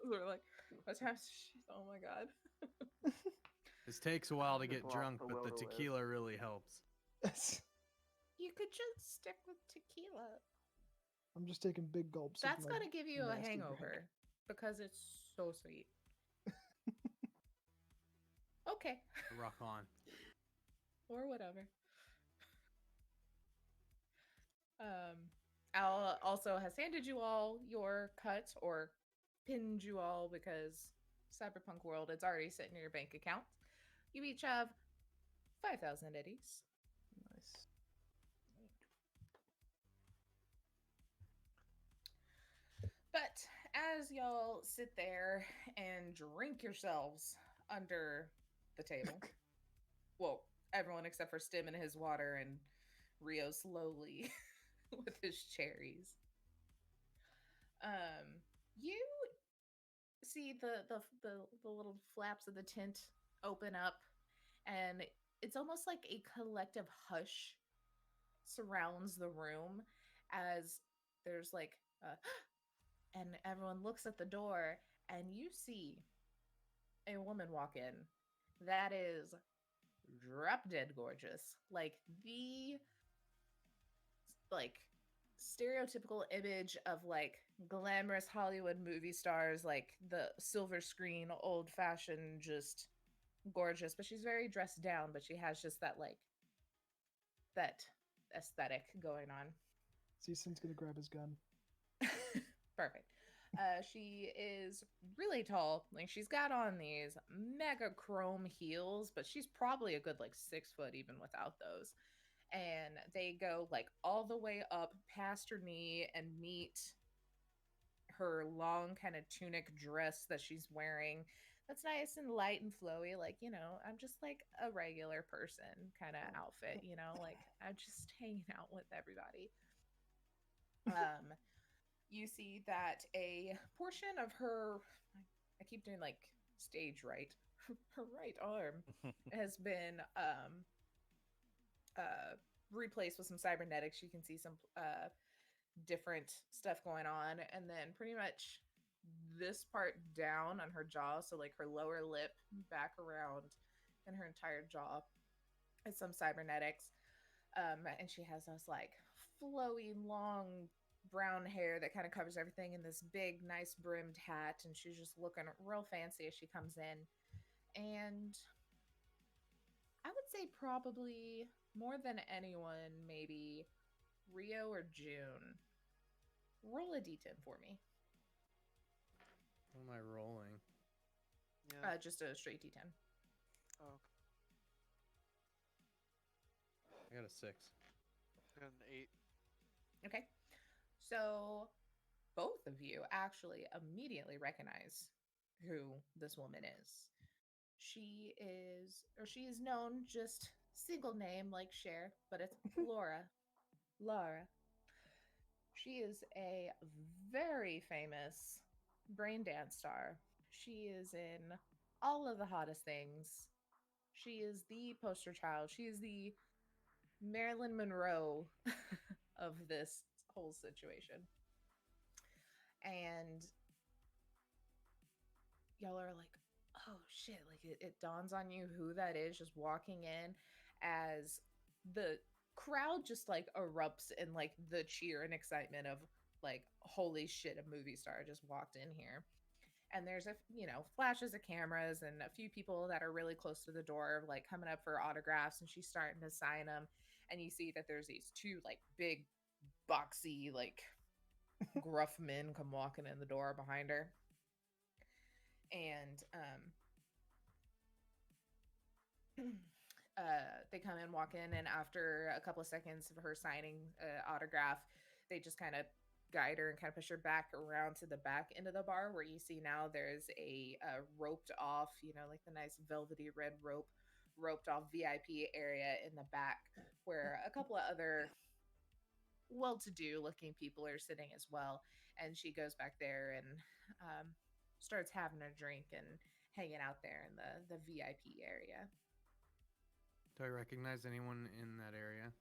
We're like, what time? She's, oh my God. This takes a while to Just get lost drunk, the but will the to live. tequila really helps. You could just stick with tequila. I'm just taking big gulps. That's of my gonna give you a nasty drink. hangover because it's so sweet. Okay, Rock on. or whatever. Al also has handed you all your cut or pinned you all because Cyberpunk World, it's already sitting in your bank account. You each have 5,000 eddies. Nice. But as y'all sit there and drink yourselves under the table, well, everyone except for Stim and his water and Rio slowly with his cherries. You see the little flaps of the tent open up, and it's almost like a collective hush surrounds the room as there's like and everyone looks at the door, and you see a woman walk in that is drop dead gorgeous, like the like stereotypical image of like glamorous Hollywood movie stars, like the silver screen, old fashioned, just gorgeous. But she's very dressed down, but she has just that like that aesthetic going on. Season's gonna grab his gun. Perfect. She is really tall. Like she's got on these mega chrome heels, but she's probably a good like 6 foot even without those. And they go like all the way up past her knee and meet her long kind of tunic dress that she's wearing. That's nice and light and flowy. Like, you know, I'm just like a regular person kind of outfit, you know, like I'm just hanging out with everybody. You see that a portion of her, I keep doing like stage right, her right arm has been replaced with some cybernetics. You can see some different stuff going on, and then pretty much this part down on her jaw, so like her lower lip back around and her entire jaw is some cybernetics. And she has this like flowy long brown hair that kind of covers everything in this big nice brimmed hat, and she's just looking real fancy as she comes in. And I would say probably more than anyone, maybe Rio or June. Roll a d10 for me. What am I rolling? Yeah. Just a straight d10. Oh, I got a 6. I got an 8. Okay. So both of you actually immediately recognize who this woman is. She is known just single name like Cher, but it's Laura. Laura. She is a very famous Braindance Star. She is in all of the hottest things. She is the poster child. She is the Marilyn Monroe of this whole situation. And y'all are like, oh shit, like it dawns on you who that is just walking in as the crowd just like erupts in like the cheer and excitement of like, holy shit, a movie star just walked in here. And there's flashes of cameras and a few people that are really close to the door, like coming up for autographs, and she's starting to sign them. And you see that there's these two like big, boxy, like gruff men come walking in the door behind her. And they come in, walk in, and after a couple of seconds of her signing autograph, they just kind of guide her and kind of push her back around to the back end of the bar, where you see now there's a roped off, like the nice velvety red roped off VIP area in the back, where a couple of other well-to-do looking people are sitting as well. And she goes back there and starts having a drink and hanging out there in the VIP area. Do I recognize anyone in that area?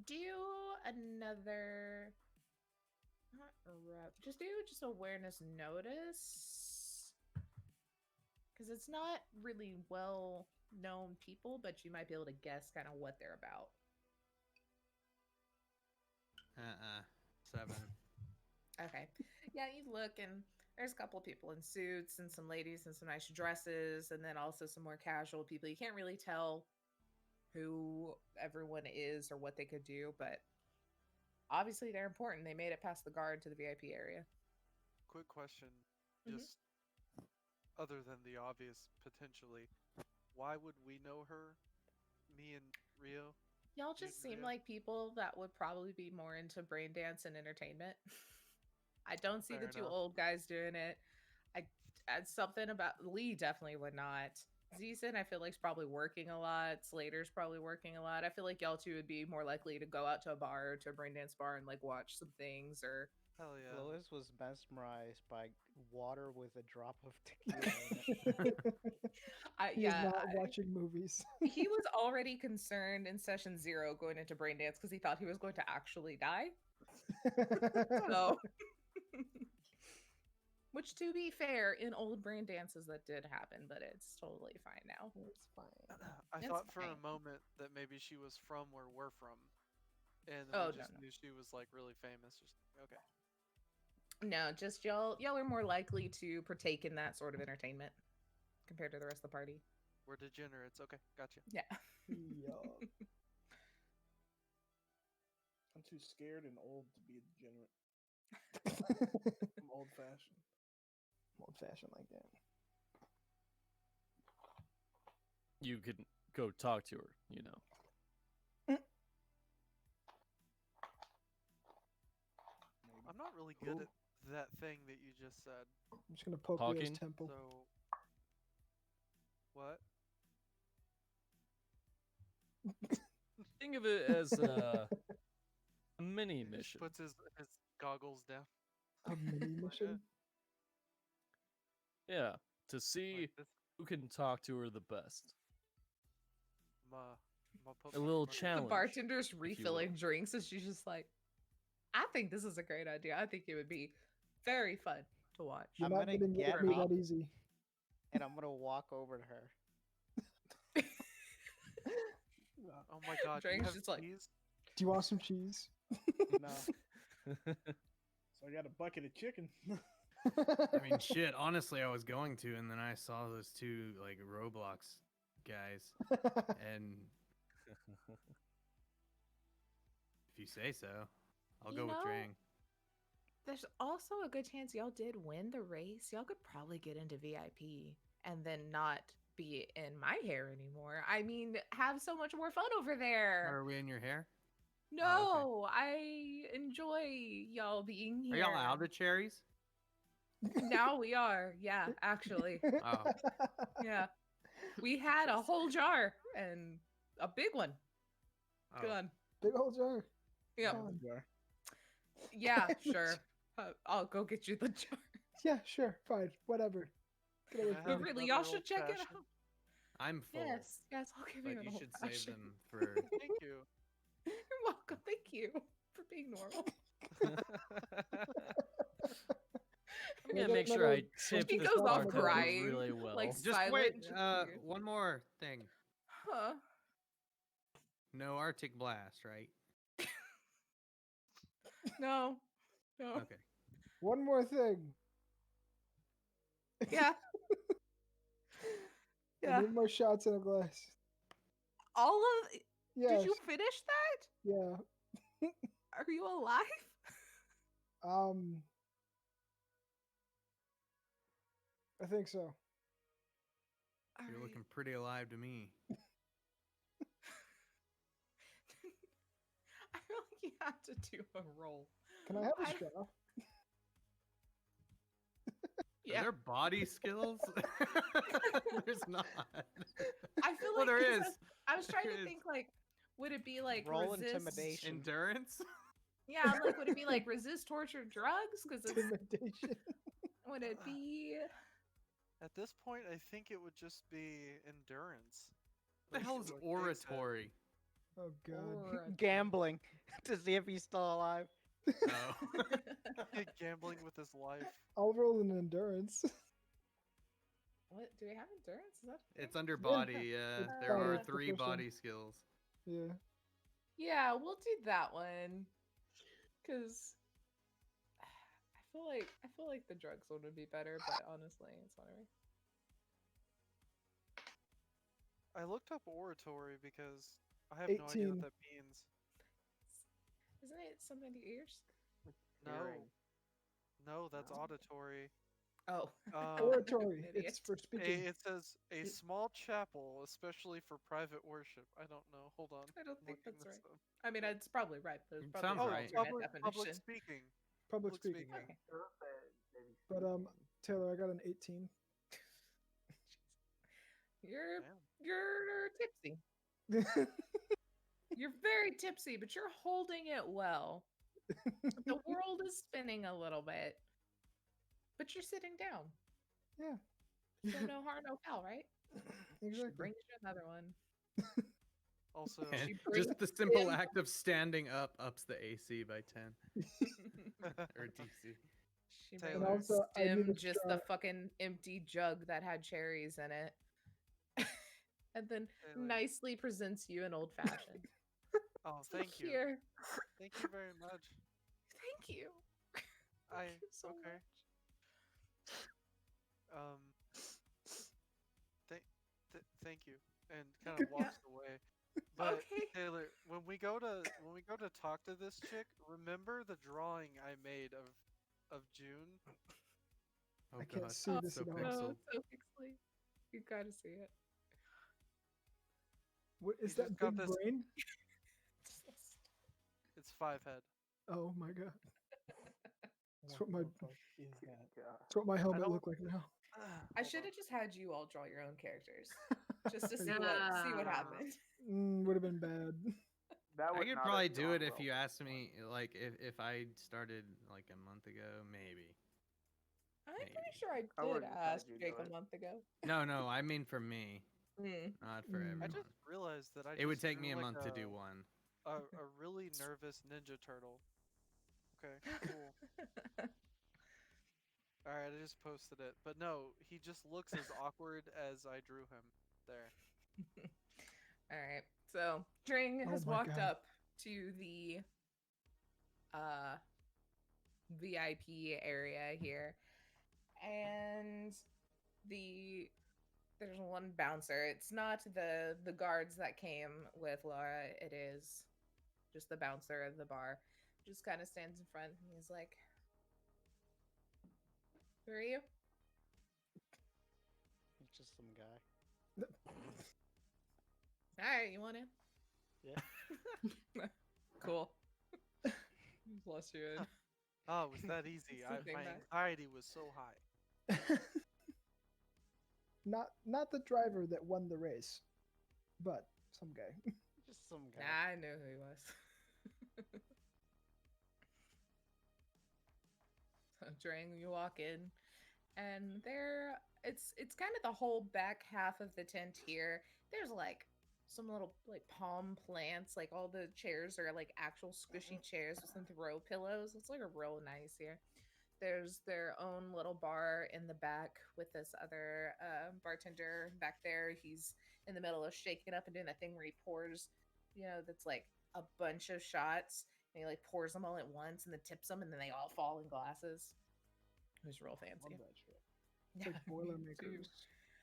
Do another just awareness notice, because it's not really well known people, but you might be able to guess kind of what they're about. 7. Okay. Yeah, you look and there's a couple of people in suits and some ladies in some nice dresses, and then also some more casual people. You can't really tell who everyone is or what they could do, but obviously they're important. They made it past the guard to the VIP area. Quick question, Mhm. just other than the obvious potentially, why would we know her? Me and Rio? Y'all just seem like people that would probably be more into brain dance and entertainment. I don't see Fair the two enough. old guys doing it. Something about Lee definitely would not. Zeeson, I feel like, is probably working a lot. Slater's probably working a lot. I feel like y'all two would be more likely to go out to a bar or to a braindance bar and like watch some things or. Hell yeah. Lois was mesmerized by water with a drop of tequila in it. He is not watching movies. He was already concerned in session 0 going into braindance because he thought he was going to actually die. So. Which, to be fair, in old brain dances that did happen, but it's totally fine now. It's fine. I It's thought for fine. a moment that maybe she was from where we're from, and Oh, we just no. knew she was like really famous. Just okay. No, just y'all are more likely to partake in that sort of entertainment compared to the rest of the party. We're degenerates. Okay, gotcha. Yeah. Yeah. I'm too scared and old to be a degenerate. I'm old fashioned. Old fashioned like that. You could go talk to her, I'm not really good at that thing that you just said. I'm just gonna poke Talking? Rio's temple. So, what? Think of it as a mini He just mission. puts his goggles down. A mini mission. Yeah, to see Like this. who can talk to her the best. Put A my little money- challenge. The bartender's you will. refilling drinks, and she's just like, I think this is a great idea. I think it would be very fun to watch. You're I'm not gonna getting get me up. that easy. And I'm gonna walk over to her. Oh my god! Drake's you have just like- cheese? Do you want some cheese? No. So I got a bucket of chicken. I mean, shit. Honestly, I was going to, and then I saw those two like Roblox guys, and if you say so, I'll You go with know, Drang. There's also a good chance y'all did win the race. Y'all could probably get into VIP and then not be in my hair anymore. I mean, have so much more fun over there. Are we in your hair? No, I enjoy y'all being Are here. y'all out of cherries? Now we are. Yeah, actually. Oh, Yeah. We had a whole jar and a big one. oh. Good. Big old jar. Yeah. Fun. Yeah, sure. I'll go get you the jar. Yeah, sure, fine, whatever. Get away Can I from But have me. really, another y'all should check it old-fashioned? out. I'm full. Yes, I'll give But you an you old should save fashioned. them for. Thank you. You're welcome. Thank you for being normal. I'm Can I gonna get make sure I another- tip He this goes off bartender crying, really well. like, Just silent wait. and just One more thing. Huh? No Arctic Blast, right? No. No. Okay. One more thing. Yeah. I Yeah. need more shots in a glass. All of. Yes. Did you finish that? Yeah. Are you alive? I think so. You're Alright. looking pretty alive to me. I feel like you have to do a roll. Can I have a I- straw? Yeah. Are there body skills? There's not. I feel Well, like there 'cause is. I was trying There to is. think like, would it be like Roll resist? intimidation. Endurance? Yeah, I'm like, would it be like resist torture drugs? Because it's Intimidation. would it be? At this point, I think it would just be endurance. The Like- hell is like Dave said. oratory? Oh god. Or Gambling to see if he's still alive. Oh. Gambling with his life. I'll roll an endurance. what do we have endurance? Is that a thing? It's under body. Yeah, It's there are body 3 proficient. body skills. Yeah. Yeah, we'll do that one. Cause I feel like the drugs one would be better, but honestly, it's whatever. I looked up oratory because I have no idea 18. what that means. Isn't it something to ears? No. Hearing. No, that's No. auditory. Oh. Oratory. Idiot. It's for speaking. It says a small chapel, especially for private worship. I don't know. Hold on. I don't I'm think looking that's this right. up. I mean, it's probably right, but it's It probably sounds an Oh, right. alternate public definition. speaking. Public Public speaking. speaking. Okay. Sure said maybe But speaking. Taylor, I got an 18. You're Damn. you're tipsy. You're very tipsy, but you're holding it well. The world is spinning a little bit, but you're sitting down. Yeah. So no harm, no foul, right? She Exactly. brings you another one. Also, And She just brings the simple in- act of standing up ups the AC by 10 or DC. She Taylor. made And also, I need Stim a just straw. the fucking empty jug that had cherries in it. And then Taylor. nicely presents you an old fashioned. oh, thank you. Here. Thank you very much. Thank you. I Thank you so okay. much. Thank you, and kind of walks away. But Okay. Taylor, when we go to talk to this chick, remember the drawing I made of June? Oh I can't god, see it's this so at all. No, pixel. it's so pixely. You gotta see it. What is You that just got big this- brain? It's 5 head. Oh my god. That's what my the fuck is that? God. that's what my helmet don't- look like now. I Hold should on. have just had you all draw your own characters, just to see what Nah. happened. Would have been bad. That I would could not probably have do it gone if well. you asked me, like, if I started like a month ago, maybe. I'm Maybe. pretty sure I I did wouldn't have ask had you do Jake it. a month ago. No, I mean for me, Mm. not for Mm. I everyone. just realized that I It would just take drew, me a like, month to do one. a really nervous Ninja Turtle. Okay, cool. All right, I just posted it. But no, he just looks as awkward as I drew him. There. All right. So Dring Oh has my walked God. up to the VIP area here, and there's one bouncer. It's not the guards that came with Laura. It is just the bouncer of the bar. Just kind of stands in front and he's like, "Who are you?" It's just some guy. All right, you want in? Yeah. Cool. Bless you. In. Oh, it was that easy. Something My that- anxiety was so high. Not the driver that won the race, but some guy. Just some guy. Nah, I knew who he was. So during you walk in, and it's kind of the whole back half of the tent here. There's like some little like palm plants, like all the chairs are like actual squishy chairs with some throw pillows. It's like a real nice here. There's their own little bar in the back with this other bartender back there. He's in the middle of shaking up and doing that thing where he pours, that's like a bunch of shots. And he like pours them all at once and then tips them, and then they all fall in glasses. It was real Love fancy. that shit. It's like me too. Boilermakers.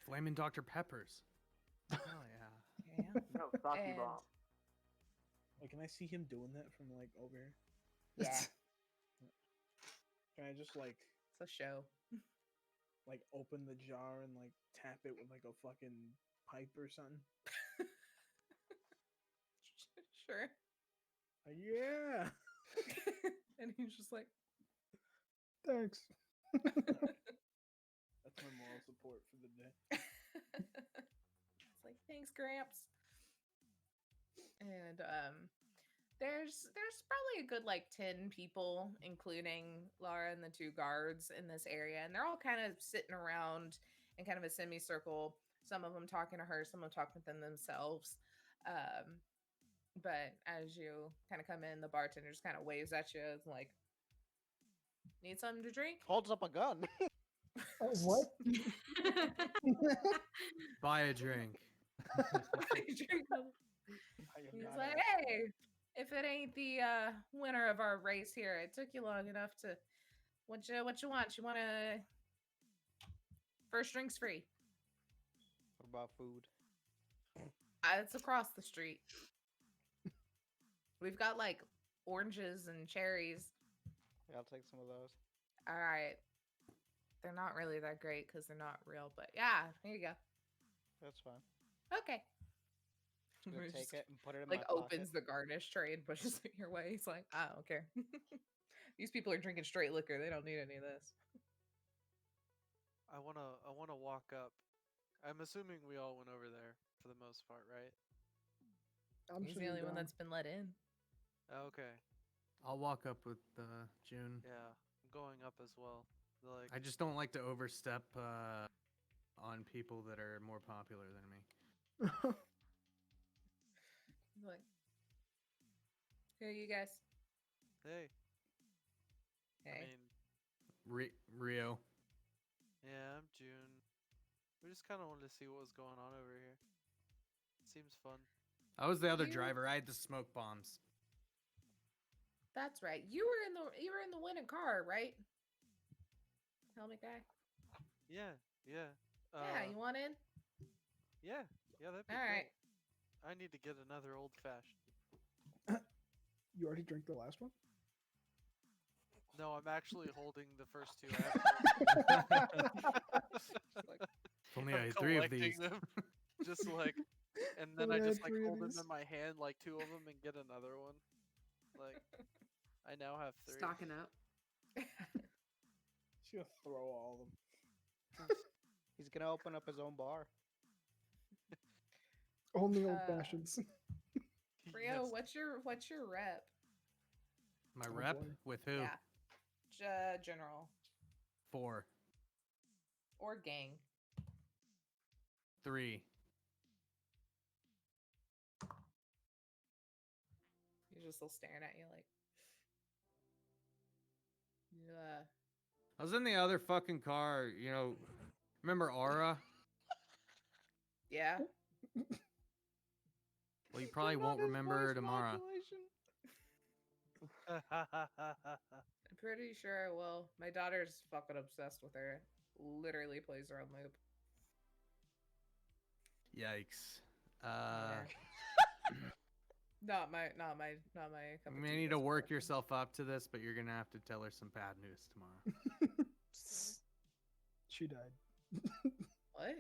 Flamin' Dr. Peppers. Oh yeah. Yeah. No, sake And- bomb. Wait, can I see him doing that from like over here? Yeah. Can I just like It's a show. open the jar and like tap it with like a fucking pipe or something? Sure. Yeah. And he's just like, Thanks. That's my moral support for the day. it's like, thanks, Gramps. And there's probably a good like 10 people, including Laura and the 2 guards in this area, and they're all kind of sitting around in kind of a semicircle. Some of them talking to her, some of them talking within themselves. But as you kind of come in, the bartender just kind of waves at you, like, need something to drink? Holds up a gun. Oh, what? Buy a drink. He's like, hey, if it ain't the winner of our race here, it took you long enough to. What you want? You want to? First drink's free. What about food? It's across the street. We've got like oranges and cherries. Yeah, I'll take some of those. All right. They're not really that great because they're not real, but yeah, here you go. That's fine. Okay. Just gonna take it and put it in Like my opens pocket. the garnish tray and pushes it your way. He's like, I don't care. These people are drinking straight liquor. They don't need any of this. I wanna walk up. I'm assuming we all went over there for the most part, right? I'm He's sure the you're only one down. that's been let in. Okay. I'll walk up with June. Yeah, I'm going up as well. Like, I just don't like to overstep on people that are more popular than me. He's like, here you guys. hey. Hey. I mean, Rio. yeah, I'm June. We just kind of wanted to see what was going on over here. Seems fun. I was the other You- driver. I had the smoke bombs. That's right. You were in the winning car, right? Helmet guy. Yeah, yeah. Yeah, you want in? Yeah, that'd be All great. right. I need to get another old fashioned. You already drank the last one? No, I'm actually holding the first 2 after. If only I I'm had 3 of collecting these. them, just like, and then Only I had just like 3 of hold them these. in my hand, like 2 of them, and get another one. Like, I now have 3. Stocking up. She'll throw all of them. He's gonna open up his own bar. Only old Uh, fashions. Rio, Yes. what's your rep? My Oh, rep boy. with who? Yeah. General 4. or gang. 3. He's just still staring at you like. Yeah. I was in the other fucking car, remember Aura? Yeah. Well, you probably won't remember her tomorrow. I'm pretty sure I will. My daughter's fucking obsessed with her. Literally plays her on loop. Yikes. Not my cup You of may tea, need to that's work for- yourself up to this, but you're gonna have to tell her some bad news tomorrow. She died. What?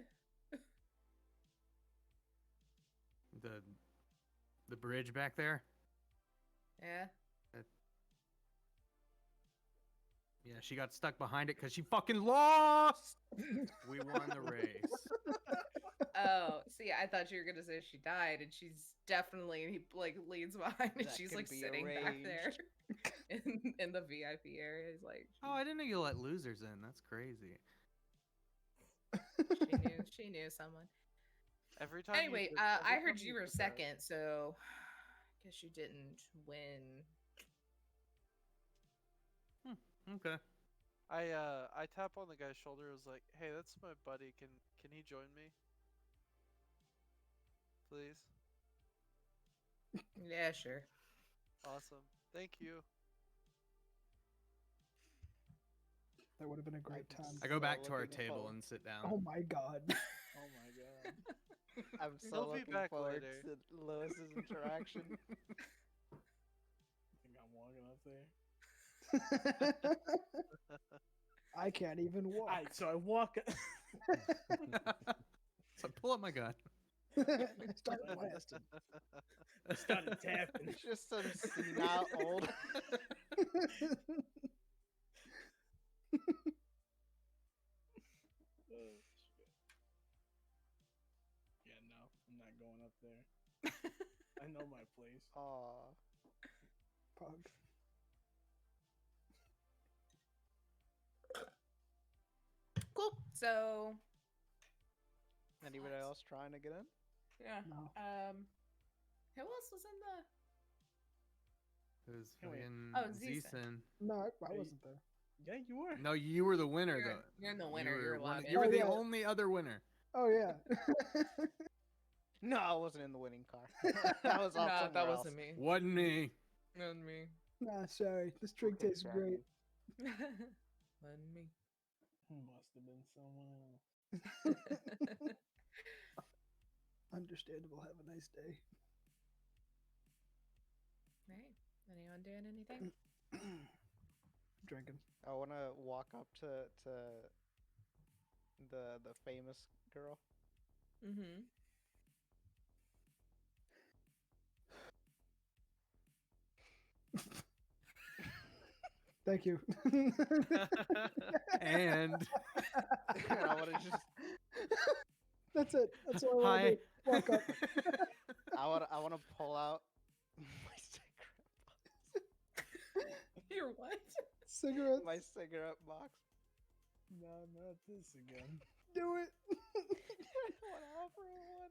The bridge back there? Yeah. Yeah, she got stuck behind it because she fucking lost! We won the race. Oh, see, I thought you were gonna say she died, and she's definitely like leans behind, and That she's can like be sitting back there in the VIP area. He's like, Oh, I didn't know you let losers in. That's crazy. she knew someone. Every time. Anyway, every I time heard you were did that- second, so I guess you didn't win. Okay. I tap on the guy's shoulder. Was like, hey, that's my buddy. Can he join me? Please. Yeah, sure. Awesome. Thank you. That would have been a great time. I go back to our looking table forward- and sit down. Oh my god. Oh my god. I'm so He'll be looking back forward later. to Lewis's interaction. I think I'm walking up there. I can't even walk. Alright, so I walk. So I pull up my gun. I started blasting. I started tapping. Just some senile old. Oh, shit. Yeah, no, I'm not going up there. I know my place. Aw. Pug. Cool. So Anybody else trying to get in? yeah. No. Who else was in the? It was Oh, wait. fucking Oh, Zeeson. Zeeson. No, I Hey. wasn't there. Yeah, you were. No, you were the winner You're- though. you're the winner, You you're were, allowed in. you were Oh, the yeah. only other winner. Oh yeah. No, I wasn't in the winning car. That was off somewhere else. me. Wasn't me. Wasn't me. Nah, sorry. This drink Okay, tastes great. Wasn't me. Must have been someone else. Understandable. Have a nice day. Hey, anyone doing anything? Drinking. I want to walk up to the famous girl. Mm-hmm. Thank you. And I want to just That's it. That's all I want to hi. do. Walk up. I want to pull out my You're what? Cigarettes. my cigarette box. No, not this again. Do it. I want to offer her one.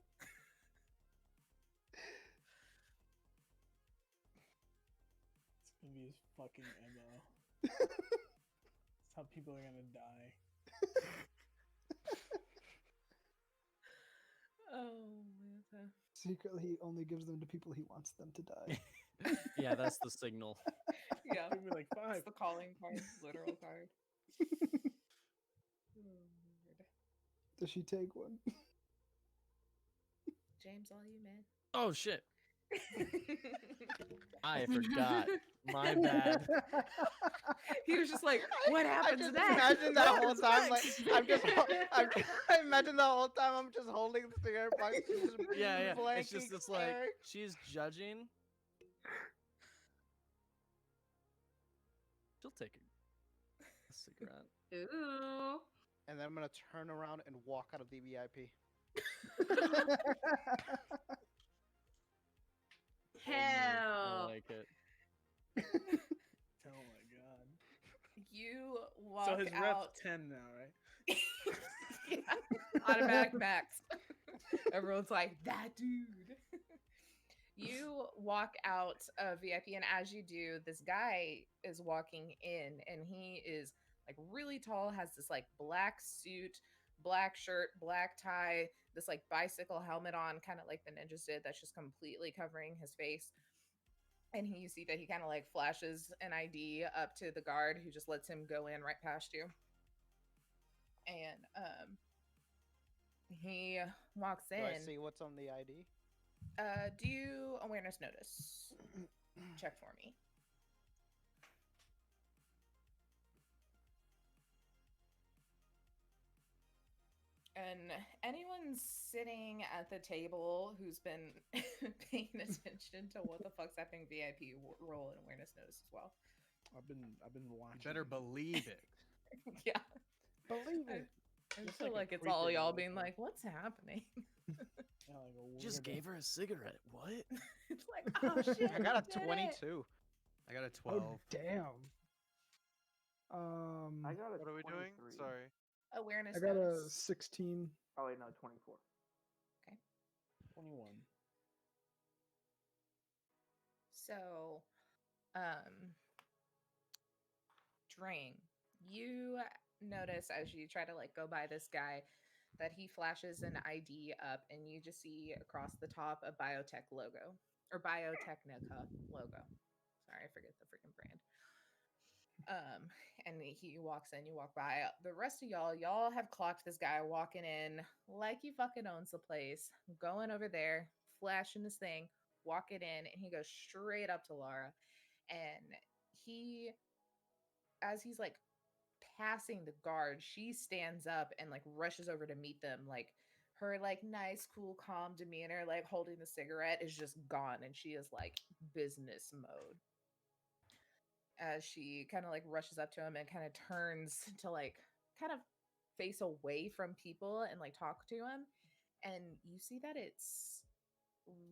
It's gonna be his fucking MO. That's how people are gonna die. Oh man. Secretly, he only gives them to people he wants them to die. Yeah, that's the signal. Yeah. Give me like It's 5. the calling card, literal card. Oh, Lord. Does she take one? James, all you, man. Oh shit! I forgot. My bad. He was just like, "What I happens just next? imagine that What whole happens time, like next?" I imagine the whole time I'm just holding the cigarette box, just Yeah, yeah. It's blanking just this like stare. she's judging. She'll take a cigarette. Ooh. And then I'm gonna turn around and walk out of the VIP. I Hell. like it. Oh my god. You walk So his out. rep's 10 now, right? Yeah. Automatic max. Everyone's like, that dude. You walk out of VIP, and as you do, this guy is walking in, and he is like really tall, has this like black suit, black shirt, black tie, this like bicycle helmet on, kind of like the ninjas did, that's just completely covering his face. And you see that he kind of like flashes an ID up to the guard who just lets him go in right past you. And he walks Do I in. see what's on the ID? Do awareness notice. Check for me. And anyone sitting at the table who's been paying attention to what the fuck's happening VIP roll an awareness notice as well. I've been watching. You better believe it. Yeah. Believe I- it. I Just feel like a like it's all creeper y'all dog, being huh? like, what's happening? Yeah, like a Just weirdo. gave her a cigarette. What? It's like, oh shit. I got we a did it. 22. I got a 12. Oh damn. I got a What are we doing? 23. Sorry. Awareness I got a notice. 16. Oh wait, no, 24. 21. So, Drain, you notice as you try to like go by this guy that he flashes an ID up, and you just see across the top a biotech logo or Biotechnica logo. Sorry, I forget the freaking brand. And he walks in, you walk by. The rest of y'all have clocked this guy walking in like he fucking owns the place, going over there, flashing this thing, walking in, and he goes straight up to Laura. And he, as he's like passing the guard, she stands up and like rushes over to meet them. Like her like nice, cool, calm demeanor, like holding the cigarette is just gone, and she is like business mode. As she kind of like rushes up to him and kind of turns to like kind of face away from people and like talk to him, and you see that it's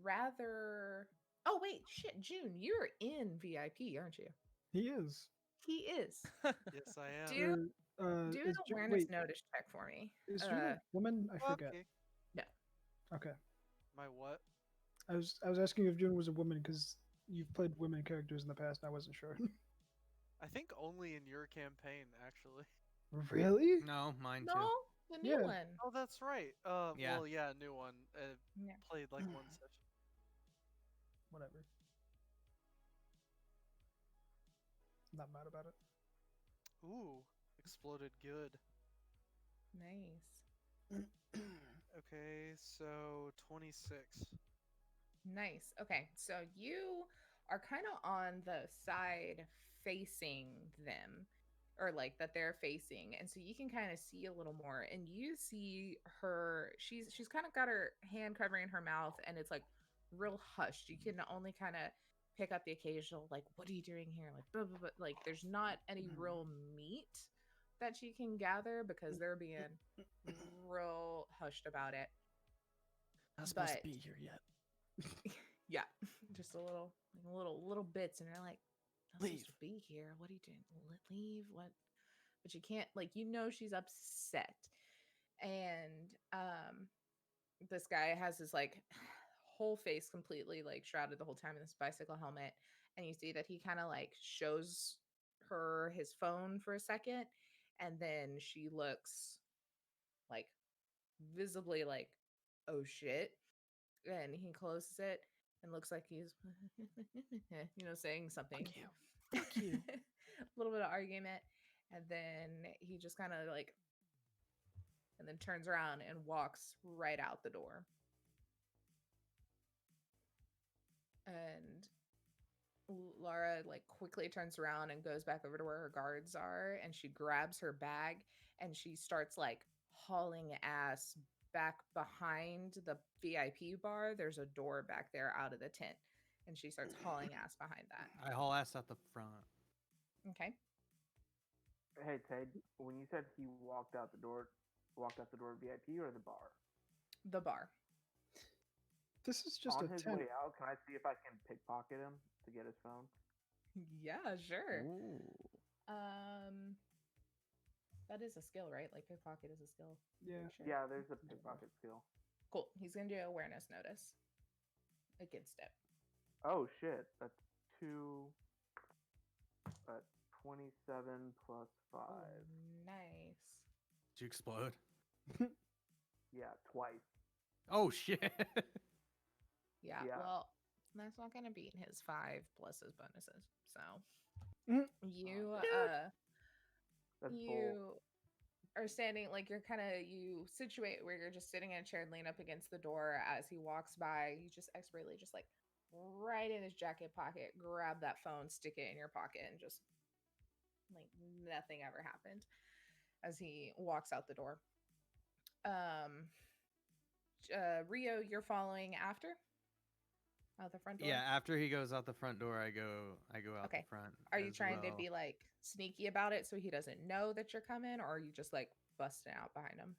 rather, oh wait, shit, June, you're in VIP, aren't you? He is. He is. Yes, I am. Do do an Is awareness wait, notice check for me. is June a woman? I forget. Okay. No. Okay. My what? I was asking if June was a woman because you've played women characters in the past, and I wasn't sure. I think only in your campaign, actually. Really? No, mine No, too. the new Yeah. one. Oh, that's right. Yeah. Well, yeah, new one. Yeah. Played like one session. Whatever. Not mad about it. Ooh, exploded good. Nice. Okay, so 26. Nice. Okay, so you are kind of on the side facing them, or like that they're facing, and so you can kind of see a little more, and you see her. She's kind of got her hand covering her mouth, and it's like real hushed. You can only kind of pick up the occasional like, "What are you doing here?" Like, blah, blah, blah. Like, there's not any real meat that she can gather because they're being real hushed about it. Not supposed to But- be here yet. Yeah, just a little bits, and you're like, "I'm Leave. supposed to be here. What are you doing? Leave? What?" But you can't. Like, you know, she's upset, and this guy has his like whole face completely like shrouded the whole time in this bicycle helmet, and you see that he kind of like shows her his phone for a second, and then she looks like visibly like, "Oh shit," and he closes it and looks like he's saying something. Fuck you. Fuck you. A little bit of argument, and then he just kind of like, and then turns around and walks right out the door. And Laura like quickly turns around and goes back over to where her guards are, and she grabs her bag and she starts like hauling ass back behind the VIP bar. There's a door back there out of the tent, and she starts hauling ass behind that. I haul ass at the front. Okay. Hey Ted, when you said he walked out the door VIP or the bar? The bar. This is just On a his tent. way out, can I see if I can pickpocket him to get his phone? Yeah, sure. Ooh. That is a skill, right? Like pickpocket is a skill. Yeah. Sure. Yeah, there's a pickpocket skill. Cool. He's gonna do awareness notice against it. Oh shit, that's 27 plus 5. Nice. Did you explode? Yeah, twice. Oh shit! Yeah. Yeah. Well, that's not gonna beat his 5 plus his bonuses. So Mhm. you That's bull. you are standing like you're kind of you situate where you're just sitting in a chair and lean up against the door as he walks by. You just expertly just like right in his jacket pocket, grab that phone, stick it in your pocket, and just like nothing ever happened as he walks out the door. Rio, you're following after out the front door. Yeah, after he goes out the front door, I go out Okay. the front. Are you as trying to well. be like sneaky about it so he doesn't know that you're coming, or are you just like busting out behind him?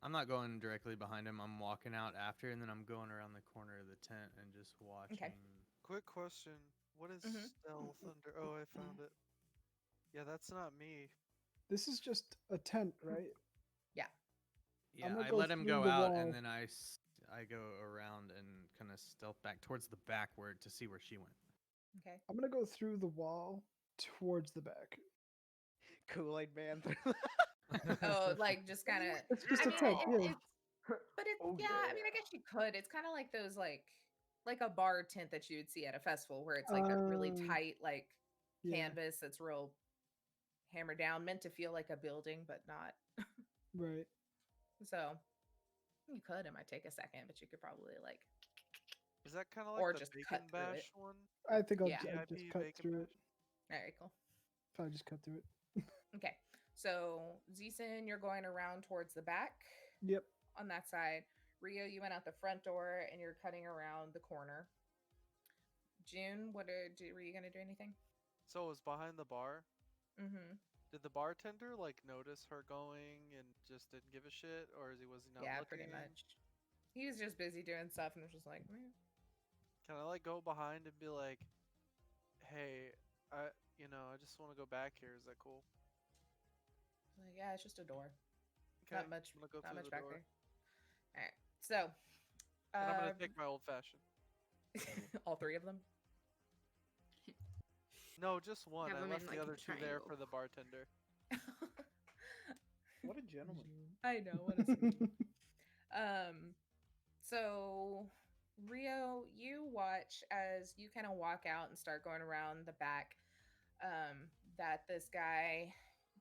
I'm not going directly behind him. I'm walking out after, and then I'm going around the corner of the tent and just watching. Quick question. What is Mhm. stealth under? Oh, I found it. Yeah, that's not me. This is just a tent, right? Yeah, gonna I go let him through go the out, wall. and then I go around and kind of stealth back towards the backward to see where she went. Okay. I'm gonna go through the wall towards the back. Kool-Aid Man. Oh, like just kind of. It's just I a mean, tent. Yeah. but it's yeah. I mean, I guess you could. It's kind of like those like like a bar tent that you would see at a festival, where it's like that really tight, like Yeah. canvas that's real hammered down, meant to feel like a building, but not. Right. So you could. It might take a second, but you could probably like, Is that kind of or like the just Bacon cut through Bash it. one? I think I'll, Yeah. I'll just VIP cut Bacon through Bash? it. Very cool. Probably just cut through it. Okay, so Zeeson, you're going around towards the back. Yep. On that side. Rio, you went out the front door and you're cutting around the corner. June, were you gonna do anything? So it was behind the bar. Mm-hmm. Did the bartender like notice her going and just didn't give a shit, or was he not Yeah, looking? pretty much. He was just busy doing stuff and was just like, meh. Can I like go behind and be like, "Hey, I just want to go back here. Is that cool?" Like, yeah, it's just a door. Okay, Not much. I'm gonna go Not through much the back door. there. All right. So, And I'm gonna take my old fashioned. all three of them. No, just one. Have I them left in, the like, a other two there triangle. for the bartender. What a gentleman. I know. What a sweetie. So Rio, you watch as you kind of walk out and start going around the back. That this guy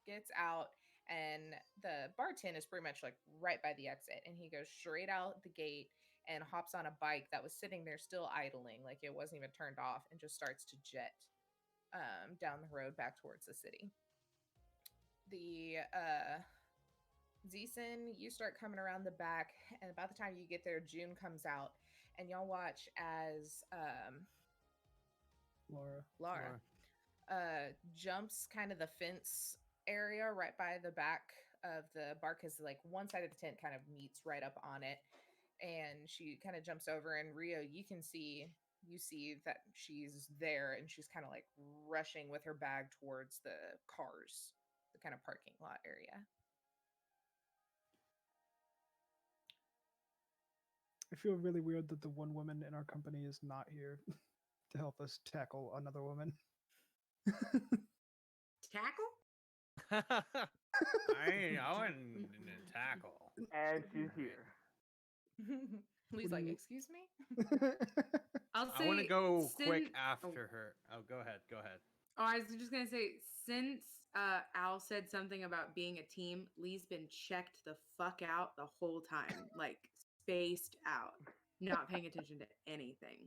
gets out, and the bartend is pretty much like right by the exit, and he goes straight out the gate and hops on a bike that was sitting there still idling, like it wasn't even turned off, and just starts to jet down the road back towards the city. The Zeeson, you start coming around the back, and by the time you get there, June comes out, and y'all watch as Laura jumps kind of the fence area right by the back of the bar, because like one side of the tent kind of meets right up on it, and she kind of jumps over, and Rio, you see that she's there, and she's kind of like rushing with her bag towards the cars, the kind of parking lot area. I feel really weird that the one woman in our company is not here to help us tackle another woman. Tackle? I wouldn't tackle. And she's here. Lee's do like, you- excuse me? I'll I say. want to go quick sin- after her. Oh, go ahead. Go ahead. Oh, I was just gonna say, since Al said something about being a team, Lee's been checked the fuck out the whole time, like spaced out, not paying attention to anything.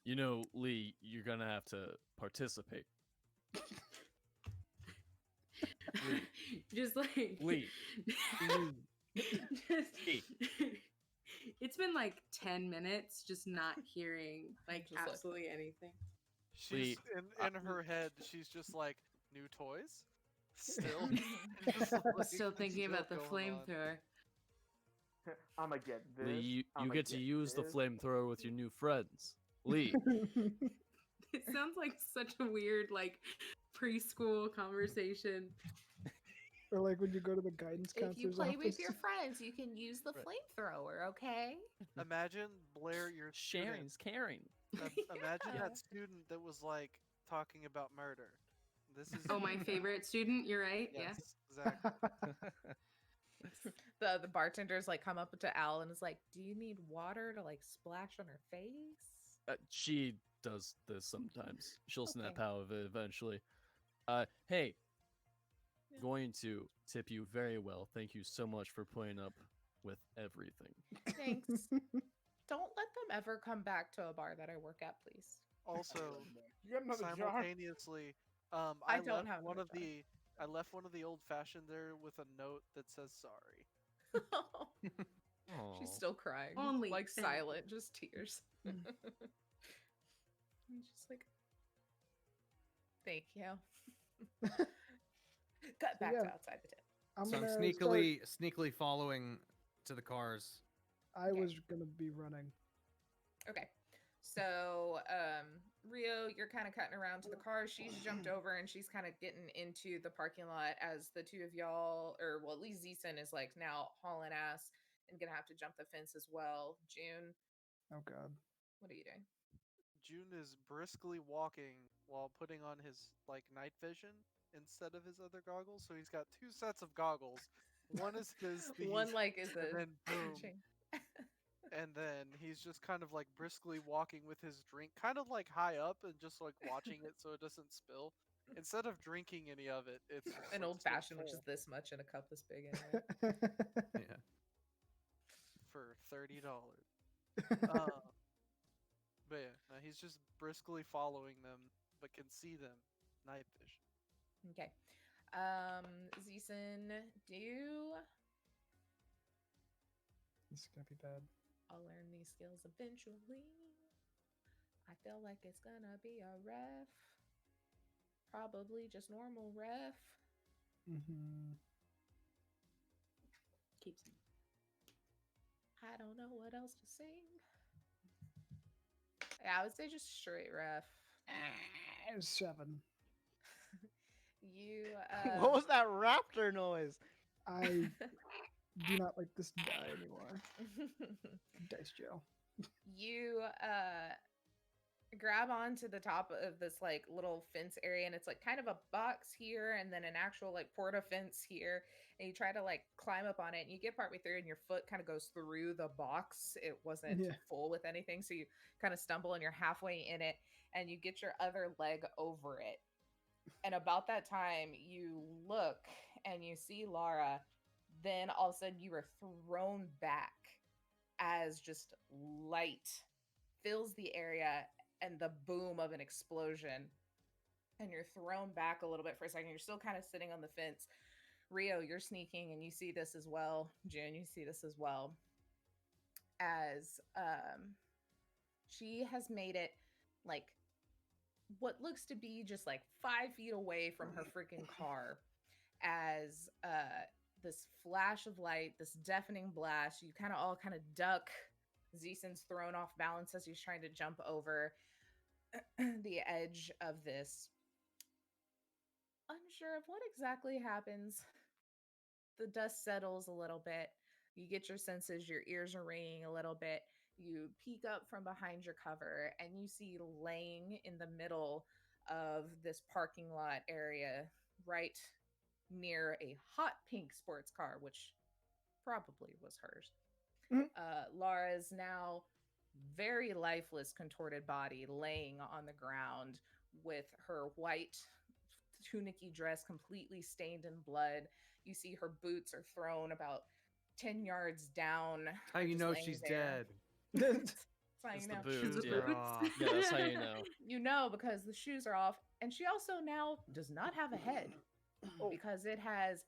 You know, Lee, you're gonna have to participate. Just like Lee. just, it's been like 10 minutes just not hearing like Just like- absolutely anything. She's Wait, in her head. She's just like, new toys. Still, Just, Still thinking about the going on. flamethrower. I'ma get this. Lee, you I'ma get to get use the this. flamethrower with your new friends. Lee, It sounds like such a weird like preschool conversation. Or like when you go to the guidance If you counselor's play office. with your friends, you can use the Right. flamethrower, okay? Imagine Blair, your student. sharing's caring. Imagine Yeah. that student that was like talking about murder. This is Oh, my favorite student. You're right. Yes, exactly. The bartenders like come up to Al and is like, "Do you need water to like splash on her face?" She does this sometimes. She'll snap Okay. out of it eventually. Hey, going to tip you very well. Thank you so much for putting up with everything. Thanks. Don't let them ever come back to a bar that I work at, please. Also, You got another jar? simultaneously, I I don't left have one another of the I left one of the old fashioned there with a note that says sorry. She's Aw. still crying. Only like thank silent, just tears. Mm. I'm just like, thank you. Cut back Yeah. to outside the tent. I'm So I'm gonna sneakily following to the cars. I Okay. was gonna be running. Okay. So, Rio, you're kind of cutting around to the car. She's jumped over and she's kind of getting into the parking lot as the two of y'all, or well, at least Zeeson is like now hauling ass and gonna have to jump the fence as well. June, Oh god. what are you doing? June is briskly walking while putting on his like night vision instead of his other goggles. So he's got two sets of goggles. One is his One these, like is and a then boom. chain. and then he's just kind of like briskly walking with his drink, kind of like high up and just like watching it so it doesn't spill. Instead of drinking any of it, it's just, An like, old still fashioned, which full is this much in a cup this big anyway. Yeah. for $30. But yeah, no, he's just briskly following them, but can see them. Night vision. Okay. Zeeson, do This is gonna be bad. I'll learn these skills eventually. I feel like it's gonna be a ref. Probably just normal ref. Mm-hmm. Keep singing. I don't know what else to sing. Yeah, I would say just straight ref. 7. You What was that raptor noise? I do not like this die anymore. Dice jail. you grab onto the top of this like little fence area, and it's like kind of a box here and then an actual like porta fence here, and you try to like climb up on it, and you get partway through and your foot kind of goes through the box. It wasn't Yeah. full with anything, so you kind of stumble and you're halfway in it, and you get your other leg over it. And about that time you look and you see Lara. Then all of a sudden you are thrown back as just light fills the area and the boom of an explosion, and you're thrown back a little bit for a second. You're still kind of sitting on the fence. Rio, you're sneaking and you see this as well. June, you see this as well, as she has made it like what looks to be just like 5 feet away from her freaking car, as this flash of light, this deafening blast, you kind of all kind of duck. Zeeson's thrown off balance as he's trying to jump over the edge of this. Unsure of what exactly happens. The dust settles a little bit. You get your senses, your ears are ringing a little bit. You peek up from behind your cover and you see laying in the middle of this parking lot area, right near a hot pink sports car, which probably was hers. Lara's now very lifeless, contorted body laying on the ground with her white tunicky dress completely stained in blood. You see her boots are thrown about 10 yards down. How you just know laying she's there. dead? That's how It's you the know. boots, Shoes yeah. are off. Yeah, that's how you know. You know because the shoes are off, and she also now does not have a head because it has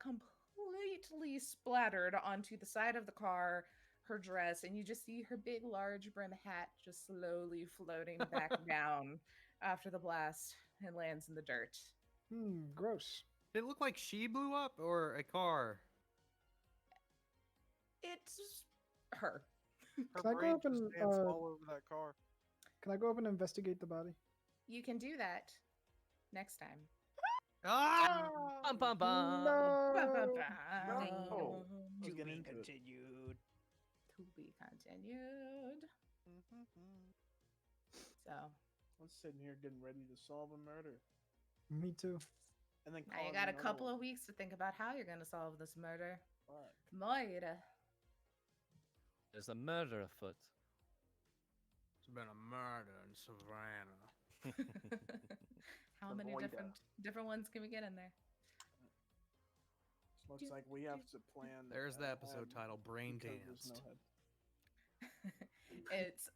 completely splattered onto the side of the car, her dress, and you just see her big large brim hat just slowly floating back down after the blast and lands in the dirt. Gross. Did it look like she blew up or a car? It's her. Her Can I go brain up just and, danced all over that car. Can I go up and investigate the body? You can do that next time. Ah! Bum, bum, bum. No. Bum, bum, No. bum. Let's To get be into it. continued. To be continued. So I'm sitting here getting ready to solve a murder, Me too. and then now you cause got a another couple one. of weeks to think about how you're going to solve this murder. Fuck. Moira. There's a murder afoot. It's been a murder in Savannah. How many Avoida. different ones can we get in there? Looks like we have to plan. There's the episode ahead title, Brain because there's Danced. no head. It's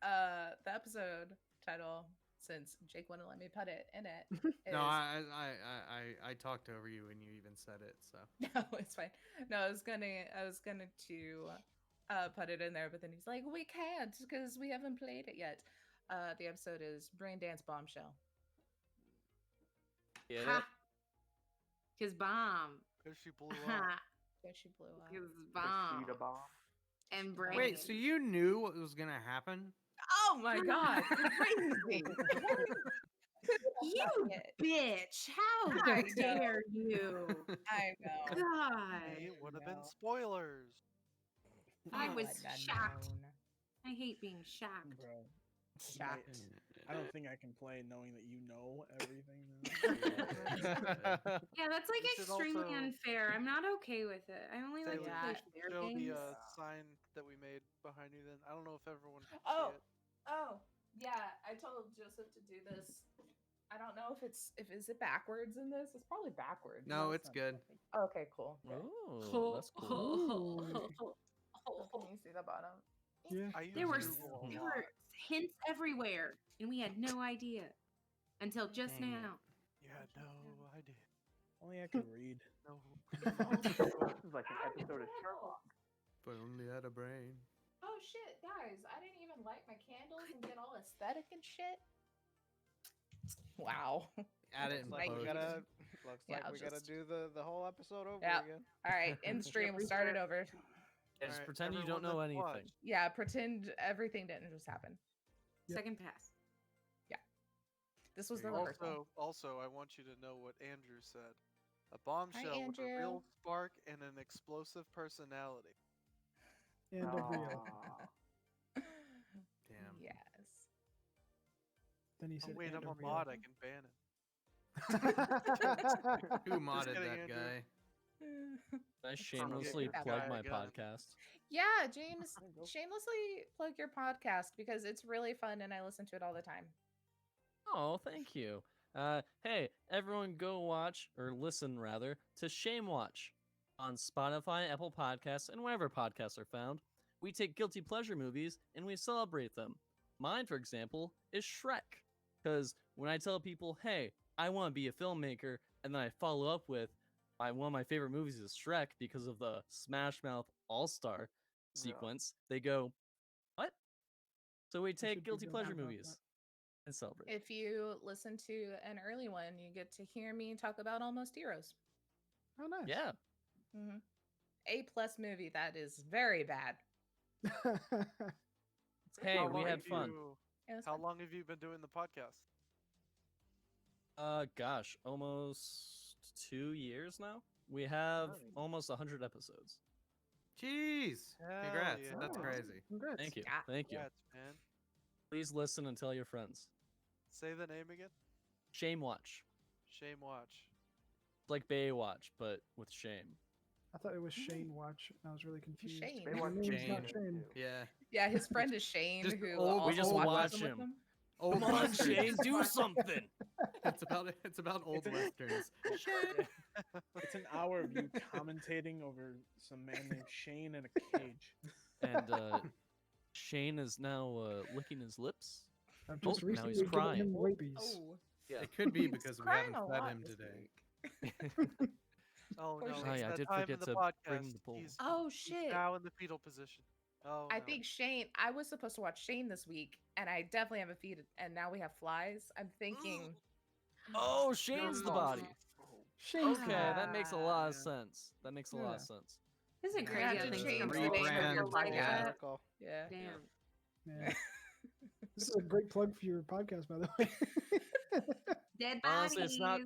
the episode title, since Jake wouldn't let me put it in it. No, is- I talked over you and you even said it. So No, it's fine. No, I was gonna to put it in there, but then he's like, we can't because we haven't played it yet. The episode is Braindance Bombshell. Get it? Ha! His bomb. Because she blew up. Ha! There she blew up. His The bomb. Sheeta bomb. And brain. wait, so you knew what was gonna happen? Oh my god, crazy! You bitch! How I know. dare you? I know. God, It would have been know. spoilers. I You was wouldn't have shocked. known. I hate being shocked. Bro, Shocked. I don't think I can play knowing that you know everything now. Yeah, that's like You should extremely also unfair. I'm not okay with it. I only Say like to we play should fair show games. the sign that we made behind you. Then I don't know if everyone can Oh, see it. oh, yeah. I told Joseph to do this. I don't know if is it backwards in this? It's probably backwards. No, it's good. Okay, cool. Oh, that's cool. Can you see the bottom? Yeah. I use There were Google a there lot. were hints everywhere, and we had no idea until just Dang it. now. You had no idea. Only I can read. No. This is like an episode of Sherlock. If I only had a brain. Oh shit, guys! I didn't even light my candles and get all aesthetic and shit. Wow. Add it in Looks like we post. gotta. Looks Yeah, like I'll we gotta just- do the whole episode over Yep. again. All right, end stream. We'll start it over. Yeah, just Alright, pretend you everyone don't know that's anything. watched. Yeah, pretend everything didn't just happen. Yep. Second pass. This was the There you rehearsal. Also, I want you to know what Andrew said. A bombshell with a Andrew. real spark and an explosive personality. And a real. Aw. Damn. Yes. Then he Oh said, wait, and I'm a a real. mod. I can ban it. Who modded kidding, that Andrew. guy? I shamelessly get plug that my guy again. podcast. Yeah, James, shamelessly plug your podcast because it's really fun and I listen to it all the time. Oh, thank you. Hey, everyone go watch, or listen rather, to Shame Watch on Spotify, Apple Podcasts, and wherever podcasts are found. We take guilty pleasure movies and we celebrate them. Mine, for example, is Shrek. Because when I tell people, hey, I want to be a filmmaker, and then I follow up with, one of my favorite movies is Shrek because of the Smash Mouth All-Star sequence, they go, what? So we should take be guilty good pleasure about movies and celebrate. If you listen to an early one, you get to hear me talk about Almost Heroes. Oh, nice. Yeah. Hmm. A+ movie that is very bad. Hey, How we long had have fun. It was How fun. long have you been doing the podcast? Gosh, almost 2 years now. We have Nice. almost 100 episodes. Jeez. Hell Congrats. yeah. That's Oh, crazy. Congrats. Thank you. Yeah. Thank you. Congrats, man. Please listen and tell your friends. Say the name again. Shame Watch. Shame Watch. It's like Baywatch, but with shame. I thought it was Shane Watch, and I was really confused. Shane. They My watch name's Shane. not Shane. Yeah. Yeah, his friend is Shane, Just who old- also we just watches watch them with him. them. Old Come on, westerns. Shane, do something. It's about old westerns. It's an hour of you commentating over some man named Shane in a cage. And Shane is now licking his lips. I've Oh, just now recently he's given crying. him rabies. Oh, It could be he's because we crying haven't a fed lot him this today. week. Oh Poor no! Shane. Oh, it's yeah, I that did time in forget the to podcast. bring the poll. Oh He's shit! now in the fetal position. Oh I no. think Shane. I was supposed to watch Shane this week, and I definitely have a feed, and now we have flies. I'm thinking. Oh, Shane's the body. Shane's Okay, the that makes a lot of Yeah. sense. That makes a lot of Yeah. sense. Isn't it We're crazy gonna how have to things change come the full name of circle your like podcast. that? Yeah. Damn. Yeah. This is a great plug for your podcast, by the way. Dead Honestly, bodies. it's not-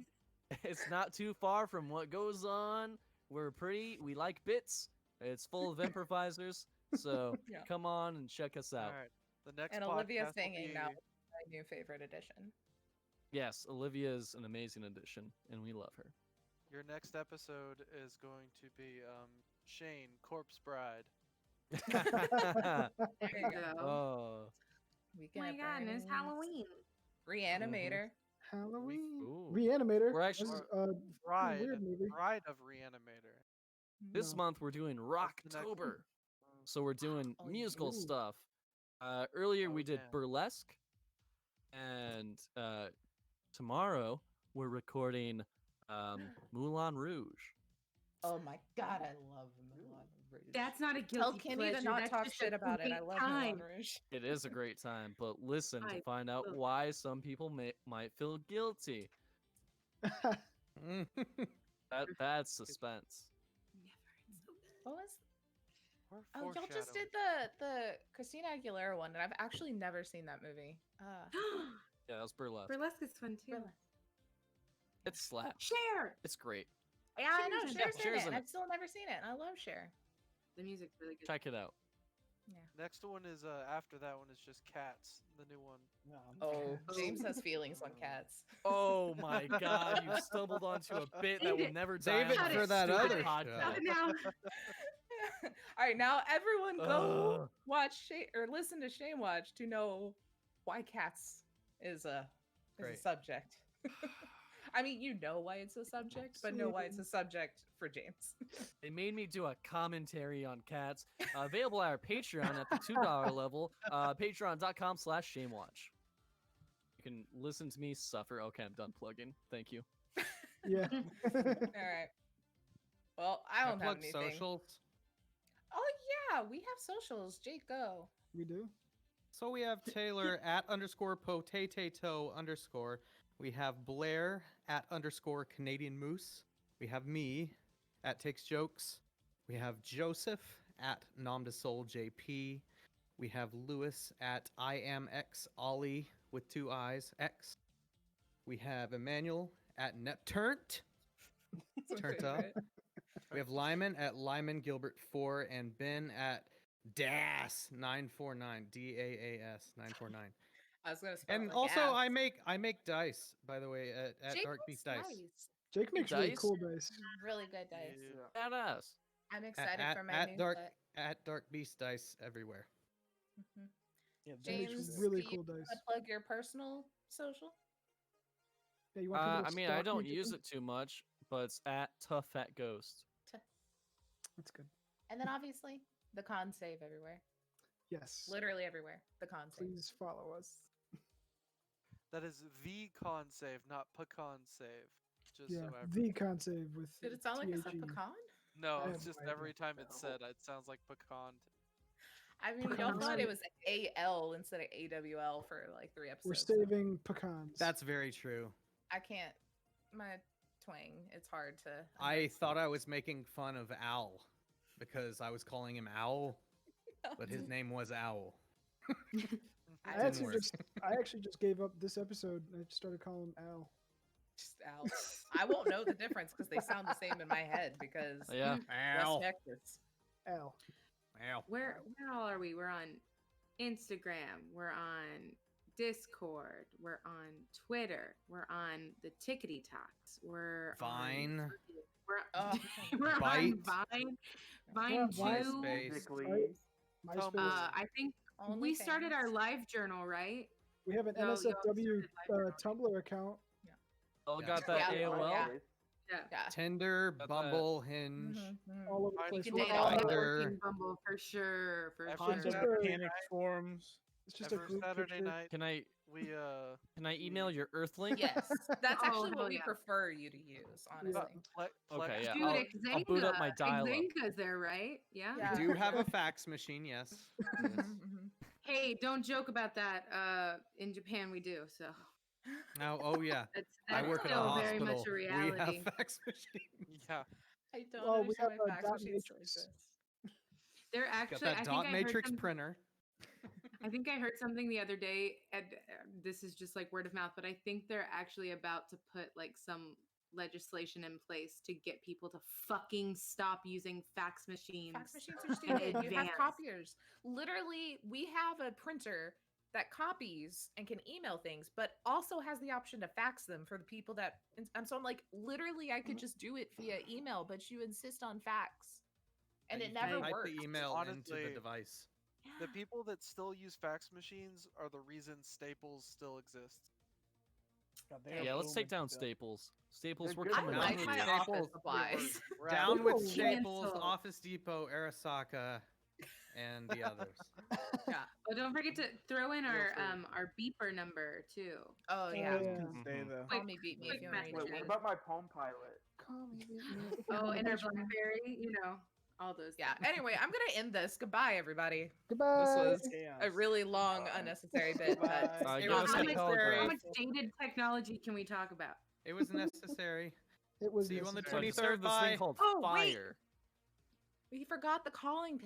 It's not too far from what goes on. We like bits. It's full of improvisers. So Yeah. come on and check us All out. right. The next And podcast Olivia will singing be, now. My new favorite addition. Yes, Olivia is an amazing addition, and we love her. Your next episode is going to be Shane Corpse Bride. There you go. So, Oh. oh Weekend my at god, and it's Braindance. Halloween. Reanimator. Halloween. Ooh. Reanimator. We're This actually- is a Bride. weird movie. Bride of Reanimator. This No. month we're doing That's the next one. Rocktober. So we're doing Oh, musical ooh. stuff. Earlier Oh, we did man. burlesque, and tomorrow we're recording Moulin Rouge. Oh my god, I love Moulin Rouge. That's not a Tell guilty Kenny to pleasure. not That's talk just shit a about it. I great love time. Moulin Rouge. It is a great time, but listen to I find out will. why some people might feel guilty. That's suspense. Never. It's so good. What was? Or Oh, y'all just foreshadowing. did the Christina Aguilera one, and I've actually never seen that movie. Yeah, that was burlesque. Burlesque is fun too. Burlesque. It slaps. Share. It's great. Yeah, I know. Cher's in Cher's in Cher's it. in I've it. still never seen it. and I love Cher. The music's really good. Check it out. Next one is after that one is just Cats, the new one. No, I'm Oh, fine. James has feelings on cats. Oh my god, you stumbled onto a bit that will never die Save on it my for that stupid other podcast. Cut it now. All right, now everyone go Ugh. watch or listen to Shame Watch to know why cats is a Great. subject. I mean, you know why it's a subject, but know why it's a subject for James. They made me do a commentary on cats. Available at our Patreon at the $2 level. Patreon.com/ShameWatch. You can listen to me suffer. Okay, I'm done plugging. Thank you. Yeah. All right. Well, I don't have plug anything. socials. Oh yeah, we have socials. Jake, go. We do. So we have Taylor at _potato_. We have Blair at _Canadian Moose. We have me at Takes Jokes. We have Joseph at Nom de Soul JP. We have Lewis at I am X Ollie with 2 I's X. We have Emmanuel at Nepturnt. Turnt up. We have Lyman at Lyman Gilbert 4 and Ben at DAS 949 DAAS 949. I was gonna spell And it like also, ass. I make dice, by the way, at Jake Dark makes Beast Dice. Jake makes really Dice? cool dice. Really good dice. Yeah. Badass. I'm excited for my at new Dark set. at Dark Beast Dice everywhere. Mhm. Yeah, He makes James, really do you cool wanna dice. plug your personal social? Yeah, you want people to I mean, stalk I you, don't use Jake? it too much, but it's at Tough Fat Ghost. That's good. And then obviously the con save everywhere. Yes. Literally everywhere. The con save. Please follow us. That is the con save, not pecan save. Just Yeah, so everyone. the con save with. Did it sound like I said THE. pecan? No, I it's have just no every idea. time it's said, it sounds like pecan. I mean, y'all thought it was AL instead of AWL for like 3 episodes. We're so saving pecans. That's very true. I can't. My twang. It's hard to. I thought I was making fun of Al because I was calling him Owl, but his name was Owl. I didn't work. actually just gave up this episode. I just started calling him Al. Just Al. I won't know the difference because they sound the same in my head because Yeah. Owl. West Texas. Al. Owl. Where all are we? We're on Instagram. We're on Discord. We're on Twitter. We're on the Tickety Talks. We're Vine. On, we're Oh, we're Bite. on Vine. Vine Yeah, Vine. 2. MySpace. Basically, MySpace. I think we started our OnlyFans. live journal, right? We have an No, y'all NSFW started live Tumblr account. Oh, Yeah. got that Yeah. AOL? Yeah. Yeah. Yeah. Tinder, Got that. Bumble, Hinge. All over the Fine. place. You We're can date all- all Tinder. Bumble for sure. For Every sure. It's just Honda a- Panic forums. It's just a every group Saturday picture. night, Can I we email your Earth link? Yes, that's Oh, actually hell what we yeah. prefer you to use, honestly. Okay, yeah. Dude, I'll boot up my dial-up. Xenga's there, right? Yeah. Yeah. We do have a fax machine, yes. Yes. Mhm. Hey, don't joke about that. In Japan, we do. So Oh yeah. that's I work at a still very hospital. much a We reality. have fax machines. Yeah. I don't Well, we understand have why a fax dot machines still matrix. exist. They're Got actually. that I think dot I matrix heard some, printer. I think I heard something the other day. And this is just like word of mouth, but I think they're actually about to put like some legislation in place to get people to fucking stop using fax machines. Fax machines are stupid. You have advance. copiers. Literally, we have a printer that copies and can email things, but also has the option to fax them for the people that. And so I'm like, literally, I could just do it via email, but you insist on fax, and it you can never type works. the email into Honestly, the device. The Yeah. people that still use fax machines are the reason Staples still exists. God, they are Yeah, let's take booming down still. Staples. Staples, They're we're good I coming now. down like with my you. office Staples. supplies. We're Down out. with Ooh. Staples, Cancel. Office Depot, Arasaka, and the others. Yeah. Oh, don't forget to throw in Feel our beeper number too. Oh Yeah. yeah. Can stay Mhm. though. Call me, beat me if quick you want to message. Wait, reach what me. about my Palm Pilot? Call me, beat me. Oh, and our BlackBerry, all those. Yeah. things. Anyway, I'm gonna end this. Goodbye, everybody. Goodbye. This was Chaos. a really long, Bye. unnecessary bit, but Bye. it Give was us a how necessary. much dated technology can we talk about? It was necessary. It was See you on the necessary. 23rd. Discovered this thing Bye. called Oh, wait. fire. We forgot the calling